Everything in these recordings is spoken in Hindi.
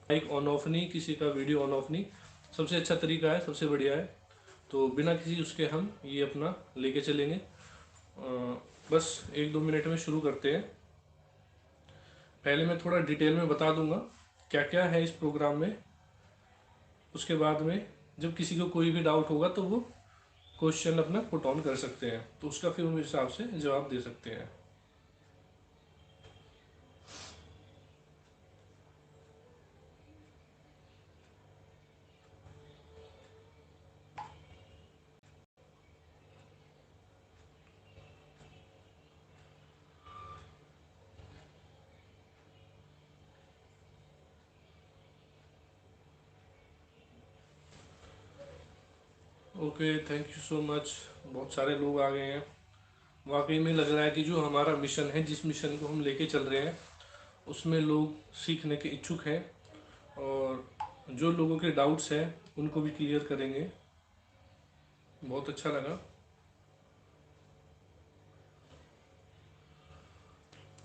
माइक ऑन ऑफ नहीं, किसी का वीडियो ऑन ऑफ नहीं। सबसे अच्छा तरीका है, सबसे बढ़िया है। तो बिना किसी उसके हम ये अपना लेके चलेंगे। बस 1-2 मिनट में शुरू करते हैं। पहले मैं थोड़ा डिटेल में बता दूंगा क्या क्या है इस प्रोग्राम में। उसके बाद में जब किसी को कोई भी डाउट होगा तो वो क्वेश्चन अपना पुट ऑन कर सकते हैं, तो उसका फिर उस हिसाब से जवाब दे सकते हैं। Okay, thank you so much. बहुत सारे लोग आ गए हैं। वाकई में लग रहा है कि जो हमारा मिशन है, जिस मिशन को हम लेके चल रहे हैं, उसमें लोग सीखने के इच्छुक हैं। और जो लोगों के डाउट्स हैं उनको भी क्लियर करेंगे। बहुत अच्छा लगा।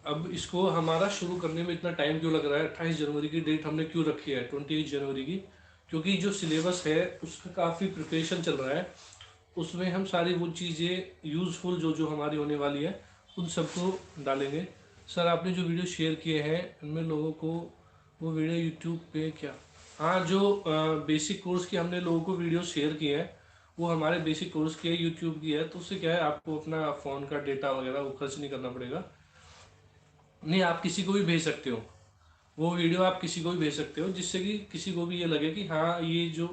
अब इसको हमारा शुरू करने में इतना टाइम क्यों लग रहा है? 28 जनवरी की डेट हमने क्यों रखी है, 28 जनवरी की? क्योंकि जो सिलेबस है उसका काफ़ी प्रिपरेशन चल रहा है। उसमें हम सारी वो चीज़ें यूज़फुल जो जो हमारी होने वाली है उन सबको डालेंगे। सर, आपने जो वीडियो शेयर किए हैं उनमें लोगों को वो वीडियो यूट्यूब पे क्या? हाँ, जो बेसिक कोर्स की हमने लोगों को वीडियो शेयर किए हैं वो हमारे बेसिक कोर्स की है, यूट्यूब की है। तो उससे क्या है, आपको अपना फ़ोन का डेटा वगैरह वो खर्च नहीं करना पड़ेगा। नहीं, आप किसी को भी भेज सकते हो। वो वीडियो आप किसी को भी भेज सकते हो, जिससे कि किसी को भी ये लगे कि हाँ, ये जो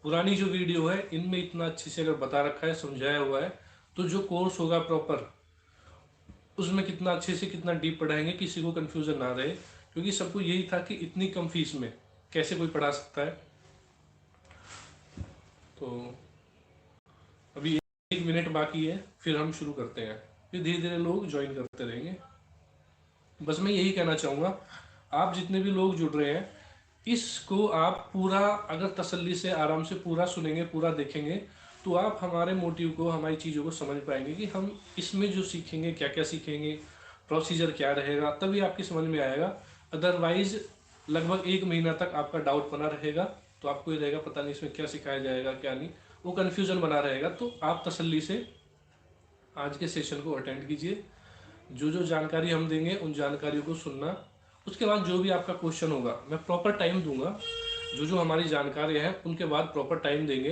पुरानी जो वीडियो है इनमें इतना अच्छे से अगर बता रखा है, समझाया हुआ है, तो जो कोर्स होगा प्रॉपर उसमें कितना अच्छे से कितना डीप पढ़ाएंगे, किसी को कन्फ्यूजन ना रहे। क्योंकि सबको यही था कि इतनी कम फीस में कैसे कोई पढ़ा सकता है। तो अभी 1 मिनट बाकी है, फिर हम शुरू करते हैं। फिर धीरे धीरे लोग ज्वाइन करते रहेंगे। बस मैं यही कहना चाहूँगा, आप जितने भी लोग जुड़ रहे हैं इसको आप पूरा अगर तसल्ली से आराम से पूरा सुनेंगे, पूरा देखेंगे, तो आप हमारे मोटिव को, हमारी चीज़ों को समझ पाएंगे कि हम इसमें जो सीखेंगे क्या क्या सीखेंगे, प्रोसीजर क्या रहेगा, तभी आपकी समझ में आएगा। अदरवाइज लगभग 1 महीना तक आपका डाउट बना रहेगा। तो आपको ये रहेगा पता नहीं इसमें क्या सिखाया जाएगा क्या नहीं, वो कन्फ्यूजन बना रहेगा। तो आप तसल्ली से आज के सेशन को अटेंड कीजिए। जो जो जानकारी हम देंगे उन जानकारियों को सुनना। उसके बाद जो भी आपका क्वेश्चन होगा मैं प्रॉपर टाइम दूंगा। जो जो हमारी जानकारी है उनके बाद प्रॉपर टाइम देंगे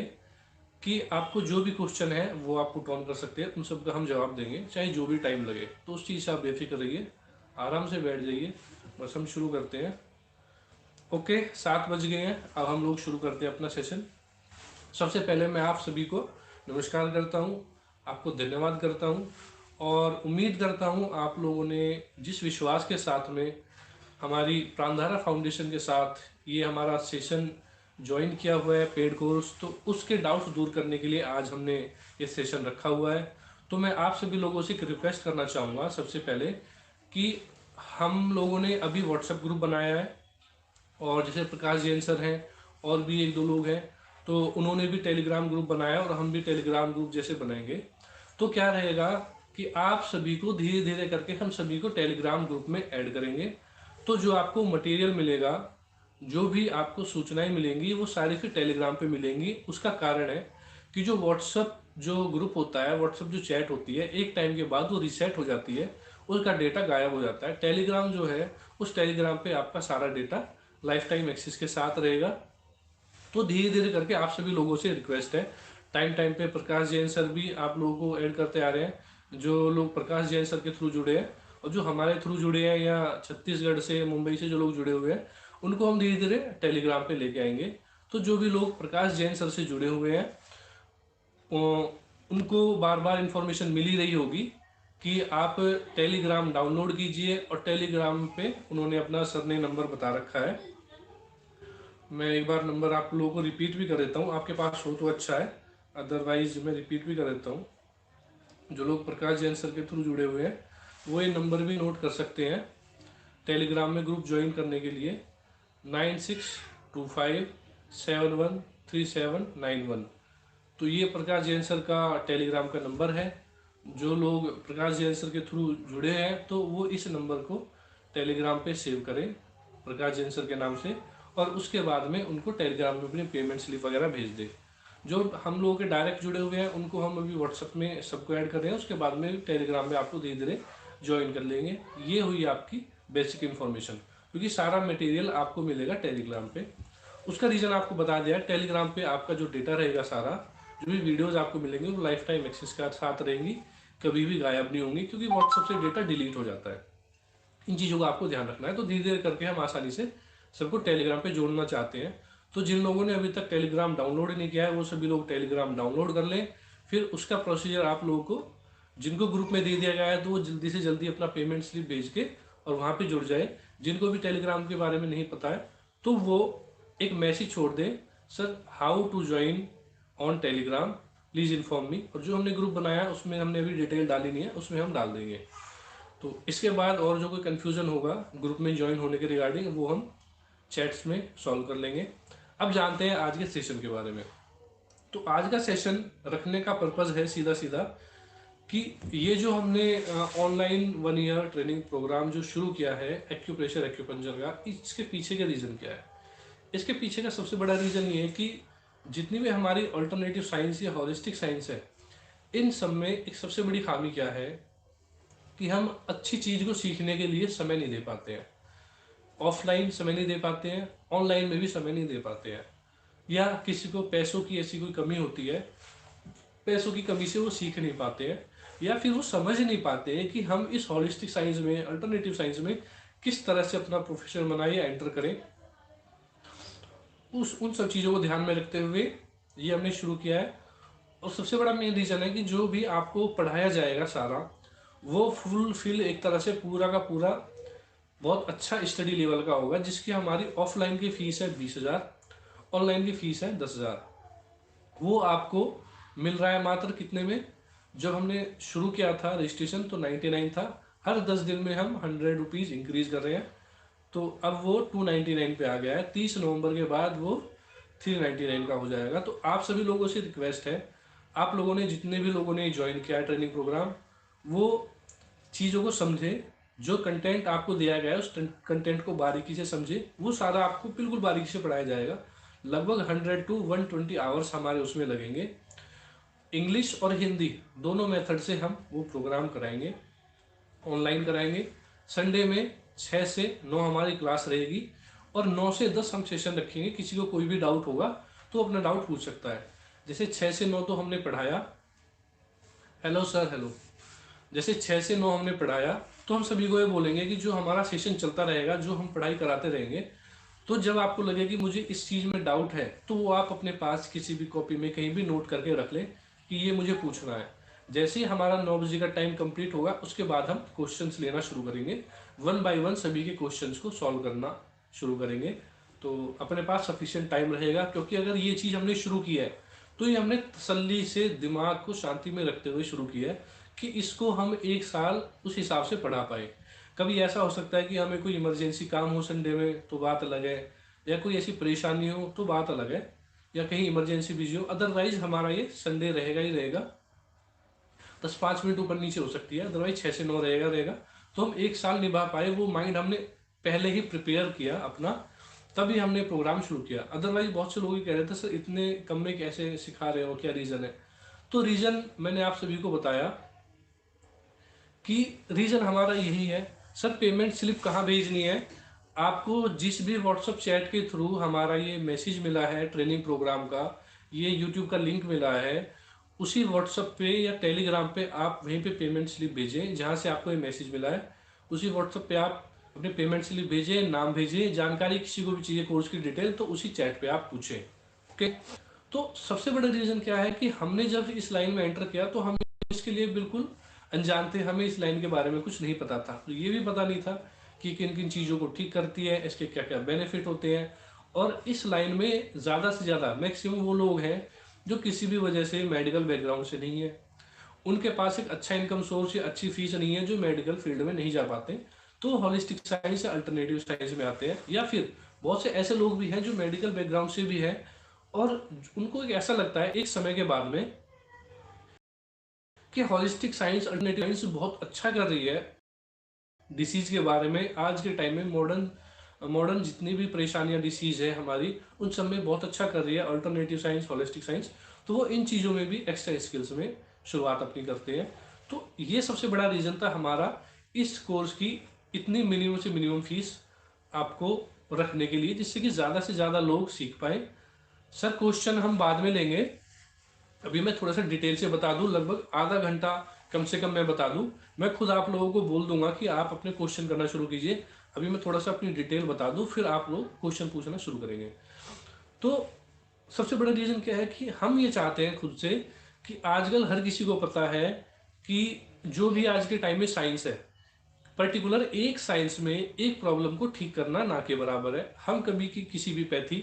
कि आपको जो भी क्वेश्चन है वो आप पुट ऑन कर सकते हैं, उन सब का हम जवाब देंगे, चाहे जो भी टाइम लगे। तो उस चीज़ से आप बेफिक्र रहिए, आराम से बैठ जाइए। बस हम शुरू करते हैं। ओके, 7 बज गए हैं, अब हम लोग शुरू करते हैं अपना सेशन। सबसे पहले मैं आप सभी को नमस्कार करता हूँ, आपको धन्यवाद करता हूँ। और उम्मीद करता हूँ आप लोगों ने जिस विश्वास के साथ में हमारी प्राणधारा फाउंडेशन के साथ ये हमारा सेशन ज्वाइन किया हुआ है पेड कोर्स, तो उसके डाउट्स दूर करने के लिए आज हमने ये सेशन रखा हुआ है। तो मैं आप सभी लोगों से एक रिक्वेस्ट करना चाहूँगा सबसे पहले कि हम लोगों ने अभी व्हाट्सएप ग्रुप बनाया है, और जैसे प्रकाश जैन सर हैं और भी 1-2 लोग हैं, तो उन्होंने भी टेलीग्राम ग्रुप बनाया और हम भी टेलीग्राम ग्रुप जैसे बनाएंगे। तो क्या रहेगा कि आप सभी को धीरे धीरे करके हम सभी को टेलीग्राम ग्रुप में ऐड करेंगे। तो जो आपको मटेरियल मिलेगा, जो भी आपको सूचनाएं मिलेंगी, वो सारी फिर टेलीग्राम पे मिलेंगी। उसका कारण है कि जो व्हाट्सअप जो ग्रुप होता है, व्हाट्सअप जो चैट होती है, एक टाइम के बाद वो रीसेट हो जाती है, उसका डेटा गायब हो जाता है। टेलीग्राम जो है उस टेलीग्राम पे आपका सारा डेटा लाइफ टाइम एक्सेस के साथ रहेगा। तो धीरे धीरे करके आप सभी लोगों से रिक्वेस्ट है, टाइम टाइम पे प्रकाश जैन सर भी आप लोगों को ऐड करते आ रहे हैं। जो लोग प्रकाश जैन सर के थ्रू जुड़े हैं और जो हमारे थ्रू जुड़े हैं या छत्तीसगढ़ से, मुंबई से जो लोग जुड़े हुए हैं, उनको हम धीरे धीरे टेलीग्राम पे लेके आएंगे। तो जो भी लोग प्रकाश जैन सर से जुड़े हुए हैं उनको बार बार इंफॉर्मेशन मिल ही रही होगी कि आप टेलीग्राम डाउनलोड कीजिए। और टेलीग्राम पे उन्होंने अपना सर ने नंबर बता रखा है। मैं एक बार नंबर आप लोगों को रिपीट भी कर देता हूँ, आपके पास हो तो अच्छा है, अदरवाइज मैं रिपीट भी कर देता हूँ। जो लोग प्रकाश जैन सर के थ्रू जुड़े हुए हैं वो ये नंबर भी नोट कर सकते हैं टेलीग्राम में ग्रुप ज्वाइन करने के लिए। 9625713791। तो ये प्रकाश जैन सर का टेलीग्राम का नंबर है। जो लोग प्रकाश जैन सर के थ्रू जुड़े हैं तो वो इस नंबर को टेलीग्राम पे सेव करें प्रकाश जैन सर के नाम से, और उसके बाद में उनको टेलीग्राम पे अपनी पेमेंट स्लिप वगैरह भेज दे। जो हम लोगों के डायरेक्ट जुड़े हुए हैं उनको हम अभी व्हाट्सएप में सबको ऐड कर रहे हैं, उसके बाद में टेलीग्राम में आपको धीरे धीरे ज्वाइन कर लेंगे। ये हुई आपकी बेसिक इन्फॉर्मेशन, क्योंकि सारा मटेरियल आपको मिलेगा टेलीग्राम पे। उसका रीज़न आपको बता दिया, टेलीग्राम पे आपका जो डेटा रहेगा सारा, जो भी वीडियोज़ आपको मिलेंगे वो लाइफ टाइम एक्सेस के साथ रहेंगी, कभी भी गायब नहीं होंगी, क्योंकि व्हाट्सएप से डेटा डिलीट हो जाता है। इन चीज़ों का आपको ध्यान रखना है। तो धीरे धीरे करके हम आसानी से सबको टेलीग्राम पे जोड़ना चाहते हैं। तो जिन लोगों ने अभी तक टेलीग्राम डाउनलोड नहीं किया है वो सभी लोग टेलीग्राम डाउनलोड कर लें। फिर उसका प्रोसीजर आप लोगों को, जिनको ग्रुप में दे दिया गया है, तो वो जल्दी से जल्दी अपना पेमेंट स्लिप भेज के और वहाँ पे जुड़ जाए। जिनको भी टेलीग्राम के बारे में नहीं पता है तो वो एक मैसेज छोड़ दें, sir how to join on Telegram please inform me. और जो हमने ग्रुप बनाया है उसमें हमने अभी डिटेल डाली नहीं है, उसमें हम डाल देंगे। तो इसके बाद और जो कोई कन्फ्यूज़न होगा ग्रुप में ज्वाइन होने के रिगार्डिंग, वो हम चैट्स में सॉल्व कर लेंगे। अब जानते हैं आज के सेशन के बारे में। तो आज का सेशन रखने का पर्पज़ है सीधा सीधा कि ये जो हमने ऑनलाइन 1 ईयर ट्रेनिंग प्रोग्राम जो शुरू किया है एक्यूप्रेशर एक्यूपंक्चर का, इसके पीछे का रीज़न क्या है। इसके पीछे का सबसे बड़ा रीज़न ये है कि जितनी भी हमारी अल्टरनेटिव साइंस या हॉलिस्टिक साइंस है, इन सब में एक सबसे बड़ी खामी क्या है कि हम अच्छी चीज़ को सीखने के लिए समय नहीं दे पाते हैं। ऑफलाइन समय नहीं दे पाते हैं, ऑनलाइन में भी समय नहीं दे पाते हैं, या किसी को पैसों की ऐसी कोई कमी होती है, पैसों की कमी से वो सीख नहीं पाते हैं, या फिर वो समझ नहीं पाते हैं कि हम इस हॉलिस्टिक साइंस में, अल्टरनेटिव साइंस में किस तरह से अपना प्रोफेशन बनाए या एंटर करें। उन सब चीज़ों को ध्यान में रखते हुए ये हमने शुरू किया है। और सबसे बड़ा मेन रीज़न है कि जो भी आपको पढ़ाया जाएगा सारा, वो फुल फिल एक तरह से पूरा का पूरा बहुत अच्छा स्टडी लेवल का होगा, जिसकी हमारी ऑफलाइन की फ़ीस है 20,000, ऑनलाइन की फ़ीस है 10,000। वो आपको मिल रहा है मात्र कितने में। जब हमने शुरू किया था रजिस्ट्रेशन तो 99 था, हर 10 दिन में हम 100 रुपीज़ इंक्रीज कर रहे हैं, तो अब वो 299 पे आ गया है। 30 नवंबर के बाद वो 399 का हो जाएगा। तो आप सभी लोगों से रिक्वेस्ट है, आप लोगों ने, जितने भी लोगों ने ज्वाइन किया है ट्रेनिंग प्रोग्राम, वो चीज़ों को समझे, जो कंटेंट आपको दिया गया है उस कंटेंट को बारीकी से समझे। वो सारा आपको बिल्कुल बारीकी से पढ़ाया जाएगा। लगभग 100 to 120 आवर्स हमारे उसमें लगेंगे। इंग्लिश और हिंदी दोनों मेथड से हम वो प्रोग्राम कराएंगे, ऑनलाइन कराएंगे। संडे में 6 से 9 हमारी क्लास रहेगी और 9 से 10 हम सेशन रखेंगे। किसी को कोई भी डाउट होगा तो अपना डाउट पूछ सकता है। जैसे 6 से 9 तो हमने पढ़ाया, हेलो सर हेलो, जैसे 6 से 9 हमने पढ़ाया, तो हम सभी को ये बोलेंगे कि जो हमारा सेशन चलता रहेगा, जो हम पढ़ाई कराते रहेंगे, तो जब आपको लगे कि मुझे इस चीज़ में डाउट है, तो वो आप अपने पास किसी भी कॉपी में कहीं भी नोट करके रख लें कि ये मुझे पूछना है। जैसे ही हमारा 9 बजे का टाइम कंप्लीट होगा, उसके बाद हम क्वेश्चंस लेना शुरू करेंगे। 1 बाय 1 सभी के क्वेश्चंस को सॉल्व करना शुरू करेंगे। तो अपने पास सफिशिएंट टाइम रहेगा, क्योंकि अगर ये चीज़ हमने शुरू की है तो ये हमने तसल्ली से दिमाग को शांति में रखते हुए शुरू किया है कि इसको हम 1 साल उस हिसाब से पढ़ा पाए। कभी ऐसा हो सकता है कि हमें कोई इमरजेंसी काम हो संडे में तो बात अलग है, या कोई ऐसी परेशानी हो तो बात अलग है, या कहीं इमरजेंसी बिजी हो। अदरवाइज हमारा ये संडे रहेगा ही रहेगा। 10-5 मिनट ऊपर नीचे हो सकती है, अदरवाइज 6 से 9 रहेगा रहेगा। तो हम 1 साल निभा पाए, वो माइंड हमने पहले ही प्रिपेयर किया अपना, तभी हमने प्रोग्राम शुरू किया। अदरवाइज बहुत से लोग ये कह रहे थे सर इतने कम में कैसे सिखा रहे हो, क्या रीज़न है। तो रीज़न मैंने आप सभी को बताया कि रीज़न हमारा यही है। सर पेमेंट स्लिप कहाँ भेजनी है, आपको जिस भी व्हाट्सअप चैट के थ्रू हमारा ये मैसेज मिला है ट्रेनिंग प्रोग्राम का, ये यूट्यूब का लिंक मिला है, उसी व्हाट्सअप पे या टेलीग्राम पे आप वहीं पे पेमेंट स्लिप भेजें जहाँ से आपको ये मैसेज मिला है। उसी व्हाट्सअप पे आप अपने पेमेंट स्लिप भेजें, नाम भेजें, जानकारी किसी को भी चाहिए कोर्स की डिटेल तो उसी चैट पे आप पूछें। ओके। तो सबसे बड़ा रीज़न क्या है कि हमने जब इस लाइन में एंटर किया तो हम इसके लिए बिल्कुल अनजान थे, हमें इस लाइन के बारे में कुछ नहीं पता था। तो ये भी पता नहीं था कि किन किन चीज़ों को ठीक करती है, इसके क्या क्या बेनिफिट होते हैं। और इस लाइन में ज़्यादा से ज़्यादा मैक्सिमम वो लोग हैं जो किसी भी वजह से मेडिकल बैकग्राउंड से नहीं है, उनके पास एक अच्छा इनकम सोर्स या अच्छी फीस नहीं है, जो मेडिकल फील्ड में नहीं जा पाते, तो हॉलिस्टिक साइंस या अल्टरनेटिव साइंस में आते हैं। या फिर बहुत से ऐसे लोग भी हैं जो मेडिकल बैकग्राउंड से भी हैं और उनको एक ऐसा लगता है एक समय के बाद में कि हॉलिस्टिक साइंस, अल्टरनेटिव साइंस बहुत अच्छा कर रही है डिसीज के बारे में। आज के टाइम में मॉडर्न मॉडर्न जितनी भी परेशानियां डिसीज है हमारी, उन सब में बहुत अच्छा कर रही है अल्टरनेटिव साइंस, होलिस्टिक साइंस। तो वो इन चीज़ों में भी एक्स्ट्रा स्किल्स में शुरुआत अपनी करते हैं। तो ये सबसे बड़ा रीज़न था हमारा इस कोर्स की इतनी मिनिमम से मिनिमम फीस आपको रखने के लिए, जिससे कि ज़्यादा से ज़्यादा लोग सीख पाए। सर क्वेश्चन हम बाद में लेंगे, अभी मैं थोड़ा सा डिटेल से बता दूं, लगभग आधा घंटा कम से कम मैं बता दूं। मैं खुद आप लोगों को बोल दूंगा कि आप अपने क्वेश्चन करना शुरू कीजिए। अभी मैं थोड़ा सा अपनी डिटेल बता दूं, फिर आप लोग क्वेश्चन पूछना शुरू करेंगे। तो सबसे बड़ा रीजन क्या है कि हम ये चाहते हैं खुद से कि आजकल हर किसी को पता है कि जो भी आज के टाइम में साइंस है, पर्टिकुलर एक साइंस में एक प्रॉब्लम को ठीक करना ना के बराबर है। हम कभी की किसी भी पैथी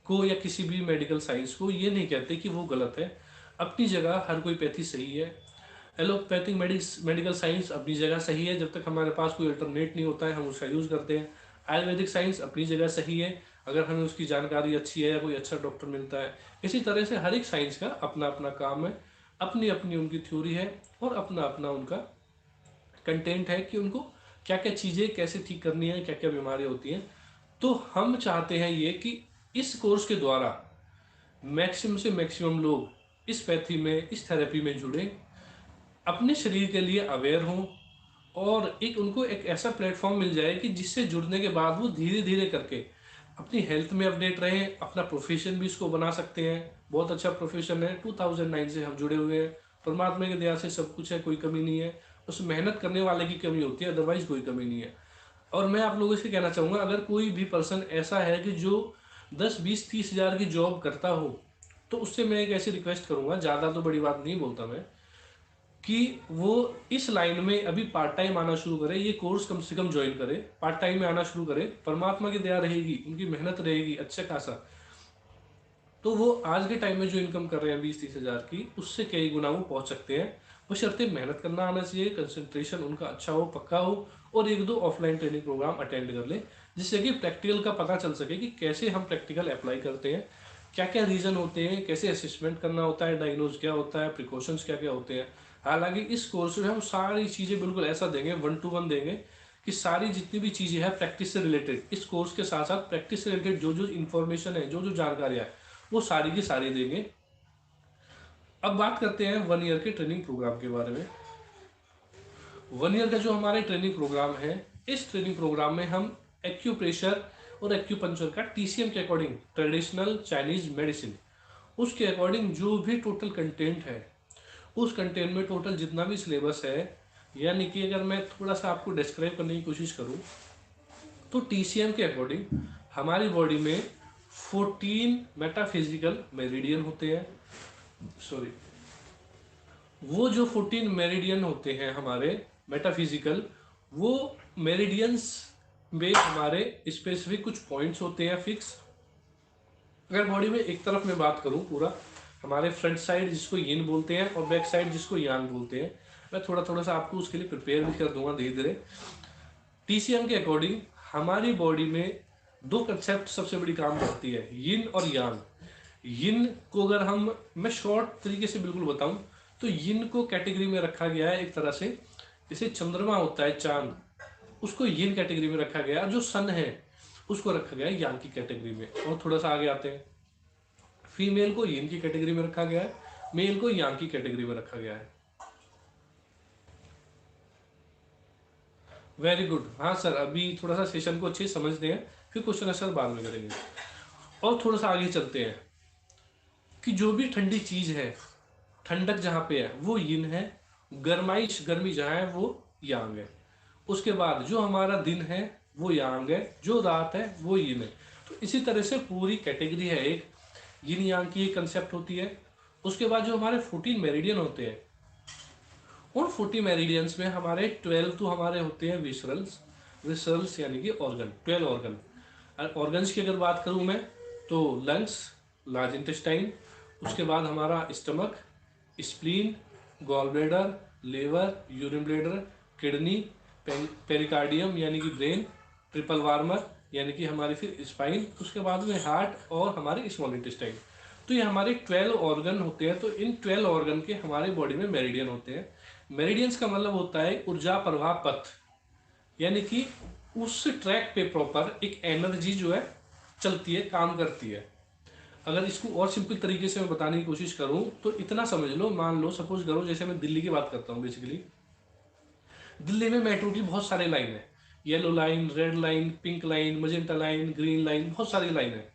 को या किसी भी मेडिकल साइंस को ये नहीं कहते कि वो गलत है। अपनी जगह हर कोई पैथी सही है। एलोपैथिक मेडिकल साइंस अपनी जगह सही है, जब तक हमारे पास कोई अल्टरनेट नहीं होता है हम उसका यूज़ करते हैं। आयुर्वेदिक साइंस अपनी जगह सही है, अगर हमें उसकी जानकारी अच्छी है या कोई अच्छा डॉक्टर मिलता है। इसी तरह से हर एक साइंस का अपना अपना काम है, अपनी अपनी उनकी थ्योरी है और अपना अपना उनका कंटेंट है कि उनको क्या क्या चीज़ें कैसे ठीक करनी है, क्या क्या बीमारियां होती हैं। तो हम चाहते हैं ये कि इस कोर्स के द्वारा मैक्सिमम से मैक्सिमम लोग इस पैथी में, इस थेरेपी में जुड़े, अपने शरीर के लिए अवेयर हों और एक उनको एक ऐसा प्लेटफॉर्म मिल जाए कि जिससे जुड़ने के बाद वो धीरे धीरे करके अपनी हेल्थ में अपडेट रहें, अपना प्रोफेशन भी इसको बना सकते हैं। बहुत अच्छा प्रोफेशन है, 2009 से हम जुड़े हुए हैं, परमात्मा की दया से सब कुछ है, कोई कमी नहीं है। उस मेहनत करने वाले की कमी होती है, अदरवाइज कोई कमी नहीं है। और मैं आप लोगों से कहना चाहूँगा, अगर कोई भी पर्सन ऐसा है कि जो 10, 20, 30 हज़ार की जॉब करता हो, तो उससे मैं एक ऐसी रिक्वेस्ट करूँगा, ज़्यादा तो बड़ी बात नहीं बोलता मैं, कि वो इस लाइन में अभी पार्ट टाइम आना शुरू करे, ये कोर्स कम से कम ज्वाइन करे, पार्ट टाइम में आना शुरू करे। परमात्मा की दया रहेगी, उनकी मेहनत रहेगी अच्छा खासा, तो वो आज के टाइम में जो इनकम कर रहे हैं 20, 30 हज़ार की, उससे कई गुना वो पहुंच सकते हैं। बशर्ते मेहनत करना आना चाहिए, कंसंट्रेशन उनका अच्छा हो, पक्का हो, और एक दो ऑफलाइन ट्रेनिंग प्रोग्राम अटेंड कर ले, जिससे कि प्रैक्टिकल का पता चल सके कि कैसे हम प्रैक्टिकल अप्लाई करते हैं, क्या क्या रीजन होते हैं, कैसे असेसमेंट करना होता है, डायग्नोज क्या होता है, प्रिकॉशंस क्या क्या होते हैं। हालांकि इस कोर्स में हम सारी चीज़ें बिल्कुल ऐसा देंगे, 1 to 1 देंगे, कि सारी जितनी भी चीज़ें हैं प्रैक्टिस से रिलेटेड, इस कोर्स के साथ साथ प्रैक्टिस से रिलेटेड जो जो इन्फॉर्मेशन है, जो जो जानकारियाँ है, वो सारी की सारी देंगे। अब बात करते हैं 1 ईयर के ट्रेनिंग प्रोग्राम के बारे में। 1 ईयर का जो हमारे ट्रेनिंग प्रोग्राम है, इस ट्रेनिंग प्रोग्राम में हम एक्यूप्रेशर और एक्यूपंक्चर का टीसीएम के अकॉर्डिंग, ट्रेडिशनल चाइनीज मेडिसिन, उसके अकॉर्डिंग जो भी टोटल कंटेंट है, उस कंटेंट में टोटल जितना भी सिलेबस है, यानी कि अगर मैं थोड़ा सा आपको डिस्क्राइब करने की कोशिश करूं, तो टीसीएम के अकॉर्डिंग हमारी बॉडी में 14 मेटाफिजिकल मेरिडियन होते हैं। सॉरी, वो जो 14 मेरिडियन होते हैं हमारे मेटाफिजिकल, वो मेरिडियंस में हमारे स्पेसिफिक कुछ पॉइंट्स होते हैं फिक्स। अगर बॉडी में एक तरफ मैं बात करूं, पूरा हमारे फ्रंट साइड जिसको यिन बोलते हैं और बैक साइड जिसको यांग बोलते हैं, मैं थोड़ा थोड़ा सा आपको उसके लिए प्रिपेयर भी कर दूंगा धीरे धीरे। टीसीएम के अकॉर्डिंग हमारी बॉडी में दो कंसेप्ट सबसे बड़ी काम करती है, यिन और यांग। यिन को अगर मैं शॉर्ट तरीके से बिल्कुल बताऊं, तो यिन को कैटेगरी में रखा गया है एक तरह से, जैसे चंद्रमा होता है, चांद, उसको यिन कैटेगरी में रखा गया, जो सन है उसको रखा गया है यांग की कैटेगरी में। और थोड़ा सा आगे आते हैं, फीमेल को यिन की कैटेगरी में रखा गया है, मेल को यांग की कैटेगरी में रखा गया है। वेरी गुड, हाँ सर, अभी थोड़ा सा सेशन को अच्छे से समझते हैं, फिर क्वेश्चन आंसर बाद में करेंगे। और थोड़ा सा आगे चलते हैं कि जो भी ठंडी चीज है, ठंडक जहाँ पे है वो यिन है, गर्माइश गर्मी जहाँ है वो यांग है। उसके बाद जो हमारा दिन है वो यांग है, जो रात है वो यिन है। तो इसी तरह से पूरी कैटेगरी है, एक यिन यांग की एक कंसेप्ट होती है। उसके बाद जो हमारे 14 मेरिडियन होते हैं, उन 40 मेरिडियंस में हमारे 12 तो हमारे होते हैं विसरल्स, विसरल्स यानी कि ऑर्गन, 12 ऑर्गन। ऑर्गन्स की अगर बात करूं मैं, तो लंग्स, लार्ज इंटेस्टाइन, उसके बाद हमारा स्टमक, स्प्लीन, गॉल ब्लैडर, लेवर, यूरिन ब्लैडर, किडनी, पेरिकार्डियम यानी कि ब्रेन, ट्रिपल वार्मर यानी कि हमारी फिर स्पाइन, उसके बाद में हार्ट और हमारे स्मॉल इंटेस्टाइन। तो ये हमारे 12 ऑर्गन होते हैं। तो इन 12 ऑर्गन के हमारे बॉडी में मेरिडियन होते हैं। मेरिडियंस का मतलब होता है ऊर्जा प्रवाह पथ, यानी कि उस ट्रैक पे प्रॉपर एक एनर्जी जो है चलती है, काम करती है। अगर इसको और सिंपल तरीके से मैं बताने की कोशिश करूं तो इतना समझ लो, मान लो सपोज करो, जैसे मैं दिल्ली की बात करता हूं। बेसिकली दिल्ली में मेट्रो की बहुत सारे लाइन है, yellow line, red line, pink line, magenta line, green line, बहुत सारी लाइन है।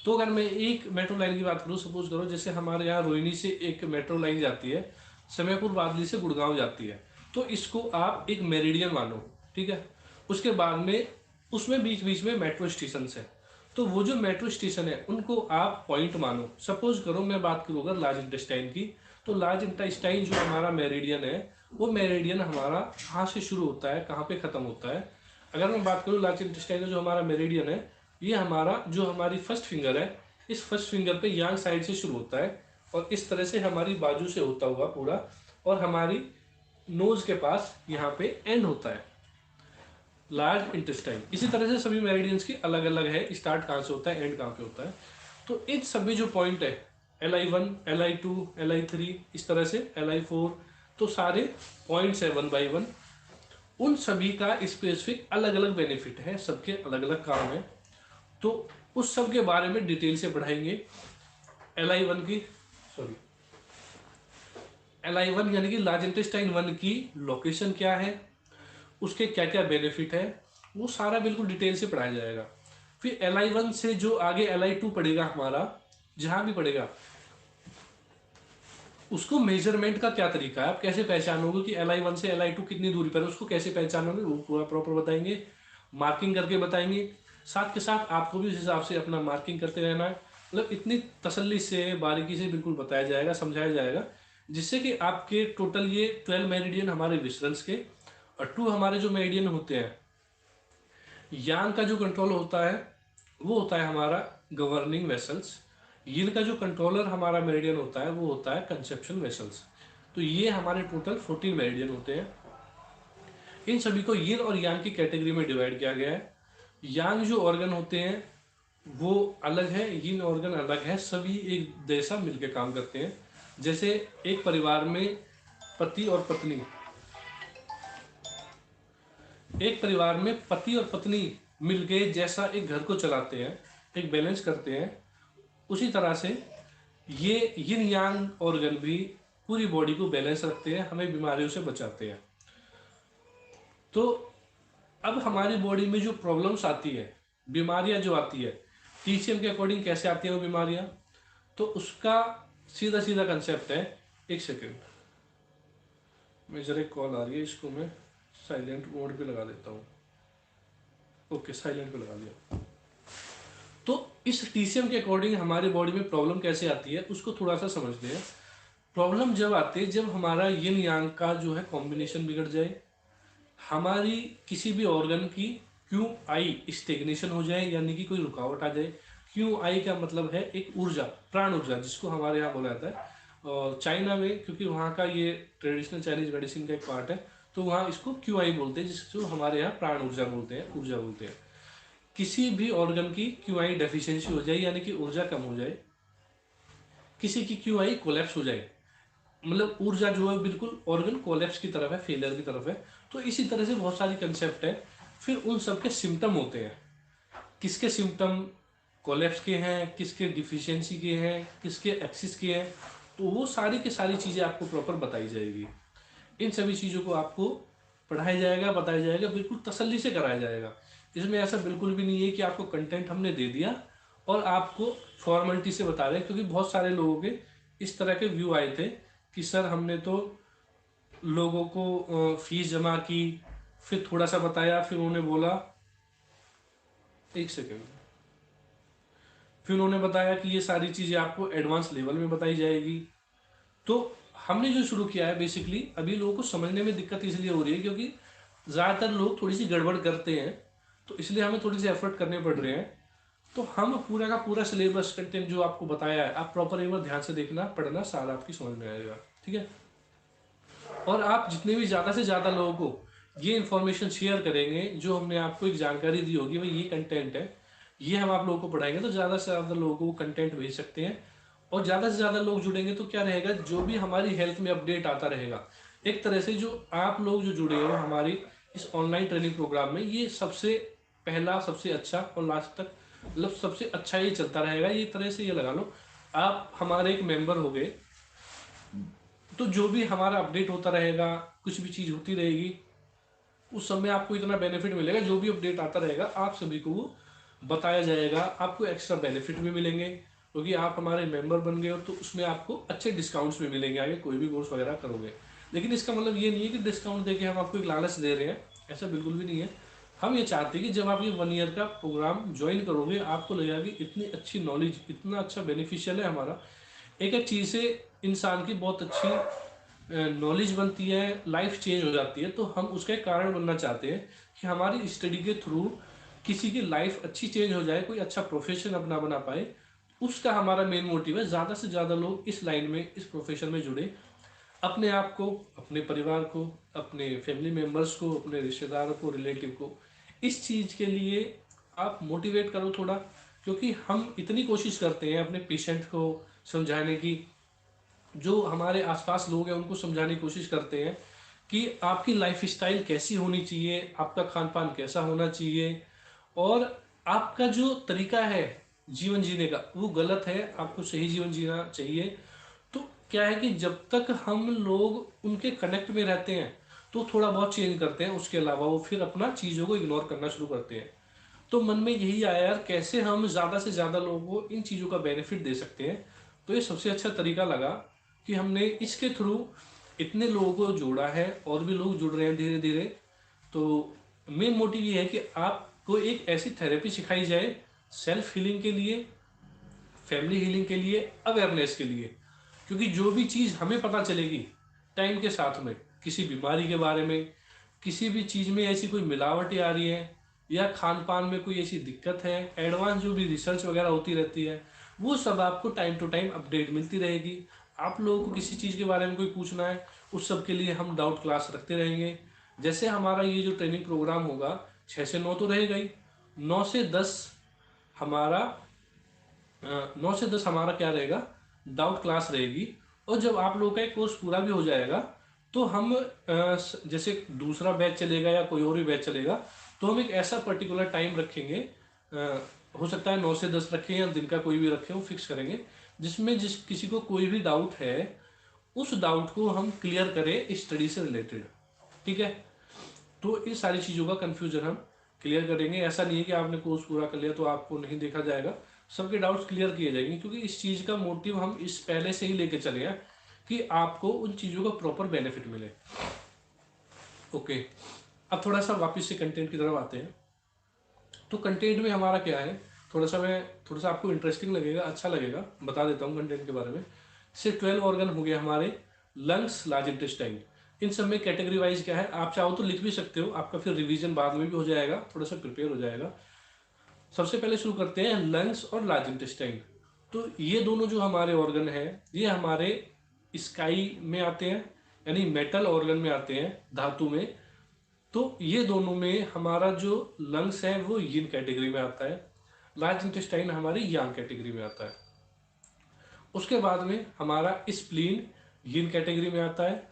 तो अगर मैं एक मेट्रो लाइन की बात करूं, सपोज करो जैसे हमारे यहाँ रोहिणी से एक मेट्रो लाइन जाती है, समयपुर बादली से गुड़गांव जाती है, तो इसको आप एक मेरिडियन मानो, ठीक है। उसके बाद में उसमें बीच बीच में मेट्रो स्टेशन है, तो वो जो मेट्रो स्टेशन है उनको आप पॉइंट मानो। सपोज करो मैं बात करूँ अगर लार्ज इंटेस्टाइन की, तो लार्ज इंटेस्टाइन जो हमारा मेरिडियन है, वो मेरिडियन हमारा कहाँ से शुरू होता है, कहाँ पे खत्म होता है। अगर मैं बात करूँ लार्ज इंटेस्टाइन का जो हमारा मेरिडियन है, ये हमारा जो हमारी फर्स्ट फिंगर है, इस फर्स्ट फिंगर पे यांग साइड से शुरू होता है और इस तरह से हमारी बाजू से होता हुआ पूरा, और हमारी नोज के पास यहाँ पे एंड होता है लार्ज इंटेस्टाइन। इसी तरह से सभी मेरिडियंस की अलग अलग है, स्टार्ट कहाँ से होता है, एंड कहाँ पे होता है। तो इन सभी जो पॉइंट है LI1, LI2, LI3, इस तरह से LI4, तो सारे पॉइंट्स है 1 बाई 1। उन सभी का स्पेसिफिक अलग अलग बेनिफिट है, सबके अलग अलग काम है, तो उस सब के बारे में डिटेल से पढ़ाएंगे। LI1 की सॉरी LI1 यानी कि लार्ज इंटेस्टाइन 1 की लोकेशन क्या है, उसके क्या क्या बेनिफिट है, वो सारा बिल्कुल डिटेल से पढ़ाया जाएगा। फिर LI1 से जो आगे LI2 पड़ेगा हमारा, जहां भी पड़ेगा, उसको मेजरमेंट का क्या तरीका है, आप कैसे पहचानोगे कि LI1 से LI2 कितनी दूरी पर है, उसको कैसे पहचानोगे, वो पूरा प्रॉपर बताएंगे, मार्किंग करके बताएंगे। साथ के साथ आपको भी उस हिसाब से अपना मार्किंग करते रहना है। मतलब इतनी तसल्ली से बारीकी से बिल्कुल बताया जाएगा, समझाया जाएगा, जिससे कि आपके टोटल ये 12 मेरिडियन हमारे विसरल्स के, और 2 हमारे जो मेरिडियन होते हैं यांग का जो कंट्रोल होता है वो होता है हमारा गवर्निंग वेसल्स। यिन का जो कंट्रोलर हमारा मेरिडियन होता है वो होता है कंसेप्शन वेसल्स। तो ये हमारे टोटल 14 मेरिडियन होते हैं। इन सभी को यिन और यांग की कैटेगरी में डिवाइड किया गया है। यांग जो ऑर्गन होते हैं वो अलग है, यिन ऑर्गन अलग है, सभी एक जैसा मिलकर काम करते हैं। जैसे एक परिवार में पति और पत्नी, एक परिवार में पति और पत्नी मिलके जैसा एक घर को चलाते हैं, एक बैलेंस करते हैं, उसी तरह से ये यिन यांग ऑर्गन भी पूरी बॉडी को बैलेंस रखते हैं, हमें बीमारियों से बचाते हैं। तो अब हमारी बॉडी में जो प्रॉब्लम्स आती है, बीमारियां जो आती है, TCM के अकॉर्डिंग कैसे आती है वो बीमारियां, तो उसका सीधा सीधा कंसेप्ट है। एक सेकेंड, मैं जरा कॉल आ रही है, इसको मैं साइलेंट मोड पे लगा देता हूँ। ओके, साइलेंट पे लगा दिया। तो इस TCM के अकॉर्डिंग हमारी बॉडी में प्रॉब्लम कैसे आती है उसको थोड़ा सा समझ लें। प्रॉब्लम जब आती है जब हमारा यिन यांग का जो है कॉम्बिनेशन बिगड़ जाए, हमारी किसी भी ऑर्गन की QI स्टेग्नेशन हो जाए, यानी कि कोई रुकावट आ जाए। QI का मतलब है एक ऊर्जा, प्राण ऊर्जा, जिसको हमारे यहाँ बोला जाता है। और चाइना में, क्योंकि वहाँ का ये ट्रेडिशनल चाइनीज मेडिसिन का एक पार्ट है, तो वहाँ इसको QI बोलते हैं, जिसको हमारे यहाँ प्राण ऊर्जा बोलते हैं, ऊर्जा बोलते हैं। किसी भी ऑर्गन की QI डेफिशिएंसी हो जाए, यानी कि ऊर्जा कम हो जाए, किसी की QI कोलैप्स हो जाए, मतलब ऊर्जा जो है बिल्कुल ऑर्गन कोलैप्स की तरफ है, फेलियर की तरफ है। तो इसी तरह से बहुत सारी कंसेप्ट है। फिर उन सब के सिम्टम होते हैं, किसके सिम्टम कोलैप्स के हैं, किसके डिफिशियंसी के हैं, किसके एक्सिस के हैं, तो वो सारी की सारी चीज़ें आपको प्रॉपर बताई जाएगी। इन सभी चीज़ों को आपको पढ़ाया जाएगा, बताया जाएगा, बिल्कुल तसल्ली से कराया जाएगा। इसमें ऐसा बिल्कुल भी नहीं है कि आपको कंटेंट हमने दे दिया और आपको फॉर्मेलिटी से बता रहे हैं, क्योंकि बहुत सारे लोगों के इस तरह के व्यू आए थे कि सर हमने तो लोगों को फीस जमा की, फिर थोड़ा सा बताया, फिर उन्होंने बोला, एक सेकेंड, फिर उन्होंने बताया कि ये सारी चीज़ें आपको एडवांस लेवल में बताई जाएगी। तो हमने जो शुरू किया है, बेसिकली अभी लोगों को समझने में दिक्कत इसलिए हो रही है क्योंकि ज़्यादातर लोग थोड़ी सी गड़बड़ करते हैं, तो इसलिए हमें थोड़ी सी एफर्ट करने पड़ रहे हैं। तो हम पूरा का पूरा सिलेबस कंटेंट जो आपको बताया है, आप प्रॉपर एक बार ध्यान से देखना, पढ़ना, सारा आपकी समझ में आएगा, ठीक है। और आप जितने भी ज़्यादा से ज़्यादा लोगों को ये इन्फॉर्मेशन शेयर करेंगे, जो हमने आपको एक जानकारी दी होगी, भाई ये कंटेंट है, ये हम आप लोगों को पढ़ाएंगे, तो ज़्यादा से ज़्यादा लोगों को कंटेंट भेज सकते हैं। और ज़्यादा से ज़्यादा लोग जुड़ेंगे तो क्या रहेगा, जो भी हमारी हेल्थ में अपडेट आता रहेगा, एक तरह से जो आप लोग जो जुड़े हो हमारी इस ऑनलाइन ट्रेनिंग प्रोग्राम में, ये सबसे पहला सबसे अच्छा और लास्ट तक मतलब सबसे अच्छा ये चलता रहेगा। ये तरह से ये लगा लो आप हमारे एक मेंबर हो गए, तो जो भी हमारा अपडेट होता रहेगा, कुछ भी चीज़ होती रहेगी, उस समय आपको इतना बेनिफिट मिलेगा। जो भी अपडेट आता रहेगा आप सभी को वो बताया जाएगा, आपको एक्स्ट्रा बेनिफिट भी मिलेंगे क्योंकि आप हमारे मेंबर बन गए हो, तो उसमें आपको अच्छे डिस्काउंट्स भी मिलेंगे आगे कोई भी कोर्स वगैरह करोगे। लेकिन इसका मतलब ये नहीं है कि डिस्काउंट देके हम आपको एक लालच दे रहे हैं, ऐसा बिल्कुल भी नहीं है। हम ये चाहते हैं कि जब आप ये 1 ईयर का प्रोग्राम ज्वाइन करोगे आपको लगेगा कि इतनी अच्छी नॉलेज, इतना अच्छा बेनिफिशियल है हमारा, एक एक चीज़ से इंसान की बहुत अच्छी नॉलेज बनती है, लाइफ चेंज हो जाती है। तो हम उसका एक कारण बनना चाहते हैं कि हमारी स्टडी के थ्रू किसी की लाइफ अच्छी चेंज हो जाए, कोई अच्छा प्रोफेशन अपना बना पाए। उसका हमारा मेन मोटिव है ज़्यादा से ज़्यादा लोग इस लाइन में, इस प्रोफेशन में जुड़े, अपने आप को, अपने परिवार को, अपने फैमिली मेम्बर्स को, अपने रिश्तेदारों को, रिलेटिव को इस चीज़ के लिए आप मोटिवेट करो थोड़ा। क्योंकि हम इतनी कोशिश करते हैं अपने पेशेंट को समझाने की, जो हमारे आसपास लोग हैं उनको समझाने की कोशिश करते हैं कि आपकी लाइफ स्टाइल कैसी होनी चाहिए, आपका खान पान कैसा होना चाहिए, और आपका जो तरीका है जीवन जीने का वो गलत है, आपको सही जीवन जीना चाहिए। तो क्या है कि जब तक हम लोग उनके कनेक्ट में रहते हैं तो थोड़ा बहुत चेंज करते हैं, उसके अलावा वो फिर अपना चीज़ों को इग्नोर करना शुरू करते हैं। तो मन में यही आया यार, कैसे हम ज़्यादा से ज़्यादा लोगों को इन चीज़ों का बेनिफिट दे सकते हैं। तो ये सबसे अच्छा तरीका लगा कि हमने इसके थ्रू इतने लोगों को जोड़ा है, और भी लोग जुड़ रहे हैं धीरे धीरे। तो मेन मोटिव ये है कि आपको एक ऐसी थेरेपी सिखाई जाए सेल्फ हीलिंग के लिए, फैमिली हीलिंग के लिए, अवेयरनेस के लिए। क्योंकि जो भी चीज़ हमें पता चलेगी टाइम के साथ में, किसी बीमारी के बारे में, किसी भी चीज़ में ऐसी कोई मिलावटें आ रही है, या खान पान में कोई ऐसी दिक्कत है, एडवांस जो भी रिसर्च वगैरह होती रहती है, वो सब आपको टाइम टू टाइम अपडेट मिलती रहेगी। आप लोगों को किसी चीज़ के बारे में कोई पूछना है, उस सब के लिए हम डाउट क्लास रखते रहेंगे। जैसे हमारा ये जो ट्रेनिंग प्रोग्राम होगा 6 से 9 तो रहेगा ही, 9 से 10 हमारा 9 से 10 हमारा क्या रहेगा, डाउट क्लास रहेगी। और जब आप लोगों का एक कोर्स पूरा भी हो जाएगा तो हम जैसे दूसरा बैच चलेगा या कोई और भी बैच चलेगा, तो हम एक ऐसा पर्टिकुलर टाइम रखेंगे, हो सकता है 9 से 10 रखें या दिन का कोई भी रखें, वो फिक्स करेंगे, जिसमें जिस किसी को कोई भी डाउट है उस डाउट को हम क्लियर करें स्टडी से रिलेटेड। ठीक है, तो इस सारी चीज़ों का कन्फ्यूजन हम क्लियर करेंगे। ऐसा नहीं है कि आपने कोर्स पूरा कर लिया तो आपको नहीं देखा जाएगा, सबके डाउट्स क्लियर किए जाएंगे। क्योंकि इस चीज़ का मोटिव हम इस पहले से ही लेके चले हैं कि आपको उन चीज़ों का प्रॉपर बेनिफिट मिले। ओके, अब थोड़ा सा वापस से कंटेंट की तरफ आते हैं। तो कंटेंट में हमारा क्या है, थोड़ा सा आपको इंटरेस्टिंग लगेगा, अच्छा लगेगा, बता देता हूँ कंटेंट के बारे में। जैसे 12 ऑर्गन हो गए हमारे, लंग्स, लार्ज इंटेस्टाइन, इन सब में कैटेगरी वाइज क्या है, आप चाहो तो लिख भी सकते हो, आपका फिर रिवीजन बाद में भी हो जाएगा, थोड़ा सा प्रिपेयर हो जाएगा। सबसे पहले शुरू करते हैं लंग्स और लार्ज इंटेस्टाइन। तो ये दोनों जो हमारे ऑर्गन है ये हमारे स्काई में आते हैं, यानी मेटल ऑर्गन में आते हैं, धातु में। तो ये दोनों में हमारा जो लंग्स है वो यिन कैटेगरी में आता है, लार्ज इंटेस्टाइन हमारी यांग कैटेगरी में आता है। उसके बाद में हमारा स्प्लीन यिन कैटेगरी में आता है,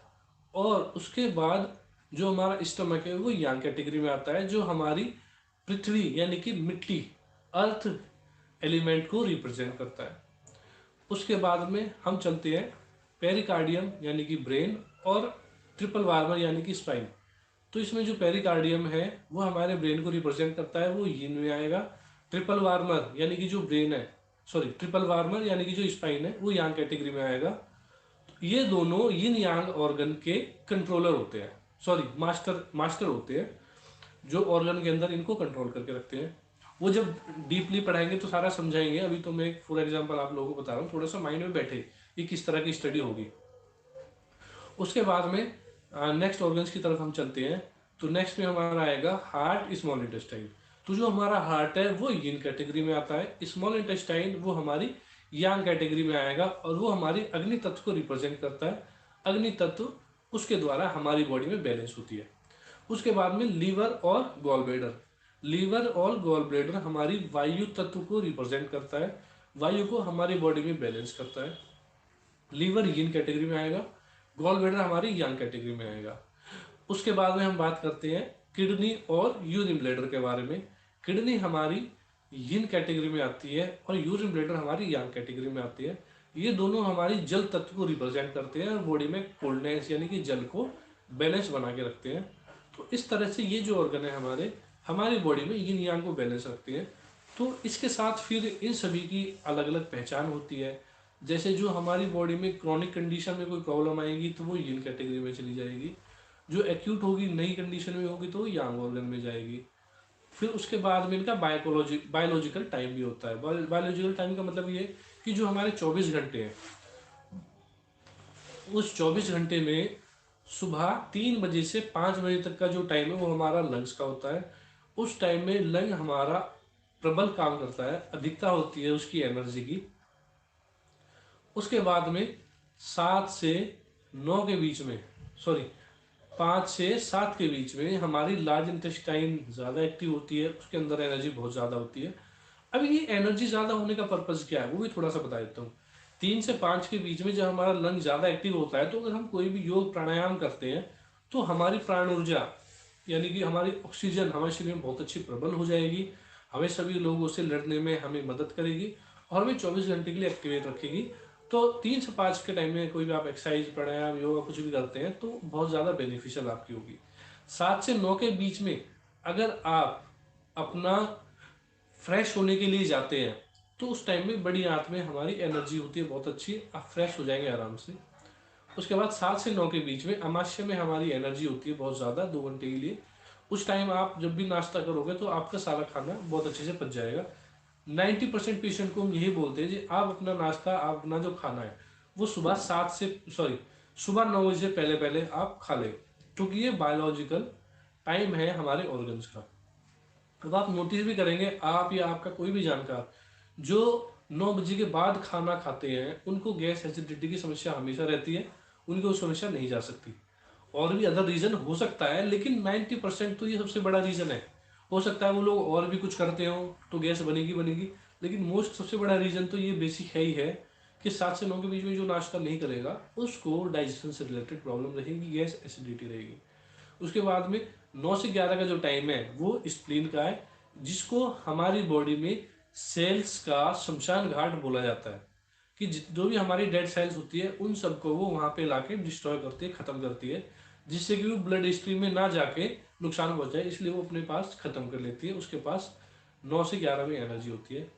और उसके बाद जो हमारा स्टमक है वो यांग कैटेगरी में आता है, जो हमारी पृथ्वी यानी कि मिट्टी, अर्थ एलिमेंट को रिप्रेजेंट करता है। उसके बाद में हम चलते हैं पेरिकार्डियम यानी कि ब्रेन, और ट्रिपल वार्मर यानी कि स्पाइन। तो इसमें जो पेरिकार्डियम है वो हमारे ब्रेन को रिप्रेजेंट करता है, वो यिन में आएगा। ट्रिपल वार्मर यानी कि जो ब्रेन है, सॉरी ट्रिपल वार्मर यानी कि जो स्पाइन है वो यांग कैटेगरी में आएगा। ये दोनों यिन यांग ऑर्गन के कंट्रोलर होते हैं, सॉरी मास्टर मास्टर होते हैं, जो ऑर्गन के अंदर इनको कंट्रोल करके रखते हैं। वो जब डीपली पढ़ाएंगे तो सारा समझाएंगे, अभी तो मैं फॉर एग्जांपल आप लोगों को बता रहा हूँ, थोड़ा सा माइंड में बैठे ये किस तरह की स्टडी होगी। उसके बाद में नेक्स्ट ऑर्गन्स की तरफ हम चलते हैं। तो नेक्स्ट में हमारा आएगा हार्ट, स्मॉल इंटेस्टाइन। तो जो हमारा हार्ट है वो यिन कैटेगरी में आता है, स्मॉल इंटेस्टाइन वो हमारी यांग कैटेगरी में आएगा, और वो हमारी अग्नि तत्व को रिप्रेजेंट करता है। अग्नि तत्व उसके द्वारा हमारी बॉडी में बैलेंस होती है। उसके बाद में लीवर और गॉल ब्लैडर। लीवर और गॉल ब्लैडर हमारी वायु तत्व को रिप्रेजेंट करता है, वायु को हमारी बॉडी में बैलेंस करता है। लीवर यिन कैटेगरी में आएगा, गॉल ब्लैडर हमारी यांग कैटेगरी में आएगा। उसके बाद में हम बात करते हैं किडनी और यूरिन ब्लैडर के बारे में। किडनी हमारी यिन कैटेगरी में आती है और यूरिन ब्लैडर हमारी यांग कैटेगरी में आती है। ये दोनों हमारी जल तत्व को रिप्रेजेंट करते हैं और बॉडी में कोल्डनेस यानी कि जल को बैलेंस बना के रखते हैं। तो इस तरह से ये जो ऑर्गन है हमारी बॉडी में यिन यांग को बैलेंस रखते हैं। तो इसके साथ फिर इन सभी की अलग अलग पहचान होती है। जैसे जो हमारी बॉडी में क्रॉनिक कंडीशन में कोई प्रॉब्लम आएगी तो वो यिन कैटेगरी में चली जाएगी, जो एक्यूट होगी नई कंडीशन में होगी तो वो यांग ऑर्गन में जाएगी। फिर उसके बाद में इनका बायोलॉजिकल टाइम भी होता है। बायोलॉजिकल टाइम का मतलब ये कि जो हमारे 24 घंटे हैं, उस 24 घंटे में सुबह 3 बजे से 5 बजे तक का जो टाइम है वो हमारा लंग्स का होता है। उस टाइम में लंग हमारा प्रबल काम करता है, अधिकता होती है उसकी एनर्जी की। उसके बाद में 7 से 9 के बीच में, सॉरी 5 से 7 के बीच में हमारी लार्ज इंटेस्टाइन ज़्यादा एक्टिव होती है, उसके अंदर एनर्जी बहुत ज़्यादा होती है। अभी ये एनर्जी ज़्यादा होने का पर्पज़ क्या है वो भी थोड़ा सा बता देता हूँ। 3 से 5 के बीच में जब हमारा लंग ज़्यादा एक्टिव होता है तो अगर हम कोई भी योग प्राणायाम करते हैं तो हमारी प्राण ऊर्जा यानी कि हमारी ऑक्सीजन हमारे शरीर में बहुत अच्छी प्रबल हो जाएगी, हमें सभी लोगों से लड़ने में हमें मदद करेगी और हमें 24 घंटे के लिए एक्टिवेट रखेगी। तो 3 से 5 के टाइम में कोई भी आप एक्सरसाइज प्राणायाम योगा कुछ भी करते हैं तो बहुत ज़्यादा बेनिफिशियल आपकी होगी। 7 से 9 के बीच में अगर आप अपना फ्रेश होने के लिए जाते हैं तो उस टाइम में बड़ी आंत में हमारी एनर्जी होती है बहुत अच्छी, आप फ्रेश हो जाएंगे आराम से। उसके बाद 7 से 9 के बीच में अमाशय में हमारी एनर्जी होती है बहुत ज़्यादा 2 घंटे के लिए। उस टाइम आप जब भी नाश्ता करोगे तो आपका सारा खाना बहुत अच्छे से पच जाएगा। 90% पेशेंट को हम यही बोलते हैं कि आप अपना नाश्ता, आप अपना जो खाना है वो सुबह 9 बजे से पहले पहले आप खा लें, क्योंकि ये बायोलॉजिकल टाइम है हमारे ऑर्गन्स का। अब आप नोटिस भी करेंगे, आप या आपका कोई भी जानकार जो 9 बजे के बाद खाना खाते हैं उनको गैस एसिडिटी की समस्या हमेशा रहती है, उनको वो समस्या नहीं जा सकती। और भी अदर रीजन हो सकता है लेकिन 90% तो ये सबसे बड़ा रीजन है। हो सकता है वो लोग और भी कुछ करते हो तो गैस बनेगी बनेगी, लेकिन मोस्ट सबसे बड़ा रीजन तो ये बेसिक है ही है कि 7 से 9 के बीच में जो नाश्ता नहीं करेगा उसको डाइजेशन से रिलेटेड प्रॉब्लम रहेगी, गैस एसिडिटी रहेगी। उसके बाद में 9 से 11 का जो टाइम है वो स्प्लीन का है, जिसको हमारी बॉडी में सेल्स का शमशान घाट बोला जाता है। कि जो भी हमारी डेड सेल्स होती है उन सबको वो वहां पे लाके डिस्ट्रॉय करती है, खत्म करती है, जिससे कि वो ब्लड स्ट्रीम में ना जाके नुकसान पहुंचाए, इसलिए वो अपने पास खत्म कर लेती है। उसके पास 9 से 11 में एनर्जी होती है।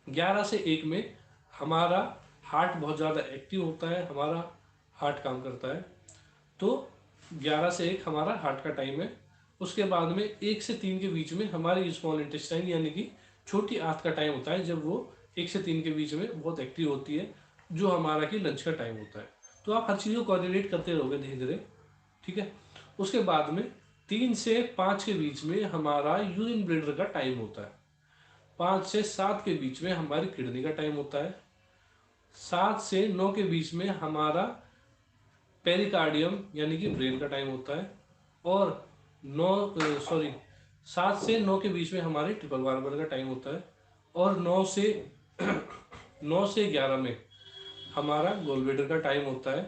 11 से 1 में हमारा हार्ट बहुत ज़्यादा एक्टिव होता है, हमारा हार्ट काम करता है। तो 11 से 1 हमारा हार्ट का टाइम है। उसके बाद में 1 से 3 के बीच में हमारी स्मॉल इंटेस्टाइन यानी कि छोटी आंत का टाइम होता है, जब वो 1 से 3 के बीच में बहुत एक्टिव होती है, जो हमारा कि लंच का टाइम होता है। तो आप हर चीज़ को कोऑर्डिनेट करते रहोगे धीरे धीरे, ठीक है। उसके बाद में 3 से 5 के बीच में हमारा यूरिन ब्लैडर का टाइम होता है। 5 से 7 के बीच में हमारी किडनी का टाइम होता है। 7 से 9 के बीच में हमारा पेरिकार्डियम यानी कि ब्रेन का टाइम होता है। और 7 से 9 के बीच में हमारे ट्रिपल बार्बर का टाइम होता है। और 9 से 11 में हमारा गोलब्लेडर का टाइम होता है।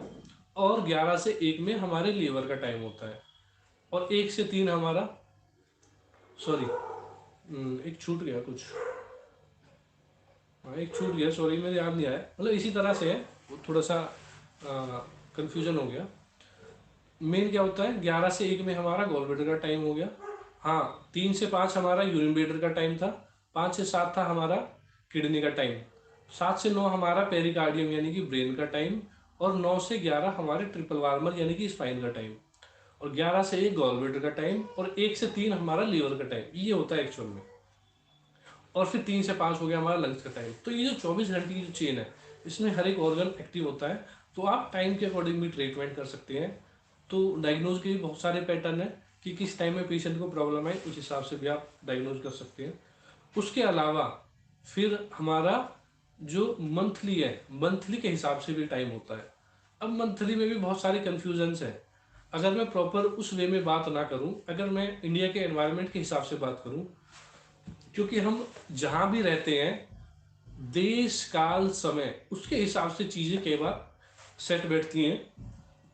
और 11 से 1 में हमारे लीवर का टाइम होता है। और 1 से 3 हमारा, सॉरी एक छूट गया कुछ, हाँ एक छूट गया, सॉरी मेरे याद नहीं आया, मतलब इसी तरह से है, थोड़ा सा कंफ्यूजन हो गया। मेन क्या होता है, 11 से 1 में हमारा गॉल ब्लैडर का टाइम हो गया। हाँ, 3 से 5 हमारा यूरिन ब्लैडर का टाइम था। 5 से 7 था हमारा किडनी का टाइम। 7 से 9 हमारा पेरिकार्डियम यानी कि ब्रेन का टाइम। और 9 से 11 हमारे ट्रिपल वार्मर यानी कि स्पाइन का टाइम। और 11 से 1 गॉल ब्लैडर का टाइम। और 1 से 3 हमारा लीवर का टाइम, ये होता है एक्चुअल में। और फिर 3 से 5 हो गया हमारा लंग्स का टाइम। तो ये जो 24 घंटे की जो चेन है, इसमें हर एक ऑर्गन एक्टिव होता है। तो आप टाइम के अकॉर्डिंग भी ट्रीटमेंट कर सकते हैं। तो डायग्नोज के भी बहुत सारे पैटर्न है कि किस टाइम में पेशेंट को प्रॉब्लम है, उस हिसाब से भी आप डायग्नोज कर सकते हैं। उसके अलावा फिर हमारा जो मंथली है, मंथली के हिसाब से भी टाइम होता है। अब मंथली में भी बहुत सारे कन्फ्यूजन्स है। अगर मैं प्रॉपर उस वे में बात ना करूं, अगर मैं इंडिया के एनवायरनमेंट के हिसाब से बात करूं, क्योंकि हम जहां भी रहते हैं देश काल समय उसके हिसाब से चीजें कई बार सेट बैठती हैं।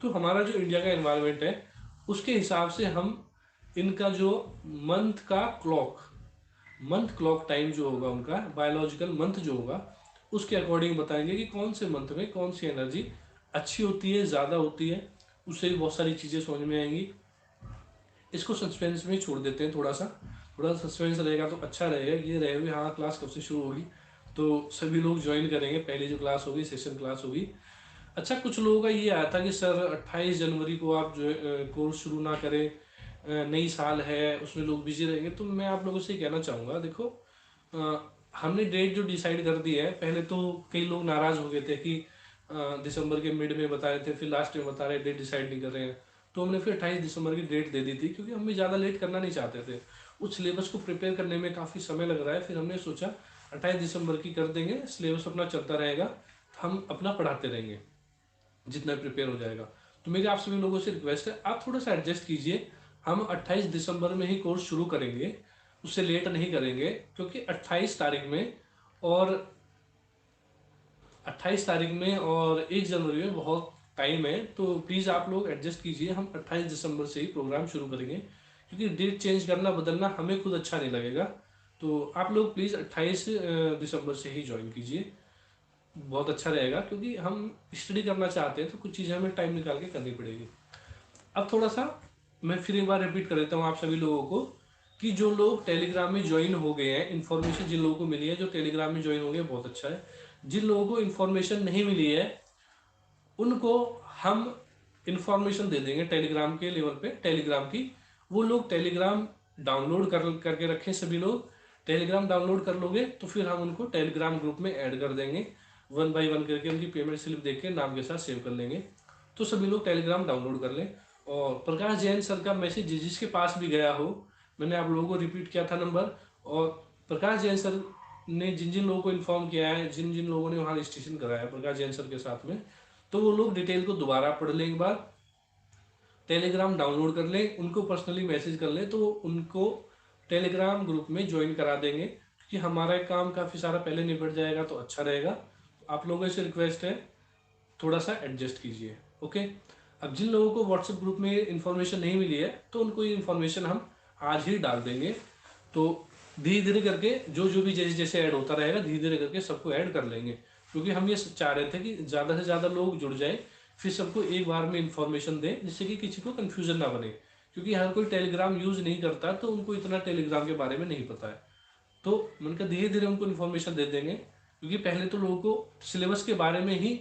तो हमारा जो इंडिया का एनवायरनमेंट है उसके हिसाब से हम इनका जो मंथ का क्लॉक मंथ क्लॉक टाइम जो होगा उनका, बायोलॉजिकल मंथ जो होगा उसके अकॉर्डिंग बताएंगे कि कौन से मंथ में कौन सी एनर्जी अच्छी होती है, ज़्यादा होती है। उससे भी बहुत सारी चीज़ें समझ में आएंगी। इसको सस्पेंस में छोड़ देते हैं, थोड़ा सस्पेंस रहेगा तो अच्छा रहेगा। ये रहेगा हाँ क्लास कब से शुरू होगी, तो सभी लोग ज्वाइन करेंगे। पहले जो क्लास होगी सेशन क्लास होगी। अच्छा, कुछ लोगों का ये आया था कि सर 28 जनवरी को आप जो कोर्स शुरू ना करें, नई साल है उसमें लोग बिजी रहेंगे। तो मैं आप लोगों से कहना चाहूँगा, देखो हमने डेट जो डिसाइड कर दी है, पहले तो कई लोग नाराज हो गए थे कि दिसंबर के मिड में बता रहे थे, फिर लास्ट में बता रहे डेट डिसाइड नहीं कर रहे हैं। तो हमने फिर 28 दिसंबर की डेट दे दी थी, क्योंकि हम भी ज़्यादा लेट करना नहीं चाहते थे। उस सिलेबस को प्रिपेयर करने में काफ़ी समय लग रहा है। फिर हमने सोचा 28 दिसंबर की कर देंगे, सिलेबस अपना चलता रहेगा, हम अपना पढ़ाते रहेंगे जितना प्रिपेयर हो जाएगा। तो मेरी आप सभी लोगों से रिक्वेस्ट है, आप थोड़ा सा एडजस्ट कीजिए। हम 28 दिसंबर में ही कोर्स शुरू करेंगे, उससे लेट नहीं करेंगे, क्योंकि 28 तारीख में और 1 जनवरी में बहुत टाइम है। तो प्लीज़ आप लोग एडजस्ट कीजिए, हम 28 दिसंबर से ही प्रोग्राम शुरू करेंगे, क्योंकि डेट चेंज करना बदलना हमें खुद अच्छा नहीं लगेगा। तो आप लोग प्लीज़ 28 दिसंबर से ही ज्वाइन कीजिए, बहुत अच्छा रहेगा। क्योंकि हम स्टडी करना चाहते हैं तो कुछ चीज़ें हमें टाइम निकाल के करनी पड़ेगी। अब थोड़ा सा मैं फिर एक बार रिपीट कर देता हूँ आप सभी लोगों को, कि जो लोग टेलीग्राम में ज्वाइन हो गए हैं, इन्फॉर्मेशन जिन लोगों को मिली है, जो टेलीग्राम में ज्वाइन हो गए बहुत अच्छा है। जिन लोगों को इन्फॉर्मेशन नहीं मिली है उनको हम इन्फॉर्मेशन दे देंगे टेलीग्राम के लेवल पे, टेलीग्राम की। वो लोग टेलीग्राम डाउनलोड करके रखें। सभी लोग टेलीग्राम डाउनलोड कर लोगे तो फिर हम उनको टेलीग्राम ग्रुप में ऐड कर देंगे, 1 बाय 1 करके उनकी पेमेंट स्लिप देख के नाम के साथ सेव कर लेंगे। तो सभी लोग टेलीग्राम डाउनलोड कर लें। और प्रकाश जैन सर का मैसेज जिसके पास भी गया हो, मैंने आप लोगों को रिपीट किया था नंबर, और प्रकाश जैन सर ने जिन जिन लोगों को इन्फॉर्म किया है, जिन जिन लोगों ने वहाँ रजिस्ट्रेशन कराया है प्रकाश जैन सर के साथ में, तो वो लोग डिटेल को दोबारा पढ़ लें, एक बार टेलीग्राम डाउनलोड कर लें, उनको पर्सनली मैसेज कर लें, तो उनको टेलीग्राम ग्रुप में ज्वाइन करा देंगे। क्योंकि हमारा काम काफ़ी सारा पहले निपट जाएगा तो अच्छा रहेगा। आप लोगों से रिक्वेस्ट है, थोड़ा सा एडजस्ट कीजिए, ओके। अब जिन लोगों को व्हाट्सएप ग्रुप में इन्फॉर्मेशन नहीं मिली है तो उनको ये इन्फॉर्मेशन हम आज ही डाल देंगे। तो धीरे धीरे करके जो जो भी जैसे जैसे ऐड होता रहेगा, धीरे धीरे करके सबको ऐड कर लेंगे। क्योंकि हम ये चाह रहे थे कि ज़्यादा से ज़्यादा लोग जुड़ जाए, फिर सबको एक बार में इन्फॉर्मेशन दें, जिससे कि किसी को कन्फ्यूजन ना बने। क्योंकि हर कोई टेलीग्राम यूज़ नहीं करता, तो उनको इतना टेलीग्राम के बारे में नहीं पता है। तो मैंने कहा धीरे धीरे उनको इन्फॉर्मेशन दे देंगे। क्योंकि पहले तो लोगों को सिलेबस के बारे में ही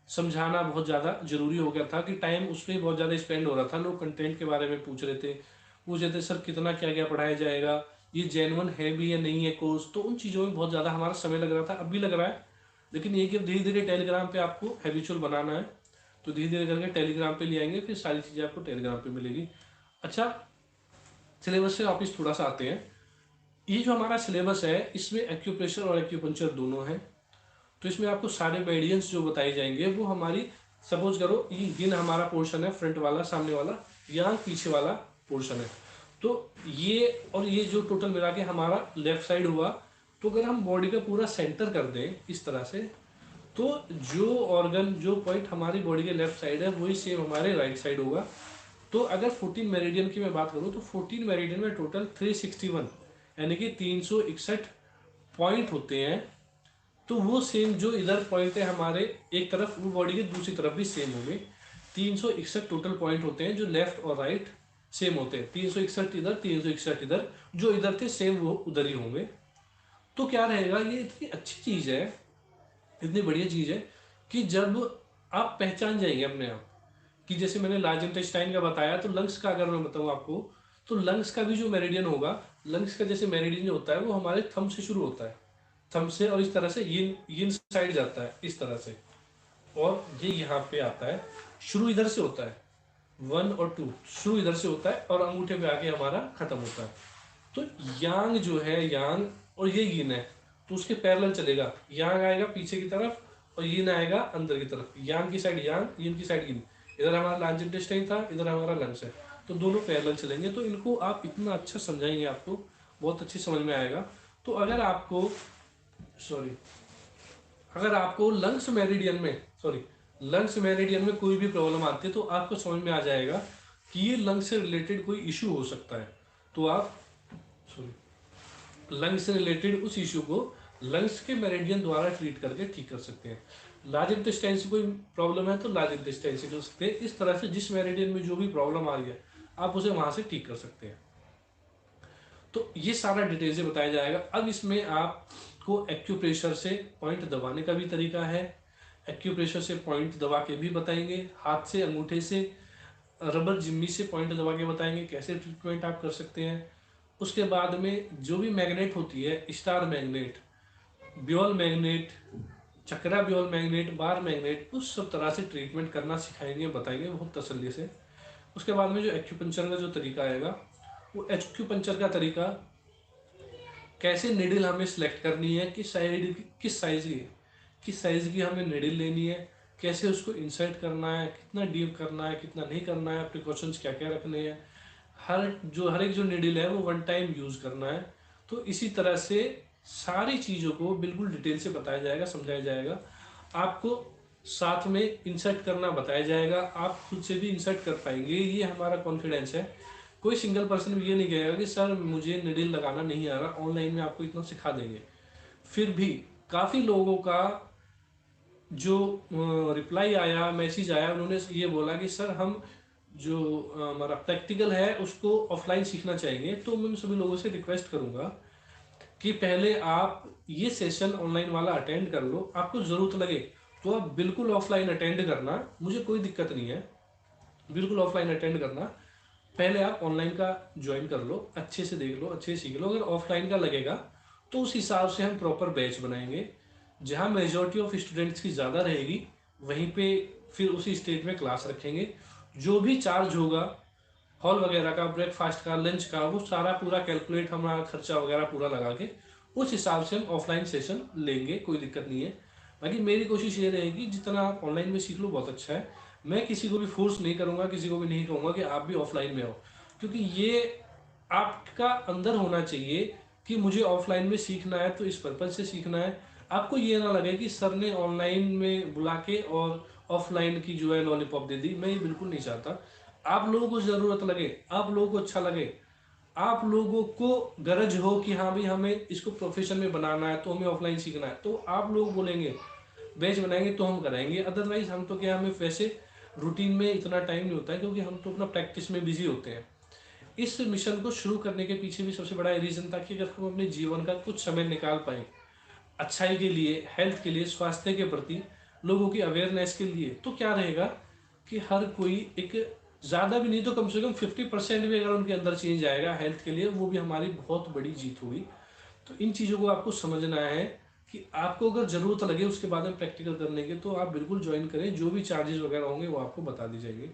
समझाना बहुत ज़्यादा जरूरी हो गया था, कि टाइम उस पर ही बहुत ज़्यादा स्पेंड हो रहा था। लोग कंटेंट के बारे में पूछ रहे थे सर कितना क्या क्या पढ़ाया जाएगा, ये जेन्युइन है भी या नहीं है कोर्स। तो उन चीज़ों में बहुत ज़्यादा हमारा समय लग रहा था, अब भी लग रहा है। लेकिन ये कि धीरे धीरे टेलीग्राम पे आपको हैबिचुअल बनाना है, तो धीरे धीरे करके टेलीग्राम पे ले आएंगे, फिर सारी चीज़ें आपको टेलीग्राम पे मिलेगी। अच्छा, सिलेबस से वापिस थोड़ा सा आते हैं। ये जो हमारा सिलेबस है, इसमें एक्यूप्रेशर और एक्यूपंक्चर दोनों है। तो इसमें आपको सारे मेडियंस जो बताए जाएंगे वो हमारी, सपोज करो ये yin हमारा पोर्शन है, फ्रंट वाला सामने वाला, yang पीछे वाला पोर्शन है। तो ये और ये जो टोटल मिला के हमारा लेफ्ट साइड हुआ। तो अगर हम बॉडी का पूरा सेंटर कर दें इस तरह से, तो जो ऑर्गन जो पॉइंट हमारी बॉडी के लेफ्ट साइड है वही सेम हमारे राइट साइड होगा। तो अगर 14 मेरिडियन की मैं बात करूं, तो 14 मेरिडियन में टोटल 361 यानी कि 361 पॉइंट होते हैं। तो वो सेम जो इधर पॉइंट है हमारे एक तरफ, वो बॉडी के दूसरी तरफ भी सेम होंगे। 361 टोटल पॉइंट होते हैं, जो लेफ्ट और राइट सेम होते हैं। 361 इधर, 361 इधर, जो इधर थे सेम वो उधर ही होंगे। तो क्या रहेगा, ये इतनी अच्छी चीज है, इतनी बढ़िया चीज है, कि जब आप पहचान जाएंगे अपने आप, कि जैसे मैंने लार्ज इंटेस्टाइन का बताया, तो लंग्स का अगर मैं बताऊं आपको, तो लंग्स का भी जो मेरिडियन होगा, लंग्स का जैसे मेरिडियन जो होता है वो हमारे थंब से शुरू होता है, थंब से, और इस तरह से यिन साइड जाता है इस तरह से, और ये यहाँ पे आता है। शुरू इधर से होता है, 1 और 2 शुरू इधर से होता है, और अंगूठे पे आके हमारा खत्म होता है। तो यांग जो है, यांग और ये यिन है, तो उसके पैरेलल चलेगा। यांग आएगा पीछे की तरफ और यिन आएगा अंदर की तरफ। यांग की साइड यांग, यिन की साइड यिन। इधर हमारा लार्ज इंटेस्टाइन था, इधर हमारा लंग्स है, तो दोनों पैरेलल चलेंगे। तो इनको आप इतना अच्छा समझाएंगे, आपको बहुत अच्छी समझ में आएगा। तो अगर आपको सॉरी अगर आपको लंग्स मेरिडियन में कोई भी प्रॉब्लम आती है, तो आपको समझ में आ जाएगा कि ये लंग्स से रिलेटेड कोई इशू हो सकता है। तो आप सॉरी लंग्स से रिलेटेड उस इश्यू को लंग्स के मेरिडियन द्वारा ट्रीट करके ठीक कर सकते हैं। लार्ज इंटेस्टाइन से कोई प्रॉब्लम है तो लार्ज इंटेस्टाइन से कर सकते हैं। इस तरह से जिस मेरिडियन में जो भी प्रॉब्लम आ रही है आप उसे वहां से ठीक कर सकते हैं। तो ये सारा डिटेल से बताया जाएगा। अब इसमें आपको एक्यूप्रेशर से पॉइंट दबाने का भी तरीका है, एक्यूप्रेशर से पॉइंट दबा के भी बताएंगे, हाथ से अंगूठे से रबर जिम्मी से पॉइंट दबा के बताएंगे कैसे ट्रीटमेंट आप कर सकते हैं। उसके बाद में जो भी मैग्नेट होती है, स्टार मैग्नेट, ब्योल मैग्नेट, चक्रा ब्योल मैग्नेट, बार मैग्नेट, उस सब तरह से ट्रीटमेंट करना सिखाएंगे, बताएंगे बहुत तसल्ली से। उसके बाद में जो एक्यूपंचर का जो तरीका आएगा वो एक्यूपंचर का तरीका, कैसे निडिल हमें सिलेक्ट करनी है, किस साइज की हमें निडिल लेनी है, कैसे उसको इंसर्ट करना है, कितना डीप करना है, कितना नहीं करना है, प्रिकॉशंस क्या क्या रखने हैं, हर एक जो निडिल है वो वन टाइम यूज करना है। तो इसी तरह से सारी चीजों को बिल्कुल डिटेल से बताया जाएगा, समझाया जाएगा। आपको साथ में इंसर्ट करना बताया जाएगा, आप खुद से भी इंसर्ट कर पाएंगे, ये हमारा कॉन्फिडेंस है। कोई सिंगल पर्सन भी ये नहीं कहेगा कि सर मुझे निडिल लगाना नहीं आ रहा, ऑनलाइन में आपको इतना सिखा देंगे। फिर भी काफ़ी लोगों का जो रिप्लाई आया, मैसेज आया, उन्होंने ये बोला कि सर हम जो हमारा प्रैक्टिकल है उसको ऑफलाइन सीखना चाहेंगे। तो मैं सभी लोगों से रिक्वेस्ट करूंगा कि पहले आप ये सेशन ऑनलाइन वाला अटेंड कर लो, आपको ज़रूरत लगे तो आप बिल्कुल ऑफलाइन अटेंड करना, मुझे कोई दिक्कत नहीं है, बिल्कुल ऑफलाइन अटेंड करना। पहले आप ऑनलाइन का ज्वाइन कर लो, अच्छे से देख लो, अच्छे से सीख लो। अगर ऑफलाइन का लगेगा तो उस हिसाब से हम प्रॉपर बैच बनाएंगे, जहाँ मेजोरिटी ऑफ स्टूडेंट्स की ज़्यादा रहेगी वहीं पे फिर उसी स्टेज में क्लास रखेंगे। जो भी चार्ज होगा हॉल वगैरह का, ब्रेकफास्ट का, लंच का, वो सारा पूरा कैलकुलेट, हमारा खर्चा वगैरह पूरा लगा के उस हिसाब से हम ऑफलाइन सेशन लेंगे, कोई दिक्कत नहीं है। बाकी मेरी कोशिश ये रहेगी जितना आप ऑनलाइन में सीख लो बहुत अच्छा है। मैं किसी को भी फोर्स नहीं करूंगा, किसी को भी नहीं कहूंगा कि आप भी ऑफलाइन में आओ, क्योंकि ये आपका अंदर होना चाहिए कि मुझे ऑफलाइन में सीखना है तो इस पर्पज से सीखना है। आपको ये ना लगे कि सर ने ऑनलाइन में बुला के और ऑफलाइन की जो है लॉलीपॉप दे दी, मैं ये बिल्कुल नहीं चाहता। आप लोगों को जरूरत लगे, आप लोगों को अच्छा लगे, आप लोगों को गरज हो कि हाँ भाई हमें इसको प्रोफेशन में बनाना है तो हमें ऑफलाइन सीखना है, तो आप लोग बोलेंगे बैच बनाएंगे तो हम कराएंगे। अदरवाइज हम तो क्या, हमें वैसे रूटीन में इतना टाइम नहीं होता है, क्योंकि हम तो अपना प्रैक्टिस में बिजी होते हैं। इस मिशन को शुरू करने के पीछे भी सबसे बड़ा रीजन था कि अगर हम अपने जीवन का कुछ समय निकाल पाए अच्छाई के लिए, हेल्थ के लिए, स्वास्थ्य के प्रति, लोगों की अवेयरनेस के लिए, तो क्या रहेगा कि हर कोई एक, ज़्यादा भी नहीं तो कम से कम 50% भी अगर उनके अंदर चेंज आएगा हेल्थ के लिए, वो भी हमारी बहुत बड़ी जीत होगी। तो इन चीज़ों को आपको समझना है कि आपको अगर ज़रूरत लगे उसके बाद में प्रैक्टिकल करने के, तो आप बिल्कुल ज्वाइन करें। जो भी चार्जेस वगैरह होंगे वो आपको बता दी जाएंगे।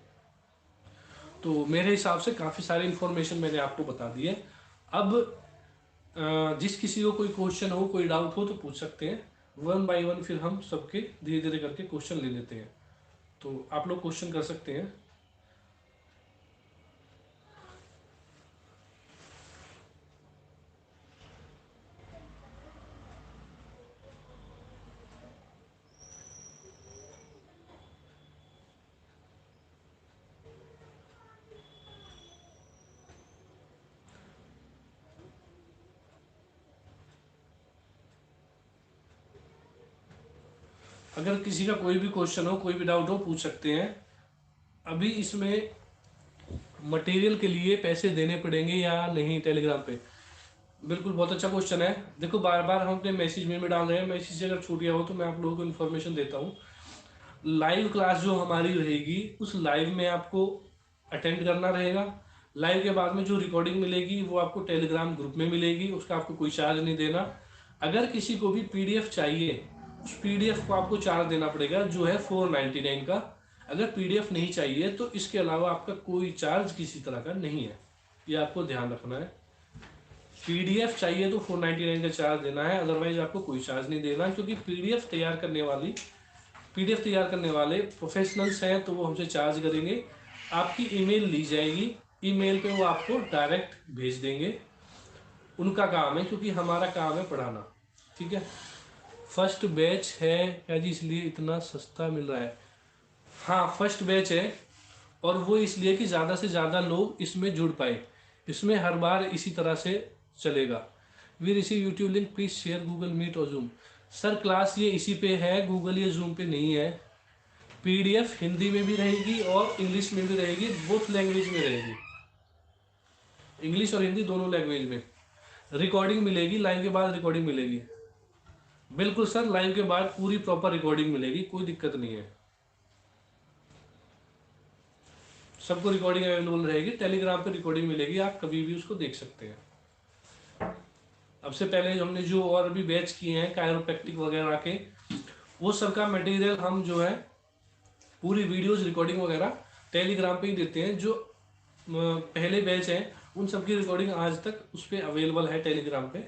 तो मेरे हिसाब से काफ़ी सारी इन्फॉर्मेशन मैंने आपको बता दी है। अब जिस किसी को कोई क्वेश्चन हो, कोई डाउट हो तो पूछ सकते हैं। वन बाय वन फिर हम सबके धीरे धीरे करके क्वेश्चन ले लेते हैं। तो आप लोग क्वेश्चन कर सकते हैं। अगर किसी का कोई भी क्वेश्चन हो, कोई भी डाउट हो, पूछ सकते हैं। अभी इसमें मटेरियल के लिए पैसे देने पड़ेंगे या नहीं टेलीग्राम पे? बिल्कुल, बहुत अच्छा क्वेश्चन है। देखो बार बार हम अपने मैसेज में भी डाल रहे हैं, मैसेज से अगर छूट गया हो तो मैं आप लोगों को इन्फॉर्मेशन देता हूँ। लाइव क्लास जो हमारी रहेगी उस लाइव में आपको अटेंड करना रहेगा। लाइव के बाद में जो रिकॉर्डिंग मिलेगी वो आपको टेलीग्राम ग्रुप में मिलेगी, उसका आपको कोई चार्ज नहीं देना। अगर किसी को भी पीडीएफ चाहिए, उस पीडीएफ को आपको चार्ज देना पड़ेगा, जो है 499 का। अगर पीडीएफ नहीं चाहिए तो इसके अलावा आपका कोई चार्ज किसी तरह का नहीं है, ये आपको ध्यान रखना है। पीडीएफ चाहिए तो 499 का चार्ज देना है, अदरवाइज आपको कोई चार्ज नहीं देना, क्योंकि पीडीएफ तैयार करने वाले प्रोफेशनल्स हैं तो वो हमसे चार्ज करेंगे। आपकी ईमेल ली जाएगी, ईमेल पे वो आपको डायरेक्ट भेज देंगे। उनका काम है, क्योंकि हमारा काम है पढ़ाना। ठीक है। फर्स्ट बैच है क्या जी, इसलिए इतना सस्ता मिल रहा है? हाँ, फर्स्ट बैच है, और वो इसलिए कि ज़्यादा से ज़्यादा लोग इसमें जुड़ पाए। इसमें हर बार इसी तरह से चलेगा। We receive YouTube link, please share Google Meet और जूम। सर क्लास ये इसी पे है, गूगल या जूम पे नहीं है। पीडीएफ हिंदी में भी रहेगी और इंग्लिश में भी रहेगी, बोथ लैंग्वेज में रहेगी, इंग्लिश और हिंदी दोनों लैंग्वेज में। रिकॉर्डिंग मिलेगी, लाइव के बाद रिकॉर्डिंग मिलेगी। बिल्कुल सर, लाइव के बाद पूरी प्रॉपर रिकॉर्डिंग मिलेगी, कोई दिक्कत नहीं है। सबको रिकॉर्डिंग अवेलेबल रहेगी, टेलीग्राम पे रिकॉर्डिंग मिलेगी, आप कभी भी उसको देख सकते हैं। अब से पहले हमने जो और भी बैच किए हैं कायरोप्रैक्टिक वगैरह के, वो सब का मटेरियल हम जो है पूरी वीडियोस रिकॉर्डिंग वगैरह टेलीग्राम पे ही देते हैं। जो पहले बैच हैं उन सब की रिकॉर्डिंग आज तक उस पर अवेलेबल है टेलीग्राम पे,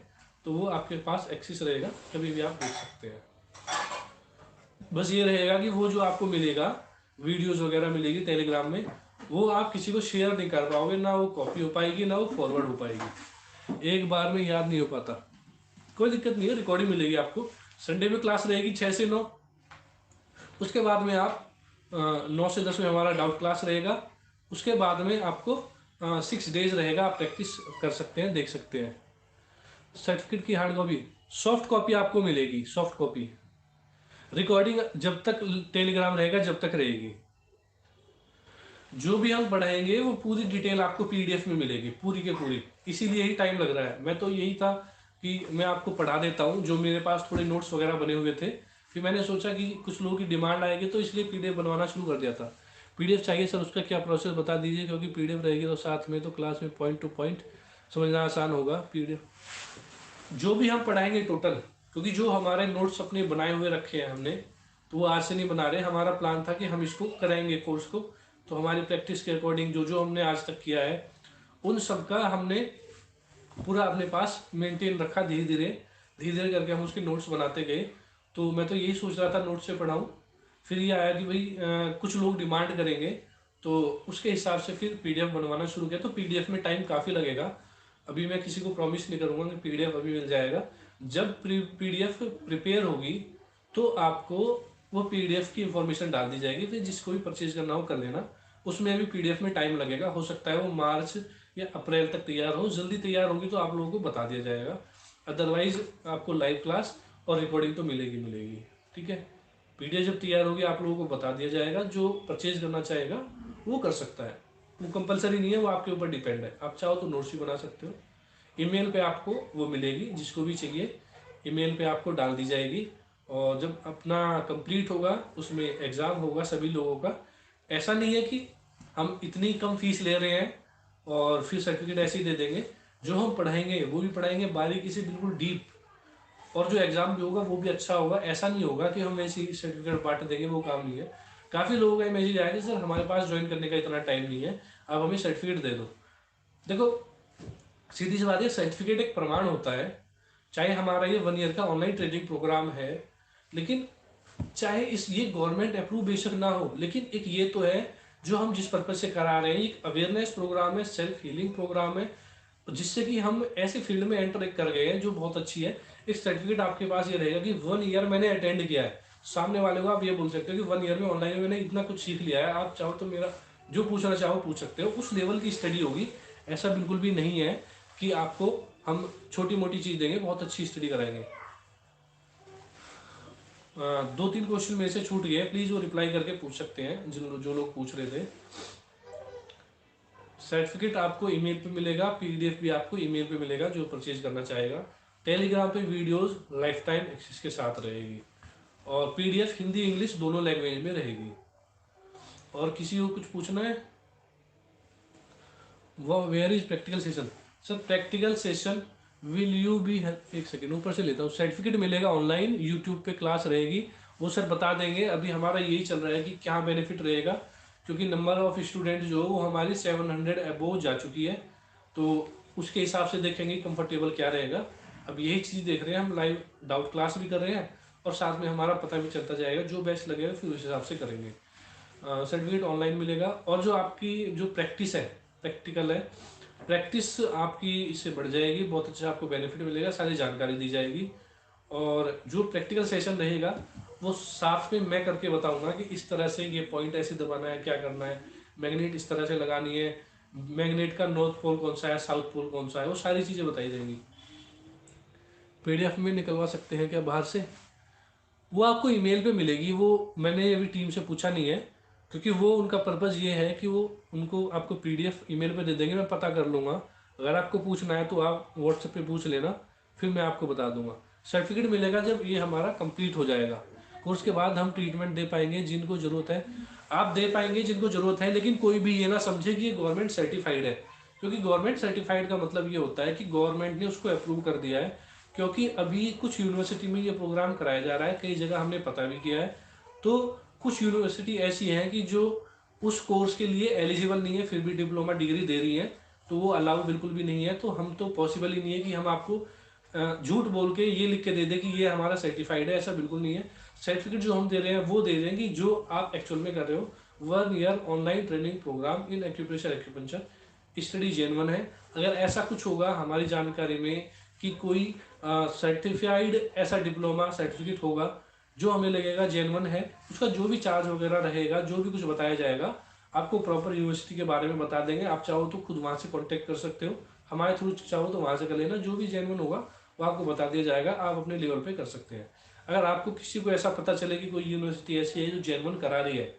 तो वो आपके पास एक्सेस रहेगा, कभी भी आप देख सकते हैं। बस ये रहेगा कि वो जो आपको मिलेगा वीडियोस वगैरह मिलेगी टेलीग्राम में, वो आप किसी को शेयर नहीं कर पाओगे, ना वो कॉपी हो पाएगी ना वो फॉरवर्ड हो पाएगी, एक बार में याद नहीं हो पाता। कोई दिक्कत नहीं है, रिकॉर्डिंग मिलेगी आपको। संडे में क्लास रहेगी 6 से 9, उसके बाद में आप 9 से 10 में हमारा डाउट क्लास रहेगा। उसके बाद में आपको 6 डेज रहेगा, आप प्रैक्टिस कर सकते हैं, देख सकते हैं। सर्टिफिकेट की हार्ड कॉपी, सॉफ्ट कॉपी आपको मिलेगी, सॉफ्ट कॉपी। रिकॉर्डिंग जब तक टेलीग्राम रहेगा जब तक रहेगी। जो भी हम पढ़ाएंगे वो पूरी डिटेल आपको पीडीएफ में मिलेगी, पूरी के पूरी। इसीलिए ही टाइम लग रहा है। मैं तो यही था कि मैं आपको पढ़ा देता हूँ, जो मेरे पास थोड़े नोट्स वगैरह बने हुए थे, फिर मैंने सोचा कि कुछ लोगों की डिमांड आएगी तो इसलिए पीडीएफ बनवाना शुरू कर दिया था। पीडीएफ चाहिए सर, उसका क्या प्रोसेस बता दीजिए, क्योंकि पीडीएफ रहेगी तो साथ में तो क्लास में पॉइंट टू पॉइंट समझना आसान होगा। पीडीएफ जो भी हम पढ़ाएंगे टोटल, क्योंकि जो हमारे नोट्स अपने बनाए हुए रखे हैं हमने, तो वो आज से नहीं बना रहे। हमारा प्लान था कि हम इसको कराएंगे कोर्स को, तो हमारी प्रैक्टिस के अकॉर्डिंग जो जो हमने आज तक किया है उन सब का हमने पूरा अपने पास मेंटेन रखा। धीरे धीरे करके हम उसके नोट्स बनाते गए। तो मैं तो यही सोच रहा था नोट्स से पढ़ाऊँ, फिर ये आया कि भाई कुछ लोग डिमांड करेंगे, तो उसके हिसाब से फिर पीडीएफ बनवाना शुरू किया। तो पीडीएफ में टाइम काफ़ी लगेगा, अभी मैं किसी को प्रॉमिस नहीं करूँगा कि पीडीएफ अभी मिल जाएगा। जब पीडीएफ प्रिपेयर होगी तो आपको वो पीडीएफ की इंफॉर्मेशन डाल दी जाएगी, फिर जिसको भी परचेज करना हो कर लेना। उसमें भी पीडीएफ में टाइम लगेगा, हो सकता है वो मार्च या अप्रैल तक तैयार हो। जल्दी तैयार होगी तो आप लोगों को बता दिया जाएगा, अदरवाइज आपको लाइव क्लास और रिकॉर्डिंग तो मिलेगी मिलेगी। ठीक है, पीडीएफ जब तैयार होगी आप लोगों को बता दिया जाएगा, जो परचेज करना चाहेगा वो कर सकता है। वो कंपलसरी नहीं है, वो आपके ऊपर डिपेंड है। आप चाहो तो नोट्स भी बना सकते हो। ईमेल पे आपको वो मिलेगी, जिसको भी चाहिए ईमेल पे आपको डाल दी जाएगी। और जब अपना कंप्लीट होगा उसमें एग्ज़ाम होगा सभी लोगों का। ऐसा नहीं है कि हम इतनी कम फीस ले रहे हैं और फिर सर्टिफिकेट ऐसे ही दे देंगे। जो हम पढ़ाएंगे वो भी पढ़ाएंगे बारीकी से, बिल्कुल डीप, और जो एग्ज़ाम भी होगा वो भी अच्छा होगा। ऐसा नहीं होगा कि हम ऐसे ही सर्टिफिकेट बांट देंगे, वो काम नहीं है। काफ़ी लोगों का मैसेज आया कि सर हमारे पास ज्वाइन करने का इतना टाइम नहीं है, आप हमें सर्टिफिकेट दे दो। देखो सीधी सी बात है, सर्टिफिकेट एक प्रमाण होता है। चाहे हमारा ये 1 ईयर का ऑनलाइन ट्रेनिंग प्रोग्राम है, लेकिन चाहे इस ये गवर्नमेंट अप्रूव बेशक ना हो, लेकिन एक ये तो है जो हम जिस पर्पज से करा रहे हैं, एक अवेयरनेस प्रोग्राम है, सेल्फ हीलिंग प्रोग्राम है, जिससे कि हम ऐसे फील्ड में एंटर कर गए हैं जो बहुत अच्छी है। एक सर्टिफिकेट आपके पास ये रहेगा कि 1 ईयर मैंने अटेंड किया है। सामने वाले को आप ये बोल सकते हो कि 1 ईयर में ऑनलाइन मैंने इतना कुछ सीख लिया है। आप चाहो तो मेरा जो पूछना चाहो पूछ सकते हो, उस लेवल की स्टडी होगी। ऐसा बिल्कुल भी नहीं है कि आपको हम छोटी मोटी चीज़ देंगे, बहुत अच्छी स्टडी कराएंगे। 2-3 क्वेश्चन मेरे से छूट गए, प्लीज़ वो रिप्लाई करके पूछ सकते हैं जो लोग पूछ रहे थे। सर्टिफिकेट आपको ईमेल पे मिलेगा, पीडीएफ भी आपको ईमेल पे मिलेगा जो परचेज करना चाहेगा। टेलीग्राम पे वीडियोस लाइफ टाइम एक्सेस के साथ रहेगी, और पीडीएफ हिंदी इंग्लिश दोनों लैंग्वेज में रहेगी। और किसी को कुछ पूछना है? वो where is practical session? Sir practical session will you be, एक सेकेंड ऊपर से लेता हूँ। सर्टिफिकेट मिलेगा ऑनलाइन, यूट्यूब पे क्लास रहेगी, वो सर बता देंगे। अभी हमारा यही चल रहा है कि क्या बेनिफिट रहेगा, क्योंकि नंबर ऑफ स्टूडेंट जो वो हमारी 700 अबोव जा चुकी है, तो उसके हिसाब से देखेंगे कंफर्टेबल क्या रहेगा। अब यही चीज़ देख रहे हैं हम, लाइव डाउट क्लास भी कर रहे हैं और साथ में हमारा पता भी चलता जाएगा, जो बेस्ट लगेगा फिर उस हिसाब से करेंगे। सर्टिफिकेट ऑनलाइन मिलेगा, और जो आपकी जो प्रैक्टिस है, प्रैक्टिकल है, प्रैक्टिस आपकी इससे बढ़ जाएगी, बहुत अच्छा आपको बेनिफिट मिलेगा, सारी जानकारी दी जाएगी। और जो प्रैक्टिकल सेशन रहेगा वो साथ में मैं करके बताऊंगा कि इस तरह से ये पॉइंट ऐसे दबाना है, क्या करना है, मैग्नेट इस तरह से लगानी है, मैग्नेट का नॉर्थ पोल कौन सा है, साउथ पोल कौन सा है, वो सारी चीज़ें बताई जाएंगी। PDF में निकलवा सकते हैं क्या बाहर से? वो आपको ईमेल पे मिलेगी, वो मैंने अभी टीम से पूछा नहीं है, क्योंकि वो उनका पर्पज़ ये है कि वो उनको आपको PDF ईमेल पे दे देंगे। मैं पता कर लूँगा, अगर आपको पूछना है तो आप व्हाट्सएप पे पूछ लेना, फिर मैं आपको बता दूंगा। सर्टिफिकेट मिलेगा जब ये हमारा कंप्लीट हो जाएगा। कोर्स के बाद हम ट्रीटमेंट दे पाएंगे जिनको ज़रूरत है, आप दे पाएंगे जिनको ज़रूरत है, लेकिन कोई भी ये ना समझे कि ये गवर्नमेंट सर्टिफाइड है, क्योंकि गवर्नमेंट सर्टिफाइड का मतलब ये होता है कि गवर्नमेंट ने उसको अप्रूव कर दिया है। क्योंकि अभी कुछ यूनिवर्सिटी में ये प्रोग्राम कराया जा रहा है, कई जगह हमने पता भी किया है, तो कुछ यूनिवर्सिटी ऐसी हैं कि जो उस कोर्स के लिए एलिजिबल नहीं है, फिर भी डिप्लोमा डिग्री दे रही है, तो वो अलाउ बिल्कुल भी नहीं है। तो हम तो पॉसिबल ही नहीं है कि हम आपको झूठ बोल के ये लिख के दे दें कि ये हमारा सर्टिफाइड है, ऐसा बिल्कुल नहीं है। सर्टिफिकेट जो हम दे रहे हैं वो दे रहे हैं कि जो आप एक्चुअल में कर रहे हो। 1 year online training programme in acupressure acupuncture, study genuine है। अगर ऐसा कुछ होगा हमारी जानकारी में कि कोई सर्टिफाइड ऐसा डिप्लोमा सर्टिफिकेट होगा जो हमें लगेगा जेन्युइन है, उसका जो भी चार्ज वगैरह रहेगा, जो भी कुछ बताया जाएगा, आपको प्रॉपर यूनिवर्सिटी के बारे में बता देंगे। आप चाहो तो खुद वहाँ से कांटेक्ट कर सकते हो, हमारे थ्रू चाहो तो वहाँ से कर लेना। जो भी जेन्युइन होगा वो आपको बता दिया जाएगा, आप अपने लेवल पे कर सकते हैं। अगर आपको किसी को ऐसा पता चले कि कोई यूनिवर्सिटी ऐसी है जो जेन्युइन करा रही है,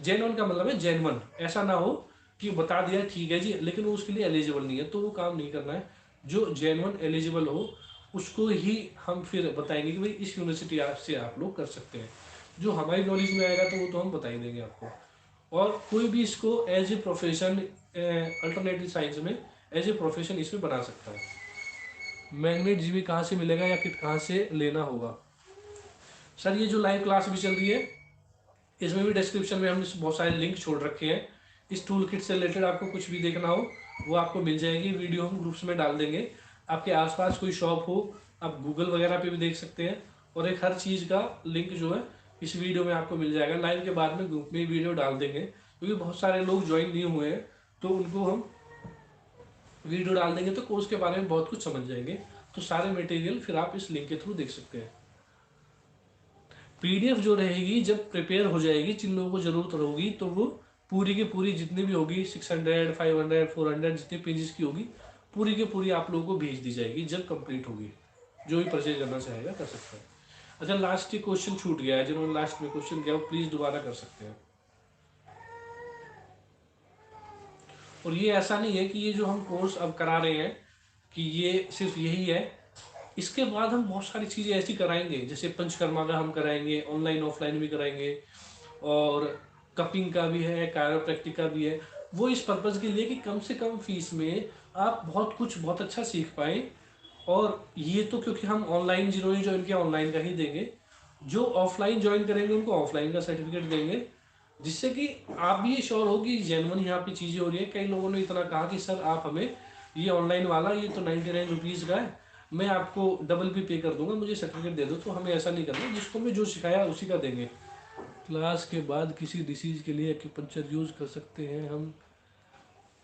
जेन्युइन का मतलब है जेन्युइन, ऐसा ना हो कि बता दिया ठीक है जी लेकिन वो उसके लिए एलिजिबल नहीं है, तो वो काम नहीं करना है। जो जेन्युइन एलिजिबल हो उसको ही हम फिर बताएंगे कि भाई इस यूनिवर्सिटी से आप लोग कर सकते हैं। जो हमारी नॉलेज में आएगा तो वो तो हम बता ही देंगे आपको। और कोई भी इसको as a profession alternative science में एज ए प्रोफेशन इसमें बना सकता है। मैग्नेट जीबी कहाँ से मिलेगा या किट कहाँ से लेना होगा? सर ये जो लाइव क्लास भी चल रही है इसमें भी डिस्क्रिप्शन में हमने बहुत सारे लिंक छोड़ रखे हैं। इस टूल किट से रिलेटेड आपको कुछ भी देखना हो वो आपको मिल जाएगी, वीडियो हम ग्रुप्स में डाल देंगे। आपके आसपास कोई शॉप हो आप गूगल वगैरह पे भी देख सकते हैं, और एक हर चीज़ का लिंक जो है इस वीडियो में आपको मिल जाएगा। लाइव के बाद में ग्रुप में वीडियो डाल देंगे, क्योंकि बहुत सारे लोग ज्वाइन नहीं हुए हैं, तो उनको हम वीडियो डाल देंगे तो कोर्स के बारे में बहुत कुछ समझ जाएंगे। तो सारे मटेरियल फिर आप इस लिंक के थ्रू देख सकते हैं। PDF जो रहेगी जब प्रिपेयर हो जाएगी, जिन लोगों को जरूरत होगी तो वो पूरी की पूरी जितनी भी होगी 600 500 400 जितनी पेजेस की होगी पूरी की पूरी आप लोगों को भेज दी जाएगी जब कंप्लीट होगी। जो भी परचेज करना चाहेगा कर सकता है। अच्छा लास्ट क्वेश्चन छूट गया है, जिन्होंने लास्ट में क्वेश्चन किया वो प्लीज दोबारा कर सकते हैं। और ये ऐसा नहीं है कि ये जो हम कोर्स अब करा रहे हैं कि ये सिर्फ यही है, इसके बाद हम बहुत सारी चीज़ें ऐसी कराएंगे, जैसे पंचकर्मा का हम कराएंगे, ऑनलाइन ऑफलाइन भी कराएंगे, और कपिंग का भी है, कायरोप्रैक्टिक का भी है। वो इस पर्पज़ के लिए कि कम से कम फीस में आप बहुत कुछ बहुत अच्छा सीख पाएँ। और ये तो क्योंकि हम ऑनलाइन जिन्होंने ज्वाइन किया ऑनलाइन का ही देंगे, जो ऑफलाइन ज्वाइन करेंगे उनको ऑफलाइन का सर्टिफिकेट देंगे, जिससे कि आप भी ये श्योर हो कि जेन्युइन यहाँ पे चीज़ें हो रही है। कई लोगों ने इतना कहा कि सर आप हमें ये ऑनलाइन वाला ये तो 99 रुपीज़ का है, मैं आपको डबल भी पे कर दूंगा, मुझे सर्टिफिकेट दे दो। तो हमें ऐसा नहीं करना, जिसको मैं जो सिखाया उसी का देंगे। क्लास के बाद किसी डिसीज के लिए एक्यूपंक्चर यूज कर सकते हैं हम?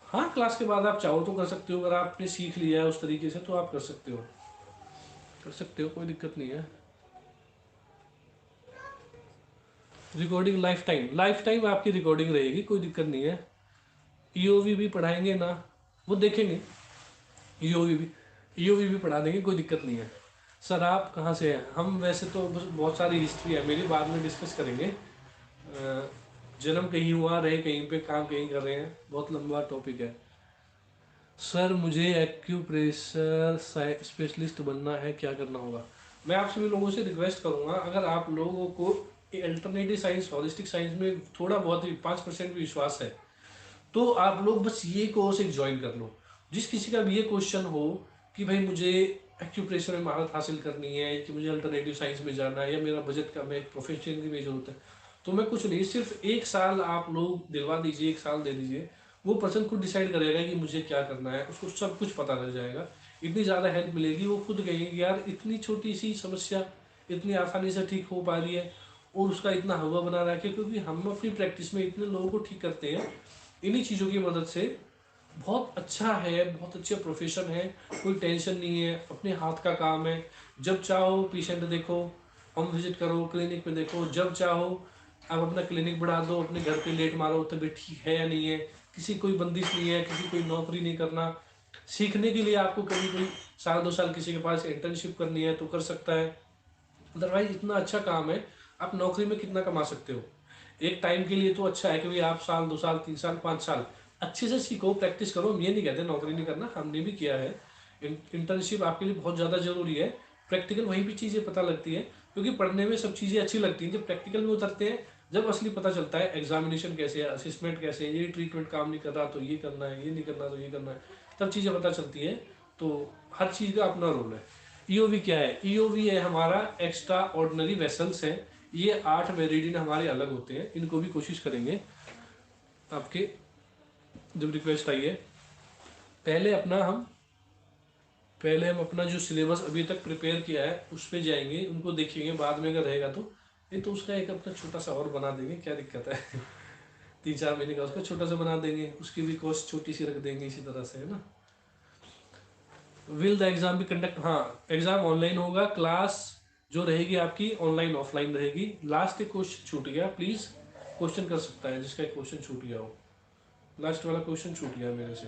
हाँ क्लास के बाद आप चाहो तो कर सकते हो, अगर आपने सीख लिया है उस तरीके से तो आप कर सकते हो, कोई दिक्कत नहीं है। रिकॉर्डिंग लाइफ टाइम आपकी रिकॉर्डिंग रहेगी, कोई दिक्कत नहीं है। EOV भी पढ़ाएंगे ना, वो देखेंगे। EOV भी पढ़ा देंगे, कोई दिक्कत नहीं है। सर आप कहाँ से हैं? हम वैसे तो बहुत सारी हिस्ट्री है मेरी, बाद में डिस्कस करेंगे। जन्म कहीं हुआ, रहे कहीं पे, काम कहीं कर रहे हैं, बहुत लंबा टॉपिक है। सर मुझे एक्यूप्रेशर स्पेशलिस्ट बनना है, क्या करना होगा? मैं आपसे भी लोगों से रिक्वेस्ट करूंगा, अगर आप लोगों को अल्टरनेटिव साइंस हॉलिस्टिक साइंस में थोड़ा बहुत ही 5% भी विश्वास है तो आप लोग बस ये कोर्स एक ज्वाइन कर लो। जिस किसी का भी ये क्वेश्चन हो कि भाई मुझे एक्यूप्रेशर में महारत हासिल करनी है, कि मुझे अल्टरनेटिव साइंस में जाना है, या मेरा बजट कम है, एक प्रोफेशन की जरूरत है, तो मैं कुछ नहीं, सिर्फ 1 साल आप लोग दिलवा दीजिए, 1 साल दे दीजिए। वो पर्सन खुद डिसाइड करेगा कि मुझे क्या करना है, उसको सब कुछ पता लग जाएगा। इतनी ज़्यादा हेल्प मिलेगी, वो खुद कहेंगे कि यार इतनी छोटी सी समस्या इतनी आसानी से ठीक हो पा रही है, और उसका इतना हवा बना रहा है। क्योंकि हम अपनी प्रैक्टिस में इतने लोगों को ठीक करते हैं इन्हीं चीज़ों की मदद से। बहुत अच्छा है, बहुत अच्छा प्रोफेशन है, कोई टेंशन नहीं है, अपने हाथ का काम है। जब चाहो पेशेंट देखो, होम विजिट करो, क्लिनिक पे देखो, जब चाहो आप अपना क्लिनिक बढ़ा दो, अपने घर पे लेट मारो, तबीयत ठीक है या नहीं है। किसी कोई बंदिश नहीं है, किसी कोई नौकरी नहीं करना, सीखने के लिए आपको कभी कोई साल 2 साल किसी के पास इंटर्नशिप करनी है तो कर सकता है। अदरवाइज इतना अच्छा काम है, आप नौकरी में कितना कमा सकते हो। एक टाइम के लिए तो अच्छा है कि भाई आप साल 2 साल 3 साल 5 साल अच्छे से सीखो, प्रैक्टिस करो। हम ये नहीं कहते नौकरी नहीं करना, हमने भी किया है। इंटर्नशिप आपके लिए बहुत ज़्यादा जरूरी है। प्रैक्टिकल वहीं भी चीज़ें पता लगती है, क्योंकि पढ़ने में सब चीज़ें अच्छी लगती हैं, जब प्रैक्टिकल में उतरते हैं जब असली पता चलता है एग्जामिनेशन कैसे है, असिस्मेंट कैसे है, ये ट्रीटमेंट काम नहीं कर रहा तो ये करना है, ये नहीं करना तो ये करना है, तब चीज़ें पता चलती है। तो हर चीज़ का अपना रोल है। ईओवी क्या है? ईओवी है हमारा एक्स्ट्रा ऑर्डिनरी वेसल्स हैं। ये 8 मेरिडियन हमारे अलग होते हैं, इनको भी कोशिश करेंगे आपके जब रिक्वेस्ट आई है। पहले अपना हम पहले हम अपना जो सिलेबस अभी तक प्रिपेयर किया है उस पर जाएंगे, उनको देखेंगे, बाद में अगर रहेगा तो नहीं तो उसका एक अपना छोटा सा और बना देंगे, क्या दिक्कत है। 3-4 महीने का उसका छोटा सा बना देंगे, उसकी भी कॉस्ट छोटी सी रख देंगे इसी तरह से, है ना। विल द एग्जाम भी कंडक्ट, हाँ एग्जाम ऑनलाइन होगा, क्लास जो रहेगी आपकी ऑनलाइन ऑफलाइन रहेगी। लास्ट एक क्वेश्चन छूट गया, प्लीज क्वेश्चन कर सकता है जिसका एक क्वेश्चन छूट गया हो। लास्ट वाला क्वेश्चन छूट गया मेरे से।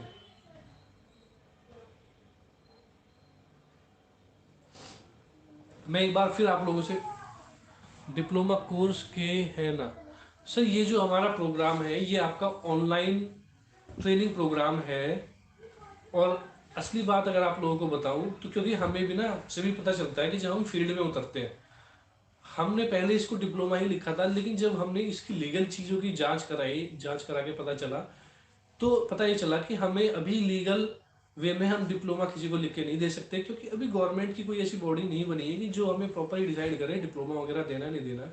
मैं एक बार फिर आप लोगों से, डिप्लोमा कोर्स के है ना सर, ये जो हमारा प्रोग्राम है ये आपका ऑनलाइन ट्रेनिंग प्रोग्राम है। और असली बात अगर आप लोगों को बताऊं तो क्योंकि हमें भी ना सभी पता चलता है कि जब हम फील्ड में उतरते हैं, हमने पहले इसको डिप्लोमा ही लिखा था, लेकिन जब हमने इसकी लीगल चीज़ों की जांच कराई, जांच करा के पता चला, तो पता ये चला कि हमें अभी लीगल वे में हम डिप्लोमा किसी को लिख के नहीं दे सकते, क्योंकि अभी गवर्नमेंट की कोई ऐसी बॉडी नहीं बनी है कि जो हमें प्रॉपरली डिसाइड करे डिप्लोमा वगैरह देना नहीं देना।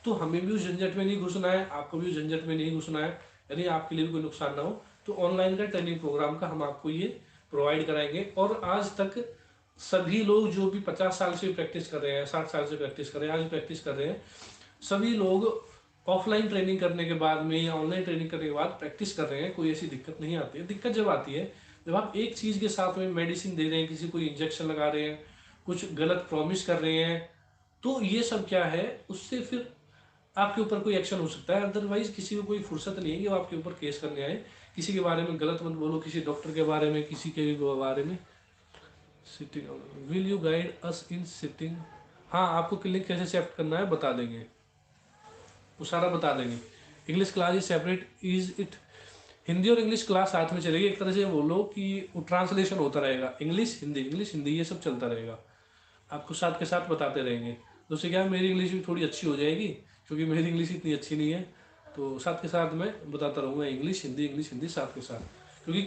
तो हमें भी उस झंझट में नहीं घुसना है, आपको भी उस झंझट में नहीं घुसना है, यानी आपके लिए भी कोई नुकसान ना हो। तो ऑनलाइन का ट्रेनिंग प्रोग्राम का हम आपको ये प्रोवाइड कराएंगे। और आज तक सभी लोग जो भी 50 साल से प्रैक्टिस कर रहे हैं, 60 साल से प्रैक्टिस कर रहे हैं, आज प्रैक्टिस कर रहे हैं, सभी लोग ऑफलाइन ट्रेनिंग करने के बाद में या ऑनलाइन ट्रेनिंग करने के बाद प्रैक्टिस कर रहे हैं, कोई ऐसी दिक्कत नहीं आती है। दिक्कत जब आती है जब आप एक चीज़ के साथ में मेडिसिन दे रहे हैं, किसी को इंजेक्शन लगा रहे हैं, कुछ गलत प्रॉमिस कर रहे हैं, तो ये सब क्या है, उससे फिर आपके ऊपर कोई एक्शन हो सकता है। अदरवाइज किसी को कोई फुर्सत नहीं है कि वो आपके ऊपर केस करने आए। किसी के बारे में गलत मत बोलो, किसी डॉक्टर के बारे में, किसी के भी बारे में। Sitting, will you guide us in sitting, हाँ आपको क्लिनिक कैसे शिफ्ट करना है बता देंगे, वो सारा बता देंगे। English class is separate, is it? Hindi और इंग्लिश क्लास साथ में चलेगी, एक तरह से बोलो कि वो ट्रांसलेशन होता रहेगा, इंग्लिश हिंदी ये सब चलता रहेगा, आपको साथ के साथ बताते रहेंगे। तो उससे क्या है, मेरी इंग्लिश भी थोड़ी अच्छी हो जाएगी, क्योंकि मेरी इंग्लिश इतनी अच्छी नहीं है। तो साथ के साथ मैं बताता रहूँगा इंग्लिश हिंदी साथ के साथ। क्योंकि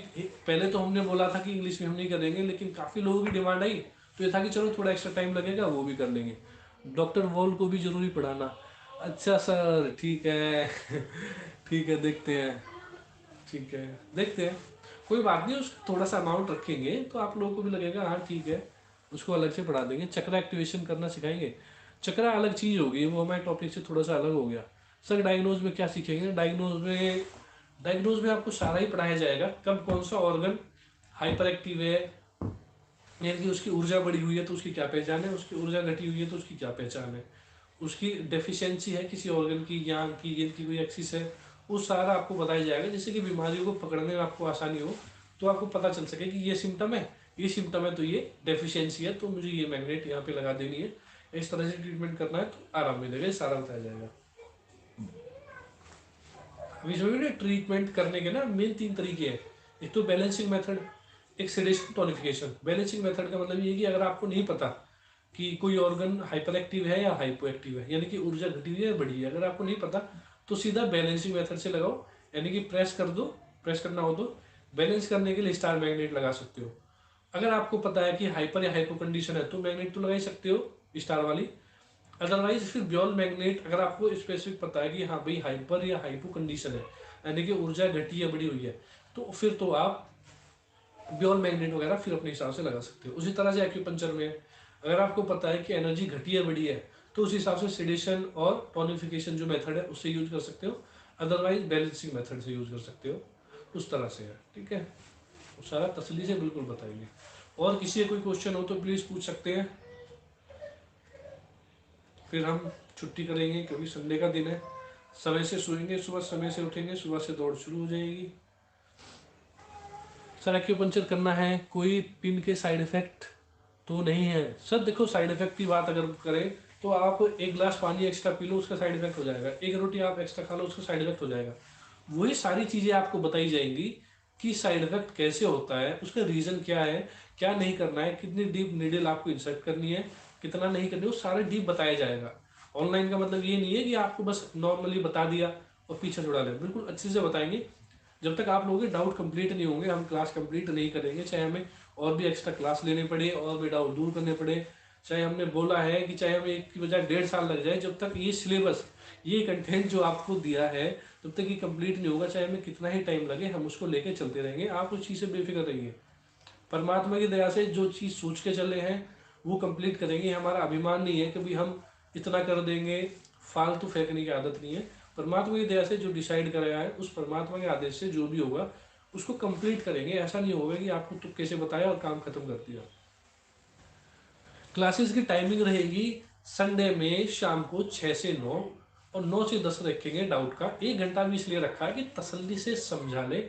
पहले तो हमने बोला था कि इंग्लिश में हम नहीं करेंगे, लेकिन काफ़ी लोगों की डिमांड आई, तो ये था कि चलो थोड़ा एक्स्ट्रा टाइम लगेगा, वो भी कर लेंगे। डॉक्टर वॉल को भी जरूरी पढ़ाना, अच्छा सर ठीक है। ठीक है देखते हैं, ठीक है देखते हैं, कोई बात नहीं, उसका थोड़ा सा अमाउंट रखेंगे तो आप लोगों को भी लगेगा हाँ ठीक है, उसको अलग से पढ़ा देंगे। चक्रा एक्टिवेशन करना सिखाएंगे, चक्रा अलग चीज़ होगी, वो हमारे टॉपिक से थोड़ा सा अलग हो गया। सर डायग्नोज में क्या सीखेंगे? डायग्नोज में आपको सारा ही पढ़ाया जाएगा, कब कौन सा ऑर्गन हाइपर एक्टिव है, यानी कि उसकी ऊर्जा बढ़ी हुई है तो उसकी क्या पहचान है, उसकी ऊर्जा घटी हुई है तो उसकी क्या पहचान है, उसकी डेफिशिएंसी है किसी ऑर्गन की, ज्ञान की, इनकी कोई एक्सिस है, वो सारा आपको बताया जाएगा, जिससे कि बीमारियों को पकड़ने में आपको आसानी हो, तो आपको पता चल सके कि ये सिम्टम है, ये सिम्टम है तो ये डेफिशिएंसी है, तो मुझे ये मैग्नेट यहाँ पे लगा देनी है, इस तरह से ट्रीटमेंट करना है तो आराम मिलेगा, ये सारा बताया जाएगा। अभी जो ट्रीटमेंट करने के ना मेन 3 तरीके हैं, एक तो बैलेंसिंग मेथड, एक सेडेशन टोनिफिकेशन। बैलेंसिंग मेथड का मतलब ये है कि अगर आपको नहीं पता कि कोई ऑर्गन हाइपर एक्टिव है या हाइपो एक्टिव है, यानी कि ऊर्जा घटी हुई है या बढ़ी है, अगर आपको नहीं पता तो सीधा बैलेंसिंग मेथड से लगाओ, यानी कि प्रेस कर दो, प्रेस करना हो तो बैलेंस करने के लिए स्टार मैग्नेट लगा सकते हो। अगर आपको पता है कि हाइपर या हाइपो कंडीशन है तो मैग्नेट तो लगा ही सकते हो स्टार वाली। अदरवाइज फिर ब्योल मैग्नेट, अगर आपको स्पेसिफिक पता है कि हाँ भाई हाइपर या हाइपो कंडीशन है, यानी कि ऊर्जा घटी है बढ़ी हुई है, तो फिर तो आप ब्योल मैग्नेट वगैरह फिर अपने हिसाब से लगा सकते हो। उसी तरह से एक्यूपंचर में अगर आपको पता है कि एनर्जी घटी है बढ़ी है, तो उस हिसाब से सेडेशन और टोनिफिकेशन जो मेथड है उससे यूज कर सकते हो, अदरवाइज बैलेंसिंग मेथड से यूज कर सकते हो, उस तरह से है, ठीक है। वो सारा तसल्ली से बिल्कुल बताएंगे। और किसी का कोई क्वेश्चन हो तो प्लीज़ पूछ सकते हैं, फिर हम छुट्टी करेंगे क्योंकि संडे का दिन है। समय से सोएंगे, सुबह समय से उठेंगे, सुबह से दौड़ शुरू हो जाएगी। सर एक्यूपंक्चर करना है, कोई पिन के साइड इफेक्ट तो नहीं है? सर देखो, साइड इफेक्ट की बात अगर करें तो आप एक गिलास पानी एक्स्ट्रा पी लो, उसका साइड इफेक्ट हो जाएगा। एक रोटी आप एक्स्ट्रा खा लो, उसका साइड इफेक्ट हो जाएगा। वही सारी चीजें आपको बताई जाएंगी कि साइड इफेक्ट कैसे होता है, उसका रीजन क्या है, क्या नहीं करना है, कितनी डीप नीडल आपको इंसर्ट करनी है, कितना नहीं करनी है, वो सारे डीप बताया जाएगा। ऑनलाइन का मतलब ये नहीं है कि आपको बस नॉर्मली बता दिया और पीछे छुड़ा लिया, बिल्कुल अच्छे से बताएंगे। जब तक आप लोगों के डाउट कंप्लीट नहीं होंगे, हम क्लास कंप्लीट नहीं करेंगे, चाहे हमें और भी एक्स्ट्रा क्लास लेने पड़े और भी डाउट दूर करने पड़े, चाहे हमने बोला है कि चाहे हमें एक की बजाय 1.5 साल लग जाए, जब तक ये सिलेबस, ये कंटेंट जो आपको दिया है, जब तक ये कंप्लीट नहीं होगा, चाहे हमें कितना ही टाइम लगे, हम उसको लेके चलते रहेंगे। आप उस चीज़ से बेफिक्र रहिए। परमात्मा की दया से जो चीज़ सोच के चले हैं वो कंप्लीट करेंगे। हमारा अभिमान नहीं है कि भाई हम इतना कर देंगे, फालतू फेंकने की आदत नहीं है। परमात्मा की दया से जो डिसाइड कराया है, उस परमात्मा के आदेश से जो भी होगा उसको कंप्लीट करेंगे। ऐसा नहीं होगा कि आपको तुक्के से बताया और काम खत्म कर दिया। क्लासेस की टाइमिंग रहेगी संडे में शाम को 6 से 9 और 9 से 10 रखेंगे डाउट का। 1 घंटा भी इसलिए रखा है कि तसल्ली से समझा ले,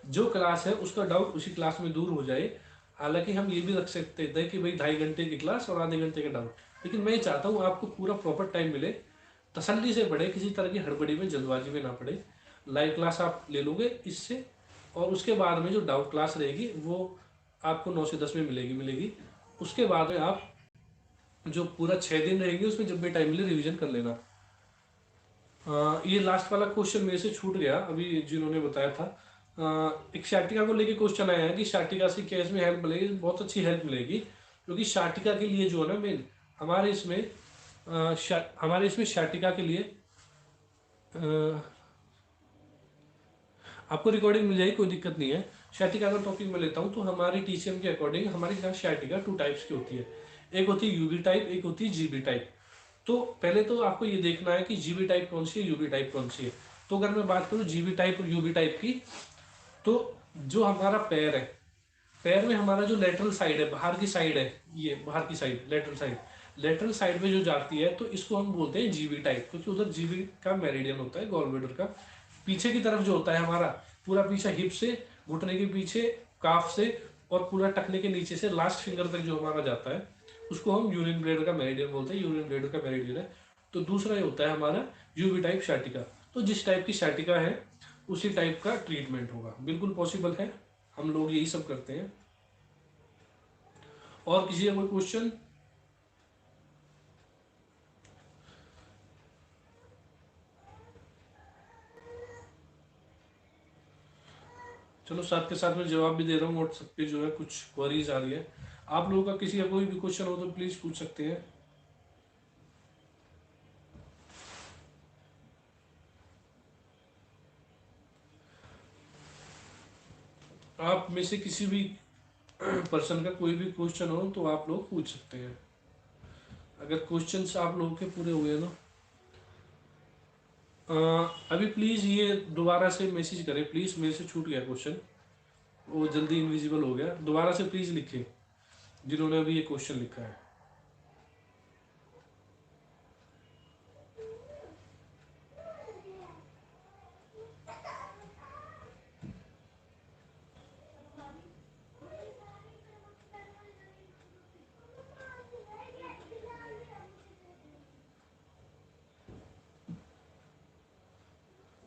जो क्लास है उसका डाउट उसी क्लास में दूर हो जाए। हालांकि हम ये भी रख सकते थे कि भाई 2.5 घंटे की क्लास और आधे घंटे का डाउट, लेकिन मैं ये चाहता हूँ आपको पूरा प्रॉपर टाइम मिले, तसल्ली से पढ़े, किसी तरह की हड़बड़ी में जल्दबाजी में ना पढ़े। लाइव क्लास आप ले लोगे इससे, और उसके बाद में जो डाउट क्लास रहेगी वो आपको 9 से 10 में मिलेगी। उसके बाद में आप जो पूरा 6 दिन रहेंगे उसमें जब भी टाइम मिले रिवीजन कर लेना। ये लास्ट वाला क्वेश्चन मेरे से छूट गया अभी, जिन्होंने बताया था। एक शाटिका को लेके क्वेश्चन आया है कि शाटिका से क्या इसमें हेल्प मिलेगी? बहुत अच्छी हेल्प मिलेगी, क्योंकि शाटिका के लिए जो है ना मेन हमारे इसमें शाटिका के लिए आपको रिकॉर्डिंग मिल जाएगी, कोई दिक्कत नहीं है। शाटिका का टॉपिक मैं लेता हूँ तो हमारी टीसीएम के अकॉर्डिंग हमारे यहाँ शाटिका 2 टाइप्स की होती है। एक होती है यूबी टाइप, एक होती है जीबी टाइप। तो पहले तो आपको ये देखना है कि जीबी टाइप कौन सी है, यूबी टाइप कौन सी है। तो अगर मैं बात करूँ जीबी टाइप और यूबी टाइप की, तो जो हमारा पैर है, पैर में हमारा जो लेटरल साइड है, बाहर की साइड है, ये बाहर की साइड लेटरल साइड में जो जाती है, तो इसको हम बोलते हैं जीबी टाइप, क्योंकि उधर जीबी का मेरिडियन होता है, गॉल ब्लैडर का। पीछे की तरफ जो होता है हमारा, पूरा पीछे हिप से, घुटने के पीछे, काफ से और पूरा टखने के नीचे से लास्ट फिंगर तक जो हमारा जाता है, उसको हम यूरिन ब्लैडर का मेरिडियन बोलते हैं। यूरिन ब्लैडर का मेरिडियन है। तो दूसरा ये होता है हमारा यूवी टाइप शाटिका। तो जिस टाइप की शाटिका है उसी टाइप का ट्रीटमेंट होगा, बिल्कुल पॉसिबल है, हम लोग यही सब करते हैं। और किसी का कोई क्वेश्चन? चलो, साथ के साथ में जवाब भी दे रहा हूँ। व्हाट्सएप पे जो है कुछ क्वेरीज आ रही है, आप लोगों का किसी का कोई भी क्वेश्चन हो तो प्लीज पूछ सकते हैं। आप में से किसी भी पर्सन का कोई भी क्वेश्चन हो तो आप लोग पूछ सकते हैं, अगर क्वेश्चंस आप लोगों के पूरे हुए ना। अभी प्लीज ये दोबारा से मैसेज करें प्लीज, मेरे से छूट गया क्वेश्चन, वो जल्दी इनविजिबल हो गया। दोबारा से प्लीज लिखें जिन्होंने अभी ये क्वेश्चन लिखा है।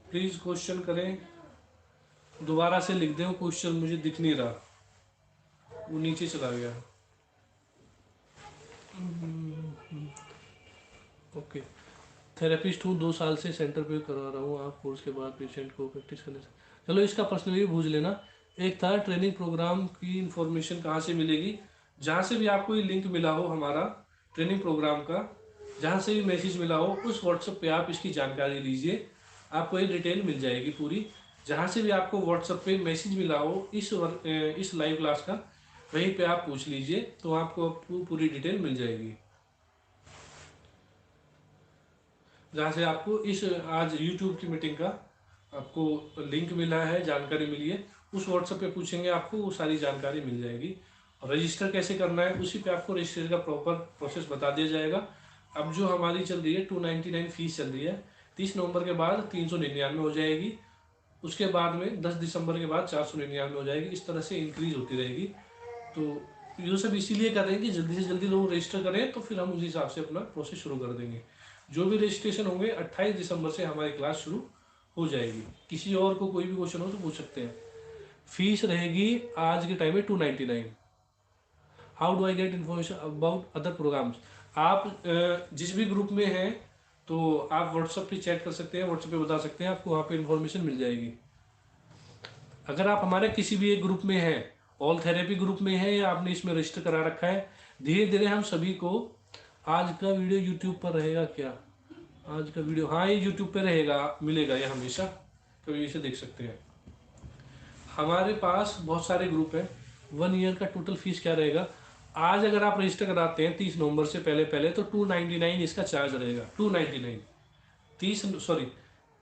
प्लीज क्वेश्चन करें, दोबारा से लिख दें। क्वेश्चन मुझे दिख नहीं रहा, वो नीचे चला गया। ओके। थेरेपिस्ट हूँ, 2 साल से सेंटर पे करवा रहा हूँ। आप कोर्स के बाद पेशेंट को प्रैक्टिस करने से, चलो इसका पर्सनली पूछ लेना। एक था ट्रेनिंग प्रोग्राम की इंफॉर्मेशन कहाँ से मिलेगी? जहाँ से भी आपको ये लिंक मिला हो हमारा ट्रेनिंग प्रोग्राम का, जहाँ से भी मैसेज मिला हो, उस व्हाट्सएप पे आप इसकी जानकारी लीजिए, आपको ये डिटेल मिल जाएगी पूरी। जहाँ से भी आपको व्हाट्सएप पे मैसेज मिला हो इस लाइव क्लास का, वहीं पे आप पूछ लीजिए, तो आपको पूरी डिटेल मिल जाएगी। जहाँ से आपको इस आज यूट्यूब की मीटिंग का आपको लिंक मिला है, जानकारी मिली है, उस व्हाट्सएप पे पूछेंगे, आपको वो सारी जानकारी मिल जाएगी। और रजिस्टर कैसे करना है उसी पे आपको रजिस्टर का प्रॉपर प्रोसेस बता दिया जाएगा। अब जो हमारी चल रही है 299 फीस चल रही है, 30 नवंबर के बाद 399 हो जाएगी। उसके बाद में 10 दिसंबर के बाद 499 हो जाएगी। इस तरह से इंक्रीज होती रहेगी। तो ये सब इसीलिए कर रहे हैं कि जल्दी से जल्दी लोग रजिस्टर करें, तो फिर हम उस हिसाब से अपना प्रोसेस शुरू कर देंगे। जो भी रजिस्ट्रेशन होंगे 28 दिसंबर से हमारी क्लास शुरू हो जाएगी। किसी और को कोई भी क्वेश्चन हो तो पूछ सकते हैं। फीस रहेगी आज के टाइम में 299। How do I get information about other programs? आप जिस भी ग्रुप में हैं तो आप व्हाट्सएप पे चैट कर सकते हैं, व्हाट्सएप पे बता सकते हैं, आपको वहाँ पे इन्फॉर्मेशन मिल जाएगी। अगर आप हमारे किसी भी एक ग्रुप में हैं, ऑल थेरेपी ग्रुप में है या आपने इसमें रजिस्टर करा रखा है, धीरे धीरे हम सभी को, आज का वीडियो यूट्यूब पर रहेगा क्या? आज का वीडियो, हाँ ये यूट्यूब पे रहेगा, मिलेगा ये हमेशा, कभी इसे देख सकते हैं। हमारे पास बहुत सारे ग्रुप हैं। 1 ईयर का टोटल फीस क्या रहेगा? आज अगर आप रजिस्टर कराते हैं 30 नवंबर से पहले पहले तो 299 इसका चार्ज रहेगा। 299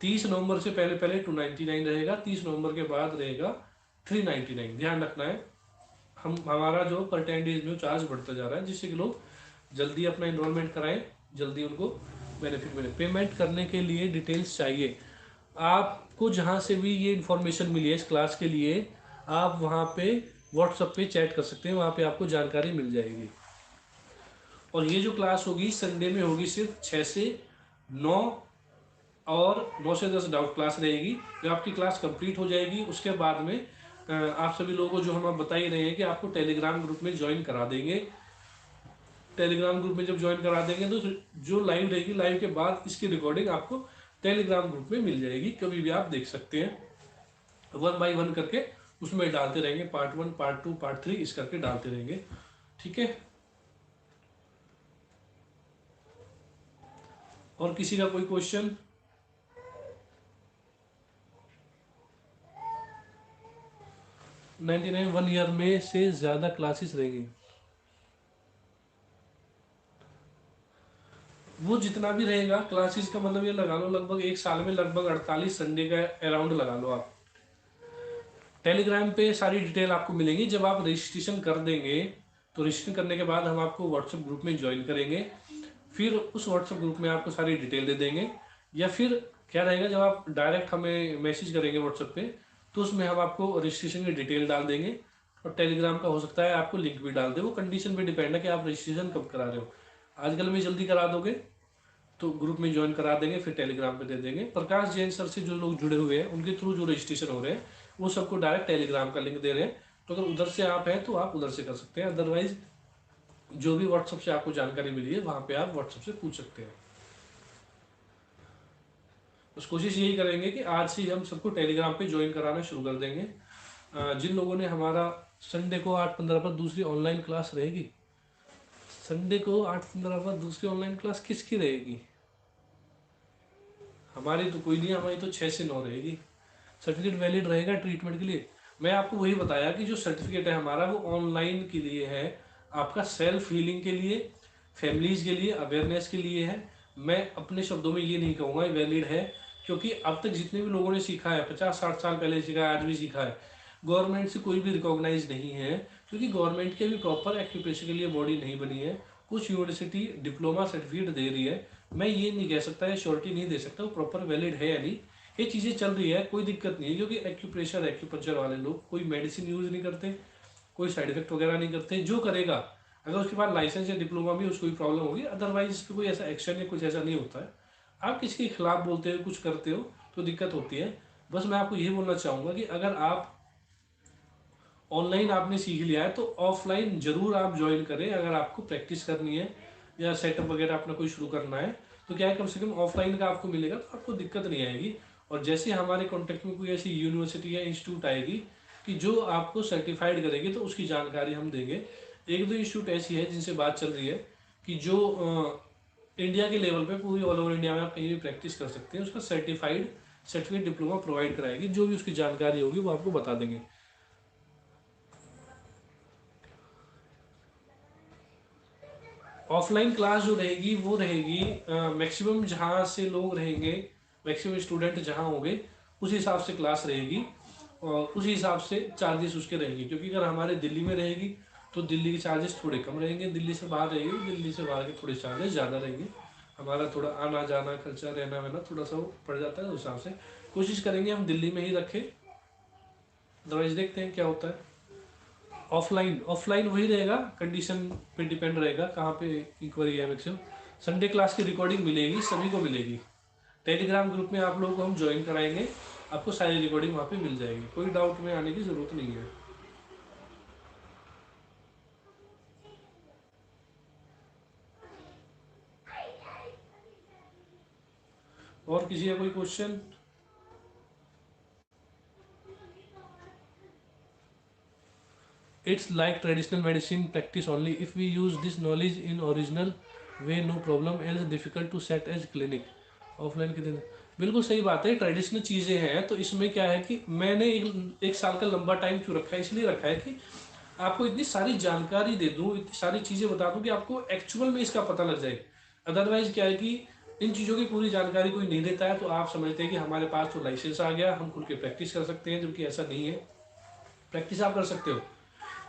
30 नवंबर से पहले पहले 299 रहेगा। 30 नवंबर के बाद रहेगा 399। ध्यान रखना है, हमारा जो पर 10 डेज में चार्ज बढ़ता जा रहा है, जिससे कि लोग जल्दी अपना इन्रोलमेंट कराएं, जल्दी उनको बेनिफिट मिले। पेमेंट करने के लिए डिटेल्स चाहिए आपको, जहाँ से भी ये इन्फॉर्मेशन मिली है इस क्लास के लिए, आप वहाँ पे व्हाट्सएप पे चैट कर सकते हैं, वहाँ पे आपको जानकारी मिल जाएगी। और ये जो क्लास होगी संडे में होगी, सिर्फ 6 से 9 और 9 से 10 डाउट क्लास रहेगी। जब आपकी क्लास कंप्लीट हो जाएगी उसके बाद में आप सभी लोगों को, जो हम बता ही रहे हैं कि आपको टेलीग्राम ग्रुप में ज्वाइन करा देंगे। टेलीग्राम ग्रुप में जब ज्वाइन करा देंगे तो जो लाइव रहेगी, लाइव के बाद इसकी रिकॉर्डिंग आपको टेलीग्राम ग्रुप में मिल जाएगी, कभी भी आप देख सकते हैं। 1 बाय 1 करके उसमें डालते रहेंगे, पार्ट 1 पार्ट 2 पार्ट 3 इस करके डालते रहेंगे। ठीक है, और किसी का कोई क्वेश्चन? $99 1 ईयर में से ज्यादा क्लासेस रहेंगी। वो जितना भी रहेगा क्लासेस का मतलब ये लगा लो, लगभग एक साल में लगभग 48 संडे का अराउंड लगा लो आप। टेलीग्राम पे सारी डिटेल आपको मिलेंगी। जब आप रजिस्ट्रेशन कर देंगे तो रजिस्ट्रेशन करने के बाद हम आपको व्हाट्सएप ग्रुप में ज्वाइन करेंगे, फिर उस व्हाट्सएप ग्रुप में आपको सारी डिटेल दे देंगे। या फिर क्या रहेगा, जब आप डायरेक्ट हमें मैसेज करेंगे व्हाट्सएप पे तो उसमें हम आपको रजिस्ट्रेशन की डिटेल डाल देंगे, और टेलीग्राम का हो सकता है आपको लिंक भी डाल दे। वो कंडीशन पे डिपेंड है कि आप रजिस्ट्रेशन कब करा रहे हो। आजकल में जल्दी करा दोगे तो ग्रुप में ज्वाइन करा देंगे, फिर टेलीग्राम पे दे देंगे। प्रकाश जैन सर से जो लोग जुड़े हुए हैं उनके थ्रू जो रजिस्ट्रेशन हो रहे हैं वो सबको डायरेक्ट टेलीग्राम का लिंक दे रहे हैं। तो अगर उधर से आप हैं तो आप उधर से कर सकते हैं, अदरवाइज जो भी व्हाट्सएप से आपको जानकारी मिली है वहां पे आप व्हाट्सएप से पूछ सकते हैं। बस कोशिश यही करेंगे कि आज से हम सबको टेलीग्राम पे ज्वाइन कराना शुरू कर देंगे। जिन लोगों ने हमारा संडे को 8:15 पर दूसरी ऑनलाइन क्लास रहेगी, संडे को 8:15 पर दूसरी ऑनलाइन क्लास किसकी रहेगी? हमारी तो कोई नहीं, हमारी तो 6 से 9 रहेगी। सर्टिफिकेट वैलिड रहेगा ट्रीटमेंट के लिए। मैं आपको वही बताया कि जो सर्टिफिकेट है हमारा वो ऑनलाइन के लिए है, आपका सेल्फ हीलिंग के लिए, फैमिलीज के लिए, अवेयरनेस के लिए है। मैं अपने शब्दों में ये नहीं कहूँगा वैलिड है, क्योंकि अब तक जितने भी लोगों ने सीखा है, 50-60 साल पहले सीखा है, आज भी सीखा है, गवर्नमेंट से कोई भी रिकॉग्नाइज नहीं है, क्योंकि गवर्नमेंट के भी प्रॉपर एक्यूप्रेशर के लिए बॉडी नहीं बनी है। कुछ यूनिवर्सिटी डिप्लोमा सर्टिफिकेट दे रही है, मैं ये नहीं कह सकता, श्योरिटी नहीं दे सकता वो प्रॉपर वैलिड है या नहीं। ये चीज़ें चल रही है, कोई दिक्कत नहीं है, क्योंकि एक्यूप्रेशर एक्यूपंक्चर वाले लोग कोई मेडिसिन यूज नहीं करते, कोई साइड इफेक्ट वगैरह नहीं करते। जो करेगा अगर उसके पास लाइसेंस या डिप्लोमा भी, उसको भी प्रॉब्लम होगी, अदरवाइज इस पर कोई ऐसा एक्शन या कुछ ऐसा नहीं होता है। आप किसी के खिलाफ बोलते हो, कुछ करते हो तो दिक्कत होती है। बस मैं आपको यही बोलना चाहूँगा कि अगर आप ऑनलाइन आपने सीख लिया है तो ऑफलाइन जरूर आप ज्वाइन करें। अगर आपको प्रैक्टिस करनी है या सेटअप वगैरह अपना कोई शुरू करना है तो क्या है, कम से कम ऑफलाइन का आपको मिलेगा तो आपको दिक्कत नहीं आएगी। और जैसे हमारे कॉन्टेक्ट में कोई ऐसी यूनिवर्सिटी या इंस्टीट्यूट आएगी कि जो आपको सर्टिफाइड करेगी तो उसकी जानकारी हम देंगे। 1-2 इंस्टीट्यूट ऐसी है जिनसे बात चल रही है कि जो इंडिया के लेवल पे, पूरी ऑल ओवर इंडिया में आप कहीं भी प्रैक्टिस कर सकते हैं, उसका सर्टिफिकेट डिप्लोमा प्रोवाइड कराएगी। जो भी उसकी जानकारी होगी वो आपको बता देंगे। ऑफलाइन क्लास जो रहेगी वो रहेगी मैक्सिमम जहाँ से लोग रहेंगे, मैक्सिमम स्टूडेंट जहाँ होंगे उस हिसाब से क्लास रहेगी, और उसी हिसाब से चार्जेस उसके रहेंगे। क्योंकि अगर हमारे दिल्ली में रहेगी तो दिल्ली के चार्जेस थोड़े कम रहेंगे, दिल्ली से बाहर रहेगी दिल्ली से बाहर के थोड़े चार्जेस ज़्यादा रहेंगे। हमारा थोड़ा आना जाना खर्चा रहना वहना थोड़ा सा वो पड़ जाता है, उस हिसाब से कोशिश करेंगे हम दिल्ली में ही रखें। अदरवाइज देखते हैं क्या होता है। ऑफलाइन ऑफलाइन वही रहेगा, कंडीशन पे डिपेंड रहेगा कहाँ पे इंक्वायरी है। मैक्सिमम संडे क्लास की रिकॉर्डिंग मिलेगी, सभी को मिलेगी। टेलीग्राम ग्रुप में आप लोगों को हम ज्वाइन कराएंगे, आपको सारी रिकॉर्डिंग वहाँ पे मिल जाएगी, कोई डाउट में आने की ज़रूरत नहीं है। और किसी का कोई question? It's like traditional medicine practice only. If we use this knowledge in original way, no problem. Else difficult to set as clinic. Offline के दिन बिल्कुल सही बात है, ट्रेडिशनल चीज़ें हैं तो इसमें क्या है कि मैंने एक साल का लंबा टाइम क्यों रखा है, इसलिए रखा है कि आपको इतनी सारी जानकारी दे दूं, इतनी सारी चीज़ें बता दूं कि आपको एक्चुअल में इसका पता लग जाए। अदरवाइज क्या है कि इन चीज़ों की पूरी जानकारी कोई नहीं देता है तो आप समझते हैं कि हमारे पास तो लाइसेंस आ गया, हम खुल के प्रैक्टिस कर सकते हैं, जबकि ऐसा नहीं है। प्रैक्टिस आप कर सकते हो,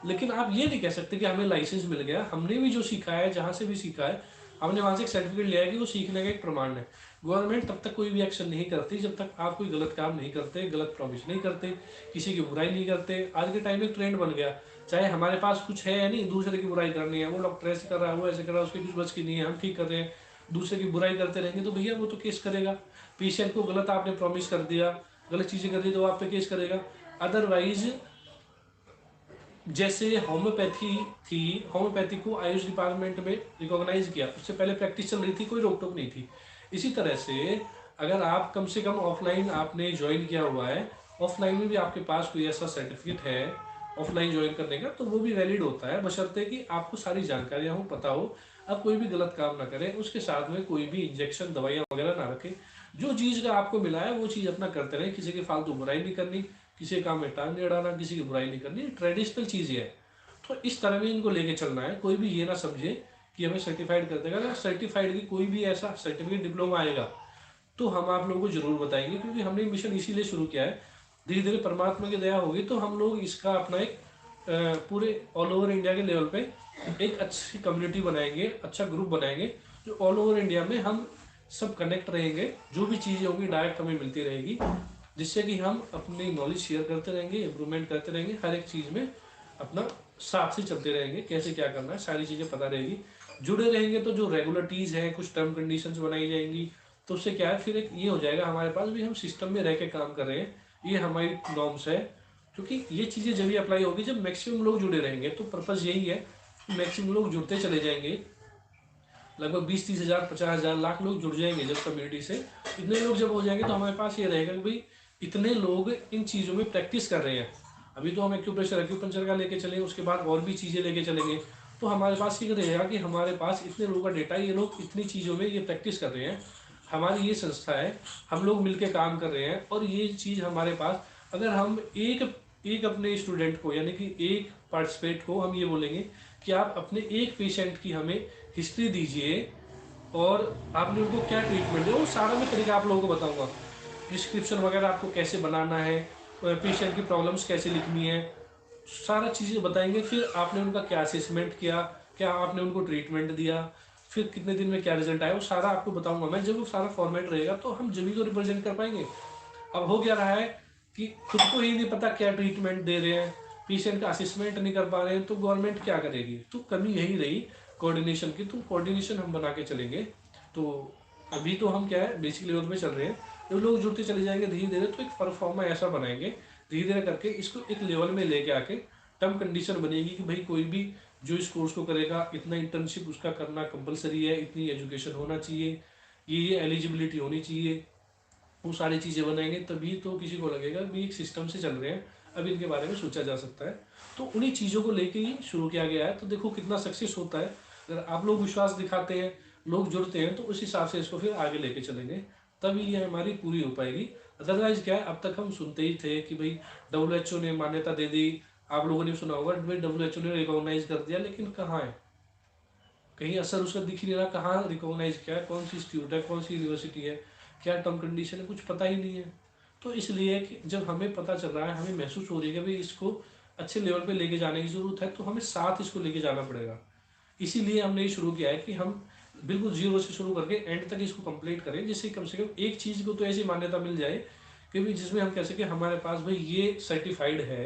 लेकिन आप ये नहीं कह सकते कि हमें लाइसेंस मिल गया। हमने भी जो सीखा है, जहाँ से भी सीखा है, हमने वहाँ से एक सर्टिफिकेट लिया है कि वो सीखने का एक प्रमाण है। गवर्नमेंट तब तक कोई भी एक्शन नहीं करती जब तक आप कोई गलत काम नहीं करते, गलत प्रॉमिस नहीं करते, किसी की बुराई नहीं करते। आज के टाइम में ट्रेंड बन गया, चाहे हमारे पास कुछ है या नहीं, दूसरे की बुराई करनी है। वो डॉक्टर ऐसे कर रहा है, वो ऐसे कर रहा है, उसकी कुछ बच की नहीं है, हम ठीक कर रहे हैं, दूसरे की बुराई करते रहेंगे तो भैया वो तो केस करेगा। पेशेंट को गलत आपने प्रॉमिस कर दिया, गलत चीज़ें कर दी तो आप पे केस करेगा। अदरवाइज जैसे होम्योपैथी थी, होम्योपैथी को आयुष डिपार्टमेंट में रिकॉग्नाइज किया, उससे पहले प्रैक्टिस चल रही थी, कोई रोक टोक नहीं थी। इसी तरह से अगर आप कम से कम ऑफलाइन आपने ज्वाइन किया हुआ है, ऑफलाइन में भी आपके पास कोई ऐसा सर्टिफिकेट है ऑफलाइन ज्वाइन करने का, तो वो भी वैलिड होता है, बशर्ते कि आपको सारी जानकारियां हो, पता हो, आप कोई भी गलत काम ना करें, उसके साथ में कोई भी इंजेक्शन दवाइयाँ वगैरह ना रखें। जो चीज़ का आपको मिला है वो चीज़ अपना करते रहें, किसी की फालतू बुराई नहीं करनी, किसी के काम में टांग नहीं अड़ाना, किसी की बुराई नहीं करनी। ट्रेडिशनल चीज़ है तो इस तरह में इनको लेके चलना है। कोई भी ये ना समझे कि हमें सर्टिफाइड कर देगा। अगर सर्टिफाइड की कोई भी ऐसा सर्टिफिकेट डिप्लोमा आएगा तो हम आप लोगों को जरूर बताएंगे, क्योंकि हमने मिशन इसीलिए शुरू किया है। धीरे धीरे परमात्मा की दया होगी तो हम लोग इसका अपना एक पूरे ऑल ओवर इंडिया के लेवल पे एक अच्छी कम्युनिटी बनाएंगे, अच्छा ग्रुप बनाएंगे, जो ऑल ओवर इंडिया में हम सब कनेक्ट रहेंगे। जो भी चीज़ें होंगी डायरेक्ट हमें मिलती रहेगी, जिससे कि हम अपनी नॉलेज शेयर करते रहेंगे, इम्प्रूवमेंट करते रहेंगे, हर एक चीज़ में अपना साथ से चलते रहेंगे, कैसे क्या करना है सारी चीज़ें पता रहेगी। जुड़े रहेंगे तो जो रेगुलरिटीज़ हैं, कुछ टर्म कंडीशंस बनाई जाएंगी, तो उससे क्या है फिर एक ये हो जाएगा हमारे पास भी हम सिस्टम में रह के काम कर रहे हैं, ये हमारी नॉर्म्स है। क्योंकि ये चीज़ें जब भी अप्लाई होगी जब मैक्सिमम लोग जुड़े रहेंगे, तो पर्पज़ यही है मैक्सिमम लोग जुड़ते चले जाएंगे। लगभग 20-30 हज़ार 50,000 लाख लोग जुड़ जाएंगे जब कम्युनिटी से। इतने लोग जब हो जाएंगे तो हमारे पास ये रहेगा कि भाई इतने लोग इन चीज़ों में प्रैक्टिस कर रहे हैं। अभी तो हम एक्यूप्रेशर का लेके चलेंगे, उसके बाद और भी चीज़ें लेके चलेंगे, तो हमारे पास ये रहेगा कि हमारे पास इतने लोगों का डेटा, ये लोग इतनी चीज़ों में ये प्रैक्टिस कर रहे हैं, हमारी ये संस्था है, हम लोग मिलकर काम कर रहे हैं। और ये चीज़ हमारे पास, अगर हम एक एक अपने स्टूडेंट को यानी कि एक पार्टिसिपेट को हम ये बोलेंगे कि आप अपने एक पेशेंट की हमें हिस्ट्री दीजिए और आपने उनको क्या ट्रीटमेंट दिया, वो सारा मैं तरीका आप लोगों को बताऊंगा। प्रिस्क्रिप्शन वगैरह आपको कैसे बनाना है, पेशेंट की प्रॉब्लम्स कैसे लिखनी है, सारा चीज़ें बताएंगे। फिर आपने उनका क्या असेसमेंट किया, क्या आपने उनको ट्रीटमेंट दिया, फिर कितने दिन में क्या रिजल्ट आया, वो सारा आपको बताऊंगा मैं। जब वो सारा फॉर्मेट रहेगा तो हम जब भी तो रिप्रेजेंट कर पाएंगे। अब हो क्या रहा है कि खुद को ही नहीं पता क्या ट्रीटमेंट दे रहे हैं, पेशेंट का असेसमेंट नहीं कर पा रहे हैं, तो गवर्नमेंट क्या करेगी? तो कमी यही रही कोऑर्डिनेशन की, तो कोऑर्डिनेशन हम बना के चलेंगे। तो अभी तो हम क्या है बेसिक लेवल पे चल रहे हैं, जब लोग जुड़ते चले जाएंगे धीरे धीरे तो एक परफॉर्मा ऐसा बनाएंगे, धीरे धीरे करके इसको एक लेवल में लेके आके टर्म कंडीशन बनेगी कि भाई कोई भी जो इस कोर्स को करेगा इतना इंटर्नशिप उसका करना कंपलसरी है, इतनी एजुकेशन होना चाहिए, ये एलिजिबिलिटी होनी चाहिए, वो सारी चीज़ें बनाएंगे। तभी तो किसी को लगेगा भी एक सिस्टम से चल रहे हैं, अब इनके बारे में सोचा जा सकता है। तो उन्हीं चीज़ों को लेके ही शुरू किया गया है। तो देखो कितना सक्सेस होता है, अगर आप लोग विश्वास दिखाते हैं, लोग जुड़ते हैं, तो उस हिसाब से इसको फिर आगे लेके चलेंगे, तभी ये हमारी पूरी हो पाएगी। अदरवाइज क्या है, अब तक हम सुनते ही थे कि भाई WHO ने मान्यता दे दी, आप लोगों ने सुना होगा भाई WHO ने रिकॉग्नाइज कर दिया, लेकिन कहाँ है, कहीं असर उसका दिख ही नहीं रहा। कहाँ रिकॉग्नाइज किया है, कौन सी इंस्टीट्यूट है, कौन सी यूनिवर्सिटी है, क्या टर्म कंडीशन है, कुछ पता ही नहीं है। तो इसलिए कि जब हमें पता चल रहा है, हमें महसूस हो रही है कि भाई इसको अच्छे लेवल पे लेके जाने की ज़रूरत है, तो हमें साथ इसको लेके जाना पड़ेगा। इसीलिए हमने ये शुरू किया है कि हम बिल्कुल जीरो से शुरू करके एंड तक इसको कंप्लीट करें, जिससे कम से कम एक चीज को तो ऐसी मान्यता मिल जाए कि भी जिसमें हम कह सके हमारे पास भाई ये सर्टिफाइड है।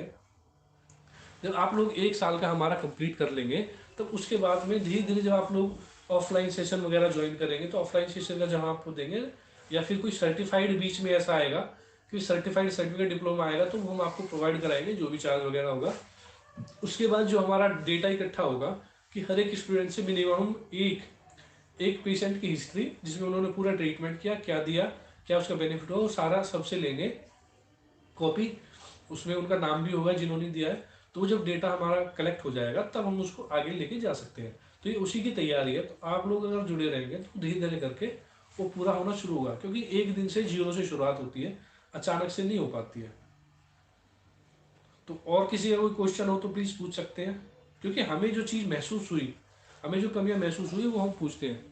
जब आप लोग एक साल का हमारा कंप्लीट कर लेंगे, तब उसके बाद में धीरे धीरे जब आप लोग ऑफलाइन सेशन वगैरह ज्वाइन करेंगे, तो ऑफलाइन सेशन का जहाँ आपको देंगे, या फिर कोई सर्टिफाइड बीच में ऐसा आएगा कि सर्टिफाइड सर्टिफिकेट डिप्लोमा आएगा, तो वो हम आपको प्रोवाइड कराएंगे जो भी चार्ज वगैरह होगा। उसके बाद जो हमारा डेटा इकट्ठा होगा कि हर एक स्टूडेंट से मिनिमम एक पेशेंट की हिस्ट्री, जिसमें उन्होंने पूरा ट्रीटमेंट किया, क्या दिया, क्या उसका बेनिफिट हो, सारा सबसे लेंगे कॉपी। उसमें उनका नाम भी होगा जिन्होंने दिया है। तो वो जब डेटा हमारा कलेक्ट हो जाएगा, तब हम उसको आगे लेके जा सकते हैं। तो ये उसी की तैयारी है। तो आप लोग अगर जुड़े रहेंगे तो धीरे धीरे करके वो पूरा होना शुरू होगा, क्योंकि एक दिन से जीरो से शुरुआत होती है, अचानक से नहीं हो पाती है। तो और किसी का कोई क्वेश्चन हो तो प्लीज पूछ सकते हैं, क्योंकि हमें जो चीज महसूस हुई, हमें जो कमियां महसूस हुई, वो हम पूछते हैं।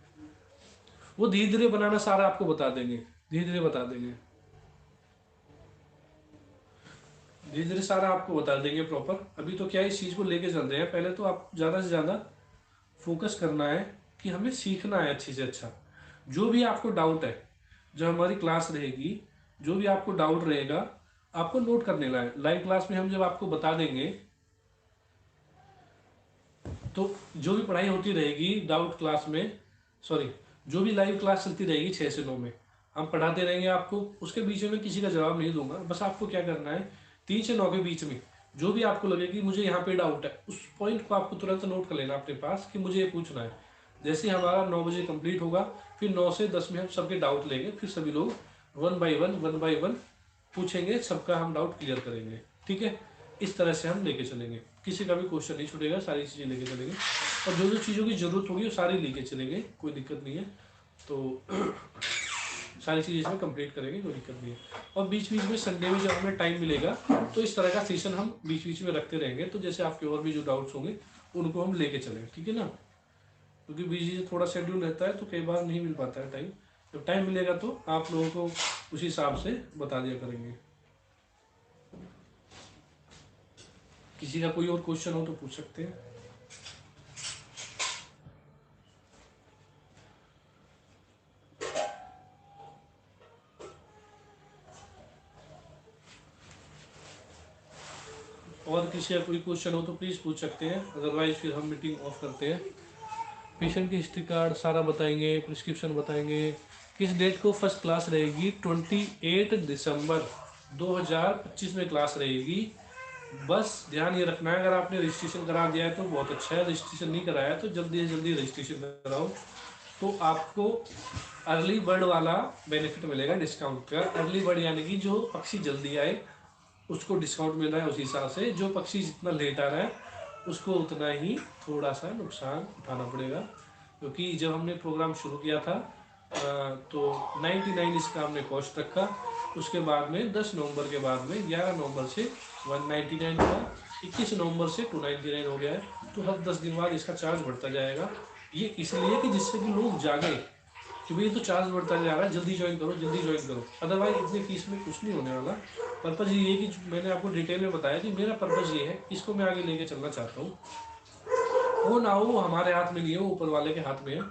वो धीरे धीरे बनाना सारा आपको बता देंगे, धीरे धीरे बता देंगे, धीरे धीरे सारा आपको बता देंगे प्रॉपर। अभी तो क्या इस चीज को लेके चल रहे हैं। पहले तो आप ज्यादा से ज्यादा फोकस करना है कि हमें सीखना है अच्छी से अच्छा। जो भी आपको डाउट है, जो हमारी क्लास रहेगी, जो भी आपको डाउट रहेगा, आपको नोट करने का है। लाइव क्लास में हम जब आपको बता देंगे, तो जो भी पढ़ाई होती रहेगी डाउट क्लास में, सॉरी, जो भी लाइव क्लास चलती रहेगी 6 से 9 में, हम पढ़ाते रहेंगे आपको। उसके बीच में किसी का जवाब नहीं दूंगा। बस आपको क्या करना है, 3 से 9 के बीच में जो भी आपको लगे कि मुझे यहाँ पे डाउट है, उस पॉइंट को आपको तुरंत नोट कर लेना अपने पास कि मुझे ये पूछना है। जैसे ही हमारा 9 बजे कंप्लीट होगा, फिर 9 से 10 में हम सबके डाउट लेंगे। फिर सभी लोग वन बाई वन पूछेंगे, सबका हम डाउट क्लियर करेंगे। ठीक है, इस तरह से हम लेके चलेंगे। किसी का भी क्वेश्चन नहीं छूटेगा, सारी चीज़ें लेके चलेंगे। और जो जो चीज़ों की जरूरत होगी वो सारी लेके चलेंगे, कोई दिक्कत नहीं है। तो सारी चीज़ें इसमें कंप्लीट करेंगे, कोई दिक्कत नहीं है। और बीच बीच में संडे में जब हमें टाइम मिलेगा, तो इस तरह का सेशन हम बीच बीच में रखते रहेंगे। तो जैसे आपके और भी जो डाउट्स होंगे उनको हम लेके चलेंगे, ठीक है ना। क्योंकि बिजी थोड़ा शेड्यूल रहता है, तो कई बार नहीं मिल पाता है टाइम। जब टाइम मिलेगा तो आप लोगों को उसी हिसाब से बता दिया करेंगे। किसी का कोई और क्वेश्चन हो तो पूछ सकते हैं। और किसी का कोई क्वेश्चन हो तो प्लीज़ पूछ सकते हैं, अदरवाइज फिर हम मीटिंग ऑफ करते हैं। पेशेंट की हिस्ट्री कार्ड सारा बताएंगे, प्रिस्क्रिप्शन बताएंगे। किस डेट को फर्स्ट क्लास रहेगी? 28 दिसंबर 2025 में क्लास रहेगी। बस ध्यान ये रखना है, अगर आपने रजिस्ट्रेशन करा दिया है तो बहुत अच्छा है, रजिस्ट्रेशन नहीं कराया है तो जल्दी से जल्दी रजिस्ट्रेशन कराओ। तो आपको अर्ली बर्ड वाला बेनिफिट मिलेगा डिस्काउंट का। अर्ली बर्ड यानी कि जो पक्षी जल्दी आए उसको डिस्काउंट मिल रहा है, उसी हिसाब से जो पक्षी जितना लेट आ रहा है उसको उतना ही थोड़ा सा नुकसान उठाना पड़ेगा। क्योंकि जब हमने प्रोग्राम शुरू किया था तो 99 इसका हमने कॉस्ट रखा। उसके बाद में 10 नवंबर के बाद में 11 नवंबर से 199 का, 21 नवंबर से 299 हो गया है। तो हर 10 दिन बाद इसका चार्ज बढ़ता जाएगा। ये इसलिए कि जिससे कि लोग जागे कि भाई तो चार्ज बढ़ता जा रहा है, जल्दी ज्वाइन करो, जल्दी ज्वाइन करो। अदरवाइज इतनी फीस में कुछ नहीं होने वाला। पर्पज़ ये है कि मैंने आपको डिटेल में बताया कि मेरा पर्पज़ ये है, इसको मैं आगे लेके चलना चाहता हूँ। हो ना हो वो हमारे हाथ में नहीं है, वो ऊपर वाले के हाथ में है।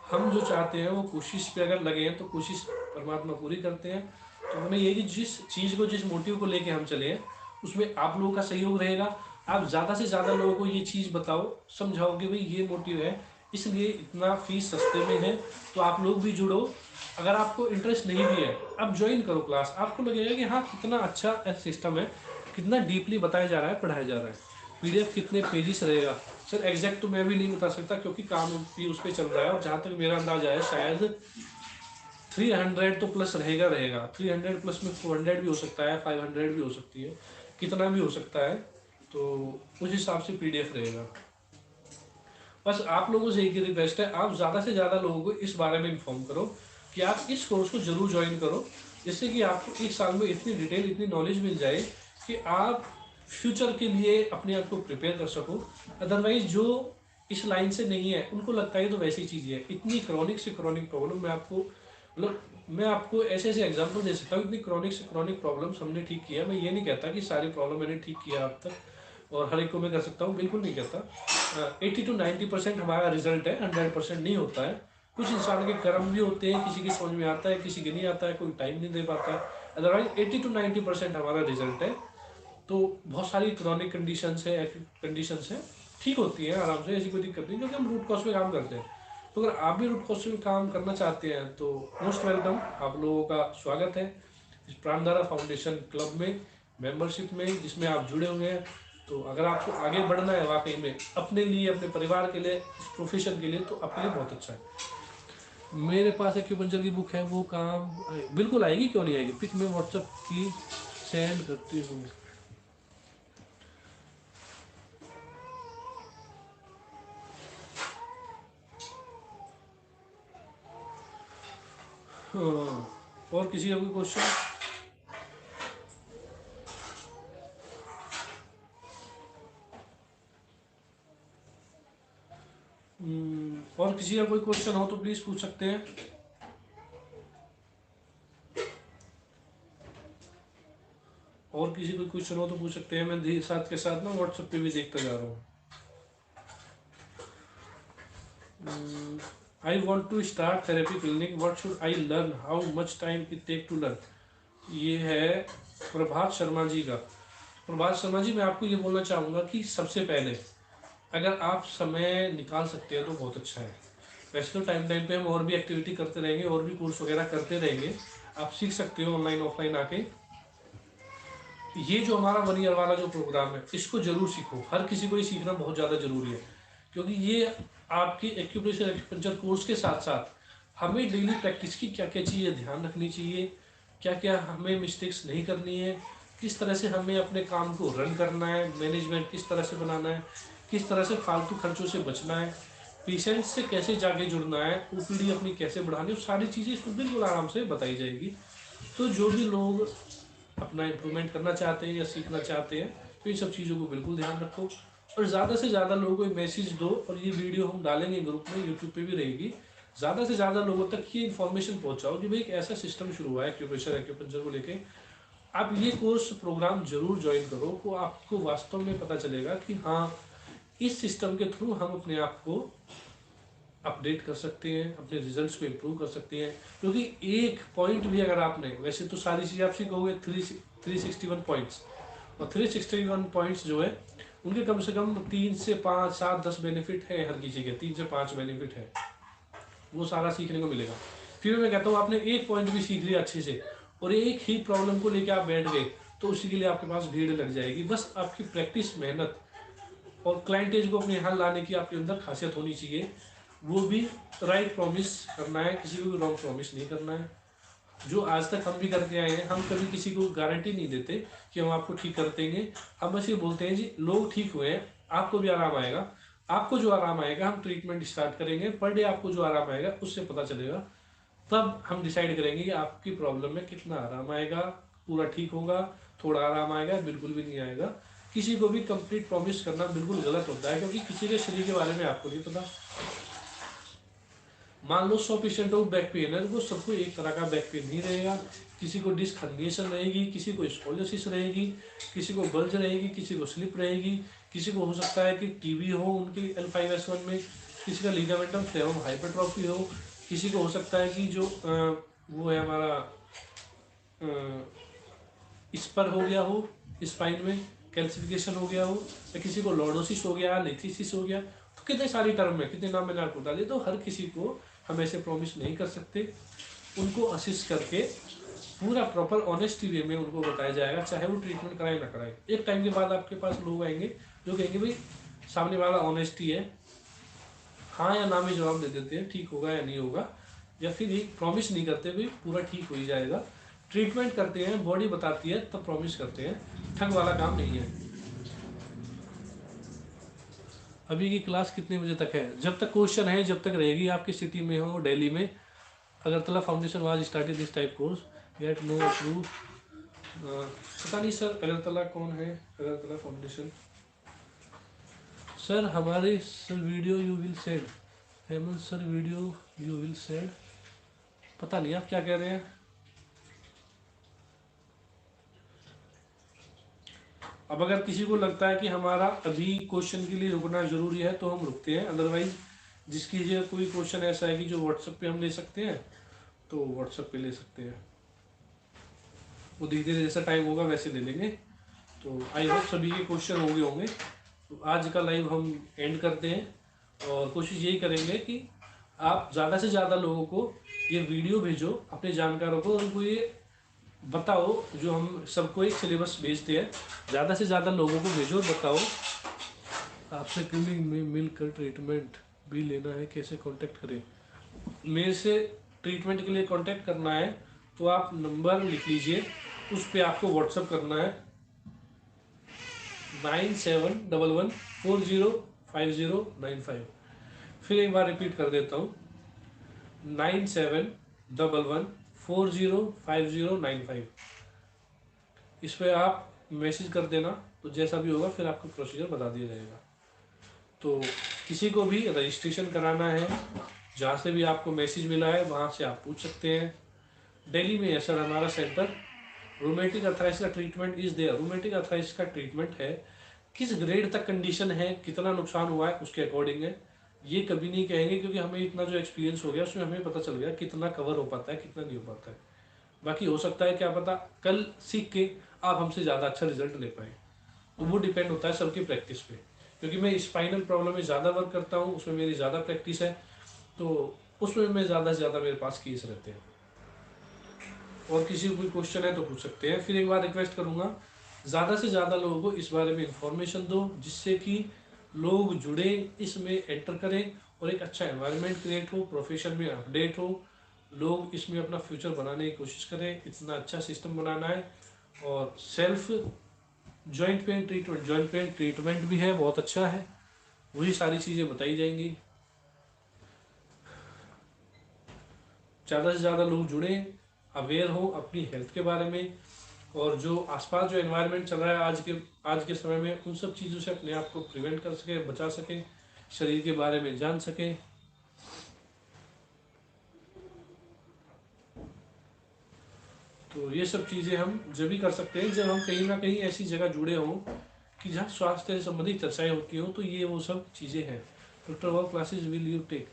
हम जो चाहते हैं वो कोशिश पे अगर लगे हैं तो कोशिश परमात्मा पूरी करते हैं। तो हमें ये कि जिस चीज़ को, जिस मोटिव को लेके हम चले हैं, उसमें आप लोगों का सहयोग रहेगा। आप ज़्यादा से ज़्यादा लोगों को ये चीज़ बताओ, समझाओ कि भाई ये मोटिव है, इसलिए इतना फीस सस्ते में है। तो आप लोग भी जुड़ो। अगर आपको इंटरेस्ट नहीं भी है, आप ज्वाइन करो क्लास। आपको लगेगा कि हाँ कितना अच्छा सिस्टम है, कितना डीपली बताया जा रहा है, पढ़ाया जा रहा है। पीडीएफ कितने पेजेस रहेगा सर, एग्जैक्ट तो मैं भी नहीं बता सकता क्योंकि काम भी उस पर चल रहा है। और जहाँ तक मेरा अंदाजा है शायद 300 तो प्लस रहेगा रहेगा 300 प्लस में 400 भी हो सकता है, 500 भी हो सकती है, कितना भी हो सकता है। तो उस हिसाब से पीडीएफ रहेगा। बस आप लोगों से एक ही रिक्वेस्ट है, आप ज़्यादा से ज़्यादा लोगों को इस बारे में इन्फॉर्म करो कि आप इस कोर्स को जरूर ज्वाइन करो, जिससे कि आपको एक साल में इतनी डिटेल, इतनी नॉलेज मिल जाए कि आप फ्यूचर के लिए अपने आप को प्रिपेयर कर सको। अदरवाइज जो इस लाइन से नहीं है उनको लगता है तो वैसी चीज़ है। इतनी क्रॉनिक से क्रॉनिक प्रॉब्लम मैं आपको ऐसे ऐसे एग्जाम्पल दे सकता हूँ। इतनी क्रॉनिक से क्रॉनिक प्रॉब्लम्स हमने ठीक किया। मैं ये नहीं कहता कि सारी प्रॉब्लम मैंने ठीक किया अब तक और हर एक को मैं कर सकता हूँ, बिल्कुल नहीं कहता। 80 to 90% हमारा रिजल्ट है, 100% नहीं होता है। कुछ इंसान के कर्म भी होते हैं, किसी की समझ में आता है, किसी के नहीं आता है, कोई टाइम नहीं दे पाता है। अदरवाइज 80 to 90% हमारा रिजल्ट है। तो बहुत सारी क्रॉनिक कंडीशंस है, ठीक होती है आराम से, ऐसी कोई दिक्कत नहीं, क्योंकि हम रूट कॉज पे काम करते हैं। तो अगर आप भी रूट कॉज पे काम करना चाहते हैं तो मोस्ट वेलकम, आप लोगों का स्वागत है इस प्राणधारा फाउंडेशन क्लब में, मेंबरशिप में, जिसमें आप जुड़े हुए हैं। तो अगर आपको आगे बढ़ना है वाकई में अपने लिए, अपने परिवार के लिए, इस प्रोफेशन के लिए, तो आपके लिए बहुत अच्छा है। मेरे पास एक्यूपंक्चर की बुक है, वो काम बिल्कुल आएगी, क्यों नहीं आएगी। पिक में व्हाट्सएप की सेंड करती हूँ। हाँ, और किसी का कोई क्वेश्चन? और किसी का कोई क्वेश्चन हो तो प्लीज पूछ सकते हैं। और किसी को क्वेश्चन हो तो पूछ सकते हैं। मैं साथ के साथ ना व्हाट्सएप पे भी देखता जा रहा हूँ। I want to start therapy clinic, what should I learn, how much time it take to learn. ये है प्रभात शर्मा जी का। प्रभात शर्मा जी, मैं आपको ये बोलना चाहूँगा कि सबसे पहले अगर आप समय निकाल सकते हैं तो बहुत अच्छा है। वैसे तो टाइम टाइम पे हम और भी एक्टिविटी करते रहेंगे, और भी कोर्स वगैरह करते रहेंगे, आप सीख सकते हो ऑनलाइन ऑफलाइन आके। ये जो हमारा 1 ईयर वाला जो प्रोग्राम है, इसको जरूर सीखो। हर किसी को ये सीखना बहुत ज़्यादा जरूरी है, क्योंकि ये आपके एक्यूप्रेशर कोर्स के साथ साथ हमें डेली प्रैक्टिस की क्या क्या चीज़ें ध्यान रखनी चाहिए, क्या क्या हमें मिस्टेक्स नहीं करनी है, किस तरह से हमें अपने काम को रन करना है, मैनेजमेंट किस तरह से बनाना है, किस तरह से फालतू खर्चों से बचना है, पेशेंट्स से कैसे जाके जुड़ना है, ओपीडी अपनी कैसे बढ़ानी है, सारी चीज़ें इसको बिल्कुल आराम से बताई जाएगी। तो जो भी लोग अपना इम्प्रूवमेंट करना चाहते हैं या सीखना चाहते हैं, तो इन सब चीज़ों को बिल्कुल ध्यान रखो, और ज़्यादा से ज़्यादा लोगों को मैसेज दो। और ये वीडियो हम डालेंगे ग्रुप में, यूट्यूब पे भी रहेगी। ज़्यादा से ज़्यादा लोगों तक ये इन्फॉर्मेशन पहुंचाओ कि भाई एक ऐसा सिस्टम शुरू हुआ है एक्यूप्रेशर को लेके, आप ये कोर्स प्रोग्राम जरूर ज्वाइन करो। को आपको वास्तव में पता चलेगा कि हाँ, इस सिस्टम के थ्रू हम अपने आप को अपडेट कर सकते हैं, अपने रिजल्ट्स को इम्प्रूव कर सकते हैं। क्योंकि एक पॉइंट भी अगर आपने, वैसे तो सारी चीज़ें आप सीखोगे 361 पॉइंट्स, और 361 पॉइंट्स जो है उनके कम से कम 3 से 5 7 10 बेनिफिट है, हर किसी के 3 से 5 बेनिफिट है, वो सारा सीखने को मिलेगा। फिर मैं कहता हूँ आपने एक पॉइंट भी सीख लिया अच्छे से, और एक ही प्रॉब्लम को लेकर आप बैठ गए, तो उसी के लिए आपके पास भीड़ लग जाएगी। बस आपकी प्रैक्टिस, मेहनत और क्लाइंटेज को अपने यहाँ लाने की आपके अंदर खासियत होनी चाहिए। वो भी राइट प्रॉमिस करना है, किसी को भी रॉन्ग प्रॉमिस नहीं करना है। जो आज तक हम भी करके आए हैं, हम कभी किसी को गारंटी नहीं देते कि हम आपको ठीक कर देंगे। हम बस ये बोलते हैं जी लोग ठीक हुए हैं, आपको भी आराम आएगा। आपको जो आराम आएगा हम ट्रीटमेंट स्टार्ट करेंगे, पर डे आपको जो आराम आएगा उससे पता चलेगा। तब हम डिसाइड करेंगे कि आपकी प्रॉब्लम में कितना आराम आएगा, पूरा ठीक होगा, थोड़ा आराम आएगा, बिल्कुल भी नहीं आएगा। किसी को भी कंप्लीट प्रॉमिस करना बिल्कुल गलत होता है, क्योंकि किसी के शरीर के बारे में आपको नहीं पता। मान लो 100% ऑफ बैक पेन है, वो सबको एक तरह का बैक पेन नहीं रहेगा। किसी को डिस्क हर्निएशन रहेगी, किसी को स्कोलियोसिस रहेगी, किसी को बल्ज रहेगी, किसी को स्लिप रहेगी, किसी को हो सकता है कि टीबी हो उनकी L5S1 में, किसी का लिगामेंटम फ्लेरम हाइपरट्रॉफी हो, किसी को हो सकता है कि जो वो है हमारा स्पर हो गया हो, स्पाइन में कैल्सिफिकेशन हो गया हो, या किसी को लॉर्डोसिस हो गया, लेथिसिस हो गया। तो कितने सारी टर्म में कितने नाम मैंने आपको बता दिए। तो हर किसी को हम ऐसे प्रॉमिस नहीं कर सकते। उनको असिस्ट करके पूरा प्रॉपर ऑनेस्टी वे में उनको बताया जाएगा, चाहे वो ट्रीटमेंट कराए ना कराए। एक टाइम के बाद आपके पास लोग आएंगे जो कहेंगे भाई सामने वाला ऑनेस्टी है, हाँ या ना में जवाब दे देते हैं, ठीक होगा या नहीं होगा, या फिर एक प्रॉमिस नहीं करते भाई पूरा ठीक हो ही जाएगा। ट्रीटमेंट करते हैं, बॉडी बताती है, तब प्रॉमिस करते हैं। ठग वाला काम नहीं है। अभी की क्लास कितने बजे तक है? जब तक क्वेश्चन है, जब तक रहेगी, आपकी सिटी में हो, दिल्ली में, Agartala foundation was started this type course, get no approve. पता नहीं सर अगरतला कौन है, अगरतला फाउंडेशन। सर हमारे sir video you will send, Hemant sir video you will send, पता नहीं आप क्या कह रहे हैं। अब अगर किसी को लगता है कि हमारा अभी क्वेश्चन के लिए रुकना जरूरी है तो हम रुकते हैं, अदरवाइज जिसकी जो कोई क्वेश्चन ऐसा है कि जो व्हाट्सएप पे हम ले सकते हैं तो व्हाट्सएप पे ले सकते हैं, वो धीरे धीरे जैसा टाइम होगा वैसे ले लेंगे। तो आई होप सभी के क्वेश्चन हो गए होंगे। तो आज का लाइव हम एंड करते हैं और कोशिश यही करेंगे कि आप ज़्यादा से ज़्यादा लोगों को ये वीडियो भेजो, अपने जानकारों को, उनको ये बताओ। जो हम सबको एक सिलेबस भेजते हैं, ज़्यादा से ज़्यादा लोगों को भेजो और बताओ आपसे क्लिनिक में मिलकर ट्रीटमेंट भी लेना है, कैसे कांटेक्ट करें। मेरे से ट्रीटमेंट के लिए कांटेक्ट करना है तो आप नंबर लिख लीजिए, उस पर आपको व्हाट्सअप करना है 9711405095। फिर एक बार रिपीट कर देता हूँ 9711405095। इस पर आप मैसेज कर देना, तो जैसा भी होगा फिर आपको प्रोसीजर बता दिया जाएगा। तो किसी को भी रजिस्ट्रेशन कराना है, जहाँ से भी आपको मैसेज मिला है वहाँ से आप पूछ सकते हैं। दिल्ली में है सर हमारा सेंटर। रोमेटिक अर्थराइटिस का treatment is there. Rheumatic arthritis का ट्रीटमेंट है, किस ग्रेड तक कंडीशन है, कितना नुकसान हुआ है उसके अकॉर्डिंग है। ये कभी नहीं कहेंगे, क्योंकि हमें इतना जो एक्सपीरियंस हो गया उसमें हमें पता चल गया कितना कवर हो पाता है, कितना नहीं हो पाता है। बाकी हो सकता है क्या पता कल सीख के आप हमसे ज़्यादा अच्छा रिजल्ट ले पाए, तो वो डिपेंड होता है सबकी प्रैक्टिस पे। क्योंकि मैं स्पाइनल प्रॉब्लम में ज़्यादा वर्क करता हूँ, उसमें मेरी ज़्यादा प्रैक्टिस है, तो उसमें मैं ज़्यादा से ज़्यादा मेरे पास केस रहते हैं। और किसी को कोई क्वेश्चन है तो पूछ सकते हैं। फिर एक बार रिक्वेस्ट करूँगा, ज़्यादा से ज़्यादा लोगों को इस बारे में इंफॉर्मेशन दो, जिससे कि लोग जुड़े, इसमें एंटर करें और एक अच्छा एनवायरनमेंट क्रिएट हो, प्रोफेशन में अपडेट हो, लोग इसमें अपना फ्यूचर बनाने की कोशिश करें। इतना अच्छा सिस्टम बनाना है। और सेल्फ जॉइंट पेन ट्रीटमेंट भी है, बहुत अच्छा है, वही सारी चीज़ें बताई जाएंगी। ज़्यादा से ज़्यादा लोग जुड़े, अवेयर हो अपनी हेल्थ के बारे में, और जो आसपास जो एनवायरनमेंट चल रहा है आज के समय में, उन सब चीज़ों से अपने आप को प्रिवेंट कर सके, बचा सके, शरीर के बारे में जान सके। तो ये सब चीज़ें हम जब भी कर सकते हैं जब हम कहीं ना कहीं ऐसी जगह जुड़े हों कि जहाँ स्वास्थ्य से संबंधित चर्चाएं होती हों। तो ये वो सब चीज़ें हैं। Doctor Wall classes will you take.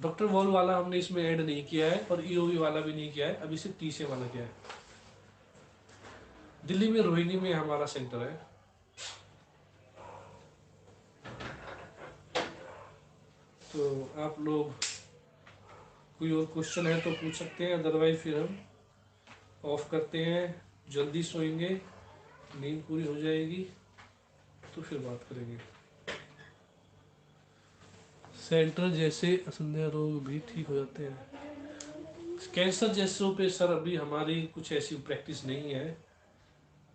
Doctor Wall वाला हमने इसमें ऐड नहीं किया है, और ईओवी वाला भी नहीं किया है, अभी सिर्फ टीसे वाला किया है। दिल्ली में रोहिणी में हमारा सेंटर है। तो आप लोग कोई और क्वेश्चन है तो पूछ सकते हैं, अदरवाइज फिर हम ऑफ करते हैं। जल्दी सोएंगे, नींद पूरी हो जाएगी तो फिर बात करेंगे। सेंटर जैसे संध्या रोग भी ठीक हो जाते हैं। कैंसर जैसों पे सर अभी हमारी कुछ ऐसी प्रैक्टिस नहीं है।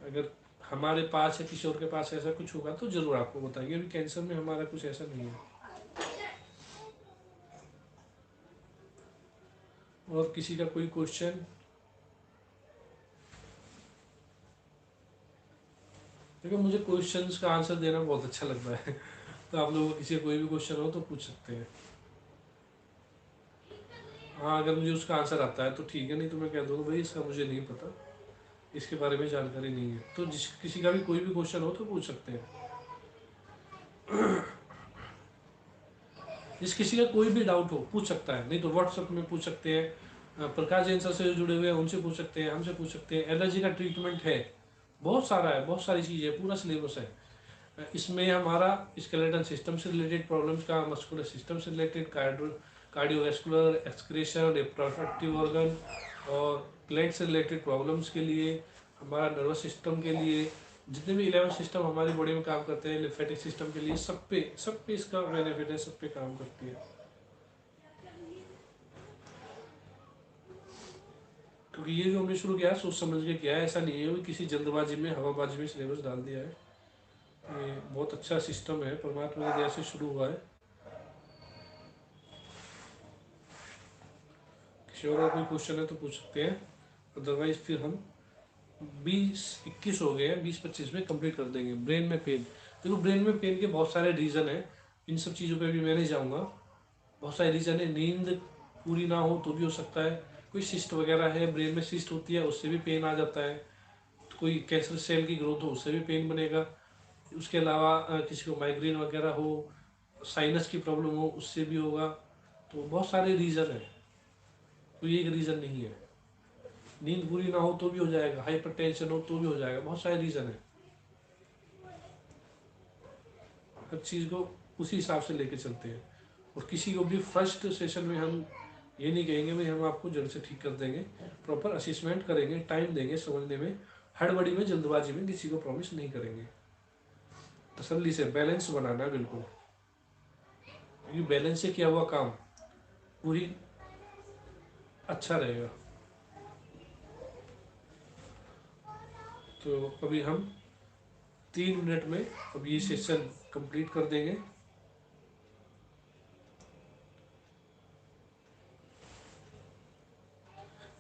अगर हमारे पास या किसी और के पास ऐसा कुछ होगा तो जरूर आपको बताएंगे। अभी कैंसर में हमारा कुछ ऐसा नहीं है। और किसी का कोई क्वेश्चन? देखो मुझे क्वेश्चंस का आंसर देना बहुत अच्छा लगता है तो आप लोगों को किसी का कोई भी क्वेश्चन हो तो पूछ सकते हैं। हाँ, अगर मुझे उसका आंसर आता है तो ठीक है, नहीं तो मैं कह दूँगा भाई इसका मुझे नहीं पता, इसके बारे में जानकारी नहीं है। तो जिस किसी का भी कोई भी क्वेश्चन हो तो पूछ सकते हैं। जिस किसी का कोई भी डाउट हो पूछ सकता है, नहीं तो व्हाट्सएप में पूछ सकते हैं। प्रकाश जैन सर से जुड़े हुए हैं उनसे पूछ सकते हैं, हमसे पूछ सकते हैं। एलर्जी का ट्रीटमेंट है, बहुत सारा है, बहुत सारी चीज़ें, पूरा सिलेबस है। इसमें हमारा स्केलेटल सिस्टम से रिलेटेड प्रॉब्लम्स का, मस्कुलर सिस्टम से related, cardiovascular, excretion, reproductive organ और प्लेट से रिलेटेड प्रॉब्लम्स के लिए, हमारा नर्वस सिस्टम के लिए, जितने भी 11 सिस्टम हमारी बॉडी में काम करते हैं, लिम्फेटिक सिस्टम के लिए, सब पे इसका बेनिफिट है, सब पे काम करती है। क्योंकि ये जो हमने शुरू किया है सोच समझ के किया है, ऐसा नहीं है कि किसी जल्दबाजी में, हवाबाजी में सिलेबस डाल दिया है। ये बहुत अच्छा सिस्टम है, परमात्मा की दया से शुरू हुआ है। किसी और कोई क्वेश्चन है तो पूछ सकते हैं, अदरवाइज फिर हम 20-21 हो गए हैं, 20-25 में कंप्लीट कर देंगे। ब्रेन में पेन, देखो ब्रेन में पेन के बहुत सारे रीज़न हैं, इन सब चीज़ों पे भी मैं नहीं जाऊँगा। बहुत सारे रीज़न है, नींद पूरी ना हो तो भी हो सकता है, कोई सिस्ट वगैरह है, ब्रेन में सिस्ट होती है उससे भी पेन आ जाता है, कोई कैंसर सेल की ग्रोथ हो उससे भी पेन बनेगा। उसके अलावा किसी को माइग्रेन वगैरह हो, साइनस की प्रॉब्लम हो उससे भी होगा। तो बहुत सारे रीज़न है, कोई एक रीज़न नहीं है। नींद पूरी ना हो तो भी हो जाएगा, हाइपरटेंशन हो तो भी हो जाएगा, बहुत सारे रीज़न है। हर चीज़ को उसी हिसाब से लेके चलते हैं। और किसी को भी फर्स्ट सेशन में हम ये नहीं कहेंगे भाई हम आपको जड़ से ठीक कर देंगे। प्रॉपर असेसमेंट करेंगे, टाइम देंगे समझने में, हड़बड़ी में जल्दबाजी में किसी को प्रॉमिस नहीं करेंगे। तसल्ली से बैलेंस बनाना है बिल्कुल, क्योंकि बैलेंस से किया हुआ काम पूरी अच्छा रहेगा। तो अभी हम 3 मिनट में अब ये सेशन कंप्लीट कर देंगे।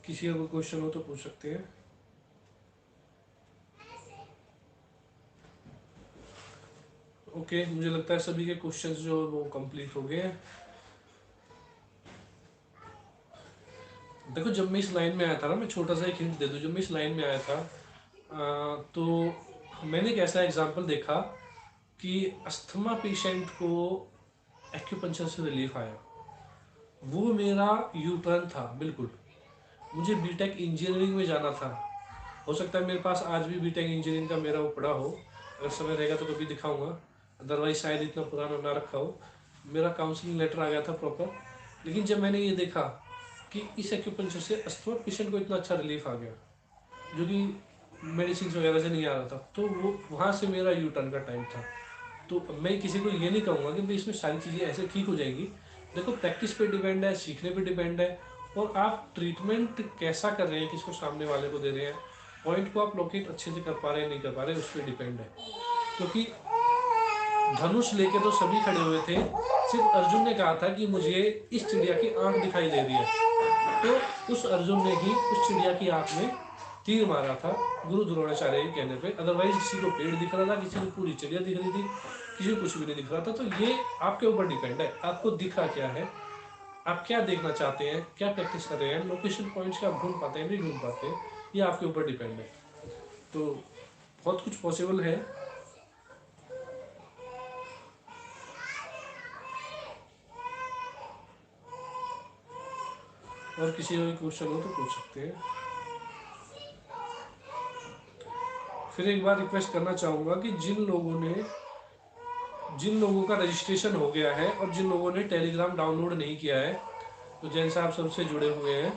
किसी का कोई क्वेश्चन हो तो पूछ सकते हैं। ओके, मुझे लगता है सभी के क्वेश्चंस जो वो कंप्लीट हो गए हैं। देखो जब मैं इस लाइन में आया था ना, मैं छोटा सा एक हिंट दे दूं, जब मैं इस लाइन में आया था तो मैंने एक ऐसा एग्जाम्पल देखा कि अस्थमा पेशेंट को एक्यूपंक्चर से रिलीफ आया। वो मेरा यू टर्न था बिल्कुल। मुझे बीटेक इंजीनियरिंग में जाना था, हो सकता है मेरे पास आज भी बीटेक इंजीनियरिंग का मेरा वो पड़ा हो, अगर समय रहेगा तो कभी दिखाऊंगा, अदरवाइज शायद इतना पुराना ना रखा हो। मेरा काउंसलिंग लेटर आ गया था प्रॉपर। लेकिन जब मैंने ये देखा कि इस एक्यूपंक्चर से अस्थमा पेशेंट को इतना अच्छा रिलीफ आ गया जो कि मेडिसिन वगैरह से नहीं आ रहा था, तो वो वहाँ से मेरा यू टर्न का टाइम था। तो मैं किसी को ये नहीं कहूँगा कि भाई इसमें सारी चीज़ें ऐसे ठीक हो जाएंगी। देखो प्रैक्टिस पे डिपेंड है, सीखने पे डिपेंड है, और आप ट्रीटमेंट कैसा कर रहे हैं, किसको सामने वाले को दे रहे हैं, पॉइंट को आप लोकेट अच्छे से कर पा रहे हैं नहीं कर पा रहे हैं, उस पर डिपेंड है। क्योंकि धनुष लेके तो सभी खड़े हुए थे, सिर्फ अर्जुन ने कहा था कि मुझे इस चिड़िया की आंख दिखाई दे रही है, तो उस अर्जुन ने ही उस चिड़िया की आंख में तीर मारा था गुरु द्रोणाचार्य के कहने पे। अदरवाइज किसी को पेड़ दिख रहा था, किसी को पूरी चिड़िया दिख रही थी, किसी को कुछ भी नहीं दिख रहा था। तो ये आपके ऊपर डिपेंड है, आपको दिख रहा क्या है, आप क्या देखना चाहते हैं, क्या प्रैक्टिस कर रहे हैं, लोकेशन पॉइंट्स का आप ढूंढ पाते हैं नहीं ढूंढ पाते, ये आपके ऊपर डिपेंड है। तो बहुत कुछ पॉसिबल है। और किसी का क्वेश्चन हो तो पूछ सकते हैं। फिर एक बार रिक्वेस्ट करना चाहूँगा कि जिन लोगों का रजिस्ट्रेशन हो गया है और जिन लोगों ने टेलीग्राम डाउनलोड नहीं किया है, तो जैन साहब सबसे जुड़े हुए हैं,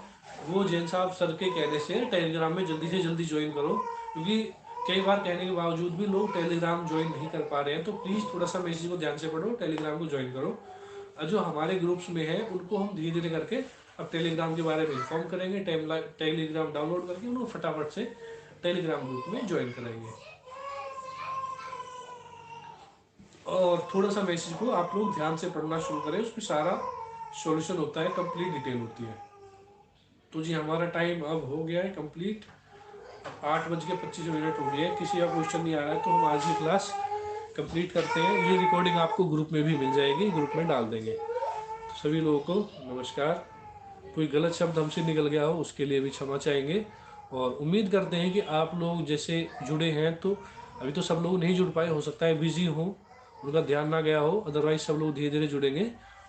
वो जैन साहब सर के कहने से टेलीग्राम में जल्दी से जल्दी ज्वाइन करो। क्योंकि कई बार कहने के बावजूद भी लोग टेलीग्राम ज्वाइन नहीं कर पा रहे हैं। तो प्लीज़ थोड़ा सा मैसेज को ध्यान से पढ़ो, टेलीग्राम को ज्वाइन करो। और जो हमारे ग्रुप्स में है उनको हम धीरे धीरे करके अब टेलीग्राम के बारे में इन्फॉर्म करेंगे, टेलीग्राम डाउनलोड करके उनको फटाफट से टेलीग्राम ग्रुप में ज्वाइन कराएंगे। और थोड़ा सा मैसेज को आप लोग ध्यान से पढ़ना शुरू करें, उसमें सारा सॉल्यूशन होता है, कंप्लीट डिटेल होती है। तो जी हमारा टाइम अब हो गया है कंप्लीट, 8:25 हो गए हैं। किसी का क्वेश्चन नहीं आ रहा है तो हम आज की क्लास कंप्लीट करते हैं। ये रिकॉर्डिंग आपको ग्रुप में भी मिल जाएगी, ग्रुप में डाल देंगे। तो सभी लोगों को नमस्कार। कोई गलत शब्द हमसे निकल गया हो उसके लिए भी क्षमा चाहेंगे, और उम्मीद करते हैं कि आप लोग जैसे जुड़े हैं, तो अभी तो सब लोग नहीं जुड़ पाए, हो सकता है बिजी हो, उनका ध्यान ना गया हो, अदरवाइज सब लोग धीरे धीरे जुड़ेंगे।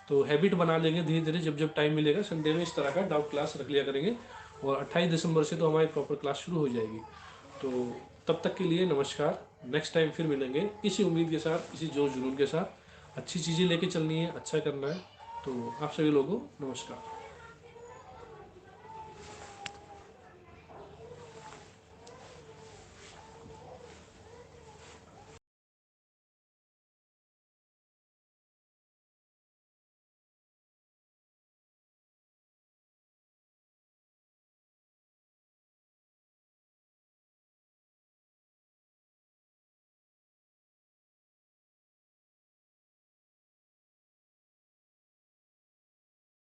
तो हैबिट बना लेंगे धीरे धीरे, जब जब टाइम मिलेगा संडे में इस तरह का डाउट क्लास रख लिया करेंगे। और 28 दिसंबर से तो हमारी प्रॉपर क्लास शुरू हो जाएगी। तो तब तक के लिए नमस्कार, नेक्स्ट टाइम फिर मिलेंगे इसी उम्मीद के साथ, इसी जोश जुनून के साथ। अच्छी चीज़ें लेके चलनी है, अच्छा करना है। तो आप सभी लोगों को नमस्कार।